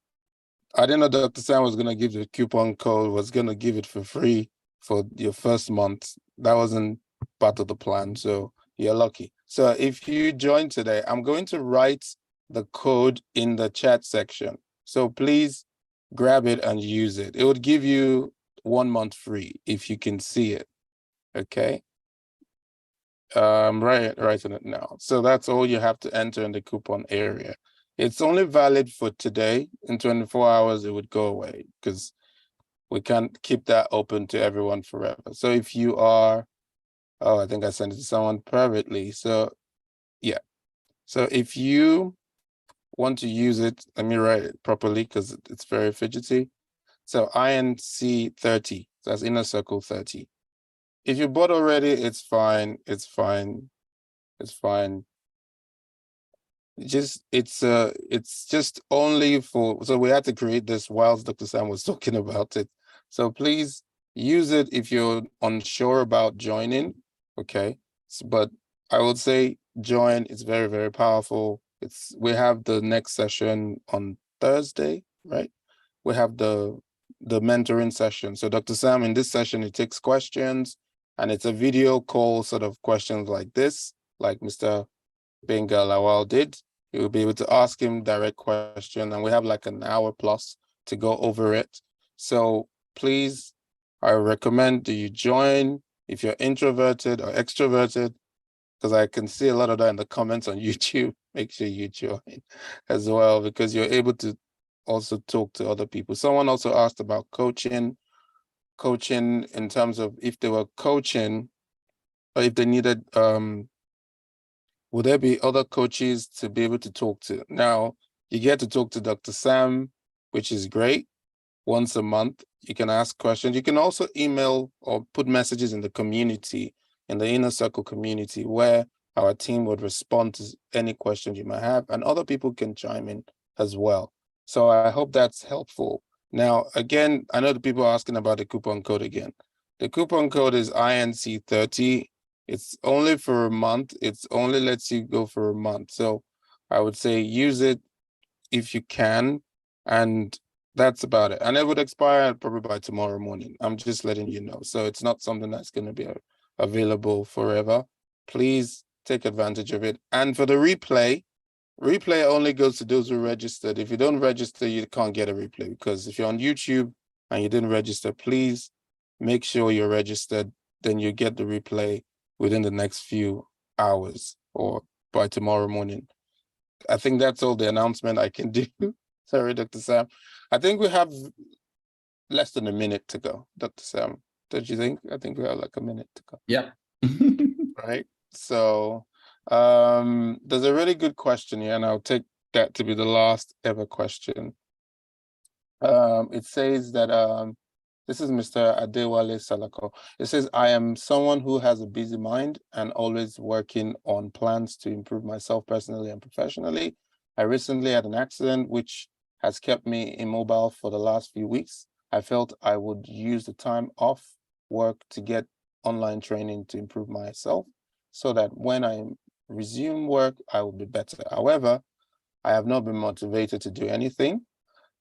Speaker 1: I didn't know Dr. Sam was going to give the coupon code, was going to give it for free for your first month. That wasn't part of the plan. So you're lucky. So if you join today, I'm going to write the code in the chat section. So please grab it and use it. It would give you 1 month free if you can see it. Okay. Writing it now. So that's all you have to enter in the coupon area. It's only valid for today. In 24 hours, it would go away because we can't keep that open to everyone forever. So if you are, I think I sent it to someone privately. So yeah. So if you want to use it, let me write it properly because it's very fidgety. So INC 30, that's inner circle 30. If you bought already, it's fine. It's fine. It's fine. It's just only for, so we had to create this whilst Dr. Sam was talking about it. So please use it if you're unsure about joining. Okay. But I would say join. It's very, very powerful. We have the next session on Thursday, right? We have the mentoring session. So Dr. Sam, in this session, he takes questions and it's a video call sort of questions like this, like Mr. Benga Lawal did. You'll be able to ask him direct question, and we have like an hour plus to go over it. So please, I recommend that you join if you're introverted or extroverted, because I can see a lot of that in the comments on YouTube. Make sure you join as well, because you're able to also talk to other people. Someone also asked about coaching in terms of if they were coaching or if they needed would there be other coaches to be able to talk to? Now, you get to talk to Dr. Sam, which is great. Once a month, you can ask questions. You can also email or put messages in the community, in the inner circle community, where our team would respond to any questions you might have, and other people can chime in as well. So I hope that's helpful. Now, again, I know the people are asking about the coupon code again. The coupon code is INC30. It's only for a month. It's only lets you go for a month. So I would say use it if you can. And that's about it. And it would expire probably by tomorrow morning. I'm just letting you know. So it's not something that's going to be available forever. Please take advantage of it. And for the replay only goes to those who registered. If you don't register, you can't get a replay, because if you're on YouTube and you didn't register, please make sure you're registered. Then you get the replay within the next few hours or by tomorrow morning. I think that's all the announcement I can do. Sorry, Dr. Sam. I think we have less than a minute to go, Dr. Sam. Don't you think? I think we have like a minute to go.
Speaker 2: Yeah.
Speaker 1: Right. So there's a really good question here, and I'll take that to be the last ever question. It says that this is Mr. Adewale Salako. It says, I am someone who has a busy mind and always working on plans to improve myself personally and professionally. I recently had an accident which has kept me immobile for the last few weeks. I felt I would use the time off work to get online training to improve myself so that when I resume work, I will be better. However, I have not been motivated to do anything.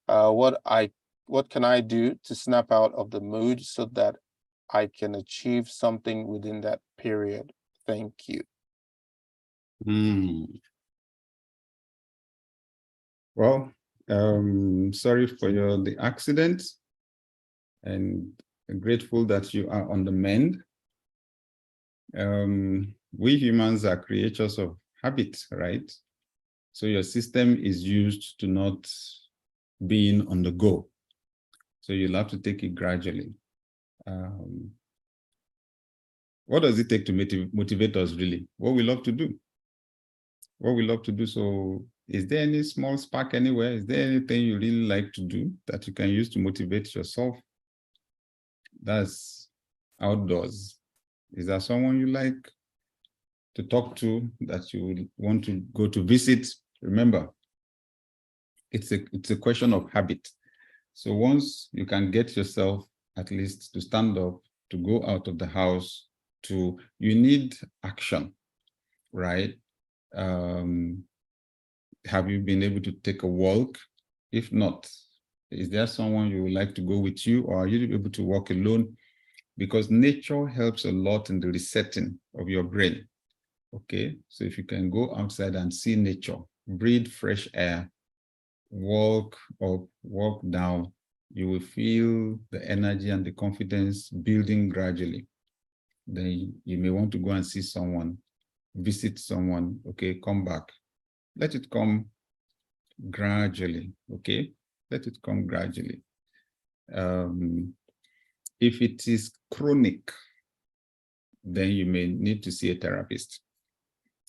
Speaker 1: What can I do to snap out of the mood so that I can achieve something within that period? Thank you.
Speaker 2: Well, sorry for the accident, and I'm grateful that you are on the mend. We humans are creatures of habit, right? So your system is used to not being on the go. So you'll have to take it gradually. What does it take to motivate us really? What we love to do. What we love to do. So is there any small spark anywhere? Is there anything you really like to do that you can use to motivate yourself? That's outdoors. Is there someone you like to talk to that you would want to go to visit? Remember, it's a question of habit. So once you can get yourself at least to stand up, to go out of the house, you need action, right? Have you been able to take a walk? If not, is there someone you would like to go with you, or are you able to walk alone? Because nature helps a lot in the resetting of your brain. Okay, so if you can go outside and see nature, breathe fresh air, walk up, walk down, you will feel the energy and the confidence building gradually. Then you may want to go and see someone, visit someone, okay, come back. Let it come gradually, okay? Let it come gradually. If it is chronic, then you may need to see a therapist,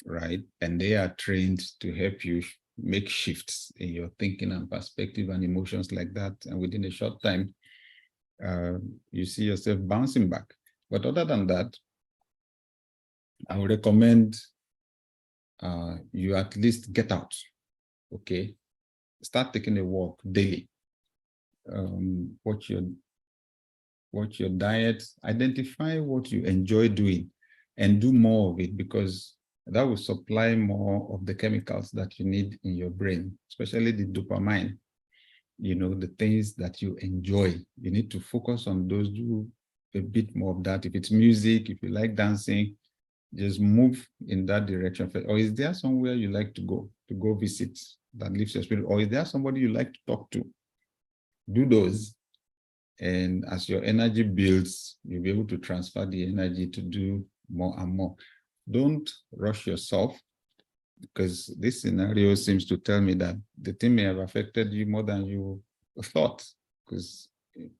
Speaker 2: right? And they are trained to help you make shifts in your thinking and perspective and emotions like that. And within a short time, you see yourself bouncing back. But other than that, I would recommend you at least get out, okay? Start taking a walk daily. Watch your diet, identify what you enjoy doing and do more of it, because that will supply more of the chemicals that you need in your brain, especially the dopamine, the things that you enjoy. You need to focus on those, do a bit more of that. If it's music, if you like dancing, just move in that direction. Or is there somewhere you like to go visit that lifts your spirit? Or is there somebody you like to talk to? Do those. And as your energy builds, you'll be able to transfer the energy to do more and more. Don't rush yourself, because this scenario seems to tell me that the thing may have affected you more than you thought, because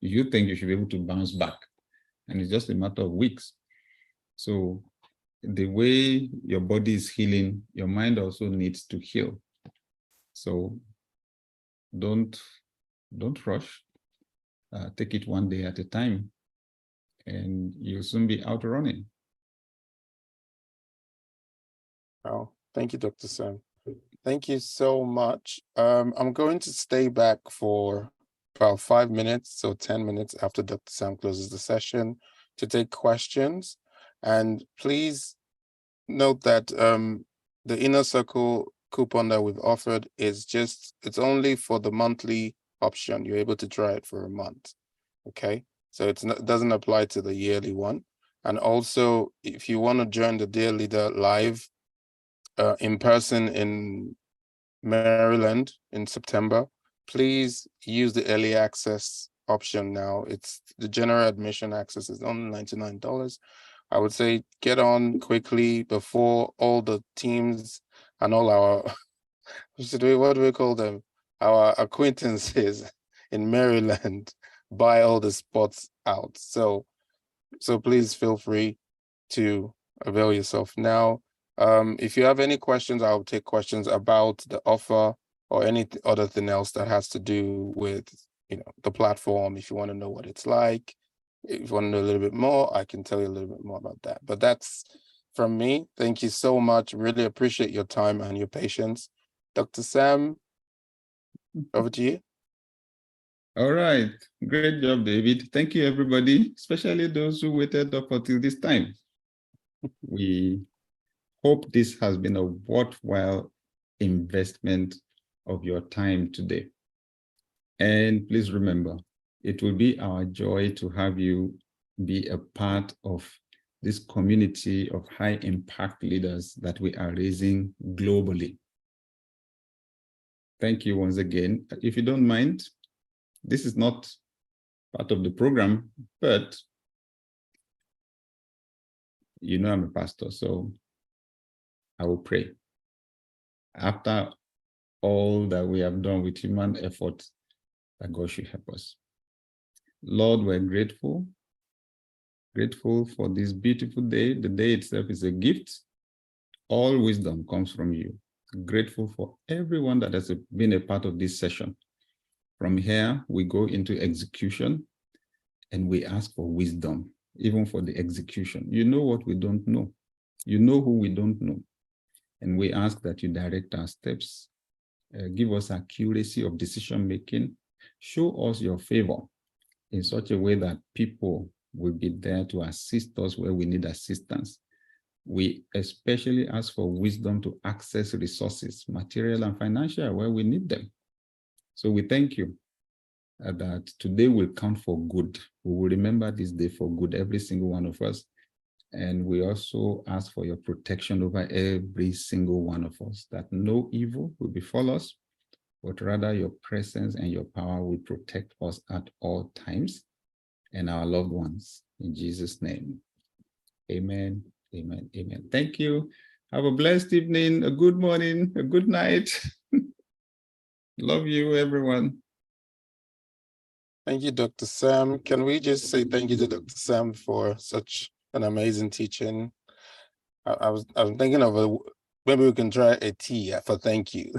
Speaker 2: you think you should be able to bounce back, and it's just a matter of weeks. So the way your body is healing, your mind also needs to heal. So don't rush. Take it one day at a time, and you'll soon be out running.
Speaker 1: Wow. Thank you, Dr. Sam. Thank you so much. I'm going to stay back for about 5 minutes, so 10 minutes after Dr. Sam closes the session, to take questions. And please note that the Inner Circle coupon that we've offered is it's only for the monthly option. You're able to try it for a month. Okay, so it doesn't apply to the yearly one. And also, if you want to join the Dear Leader live in person in Maryland in September, please use the early access option now. It's the general admission access is only $99. I would say get on quickly before all the teams and all our what do we call them? Our acquaintances in Maryland buy all the spots out. So please feel free to avail yourself now. If you have any questions, I'll take questions about the offer or any other thing else that has to do with the platform. If you want to know what it's like, if you want to know a little bit more, I can tell you a little bit more about that. But that's from me. Thank you so much. Really appreciate your time and your patience. Dr. Sam, over to you.
Speaker 2: All right. Great job, David. Thank you, everybody, especially those who waited up until this time. We hope this has been a worthwhile investment of your time today. And please remember, it will be our joy to have you be a part of this community of high impact leaders that we are raising globally. Thank you once again. If you don't mind, this is not part of the program, but I'm a pastor, so I will pray. After all that we have done with human effort, that God should help us. Lord, we're grateful for this beautiful day. The day itself is a gift. All wisdom comes from you. Grateful for everyone that has been a part of this session. From here, we go into execution and we ask for wisdom, even for the execution. You know what we don't know. You know who we don't know. And we ask that you direct our steps, give us accuracy of decision-making, show us your favor in such a way that people will be there to assist us where we need assistance. We especially ask for wisdom to access resources, material and financial, where we need them. So we thank you that today will count for good. We will remember this day for good, every single one of us. And we also ask for your protection over every single one of us, that no evil will befall us, but rather your presence and your power will protect us at all times and our loved ones. In Jesus' name, amen, amen, amen. Thank you. Have a blessed evening, a good morning, a good night. Love you, everyone.
Speaker 1: Thank you, Dr. Sam. Can we just say thank you to Dr. Sam for such an amazing teaching? I was thinking of maybe we can try a T for thank you.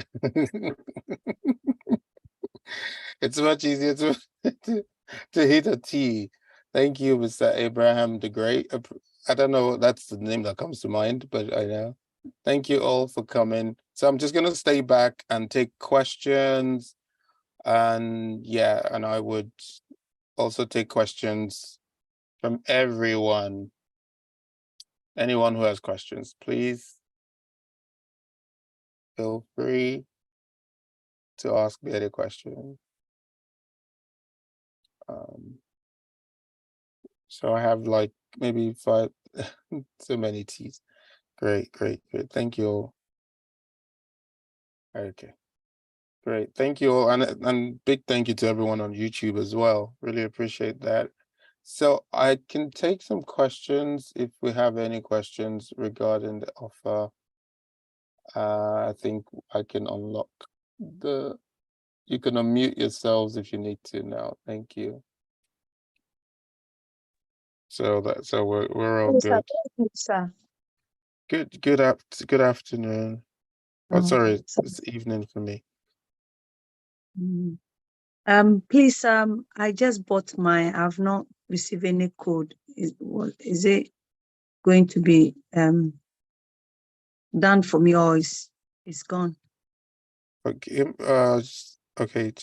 Speaker 1: It's much easier to hit a T. Thank you, Mr. Abraham the Great. I don't know, that's the name that comes to mind, but I know. Thank you all for coming. So I'm just gonna stay back and take questions. And yeah, and I would also take questions from everyone. Anyone who has questions, please feel free to ask me any question. So I have like maybe 5, so many T's. Great. Thank you all. Okay, great. Thank you all, and big thank you to everyone on YouTube as well. Really appreciate that. So I can take some questions if we have any questions regarding the offer. I think I can unlock you can unmute yourselves if you need to now. Thank you. So we're all
Speaker 4: Yes, sir.
Speaker 1: good.
Speaker 4: Thank you, sir.
Speaker 1: Good afternoon. Oh,
Speaker 4: All
Speaker 1: sorry,
Speaker 4: right.
Speaker 1: it's evening for me.
Speaker 4: Please, I just bought I've not received any code. Is it going to be done for me, or is gone?
Speaker 1: Okay, okay, just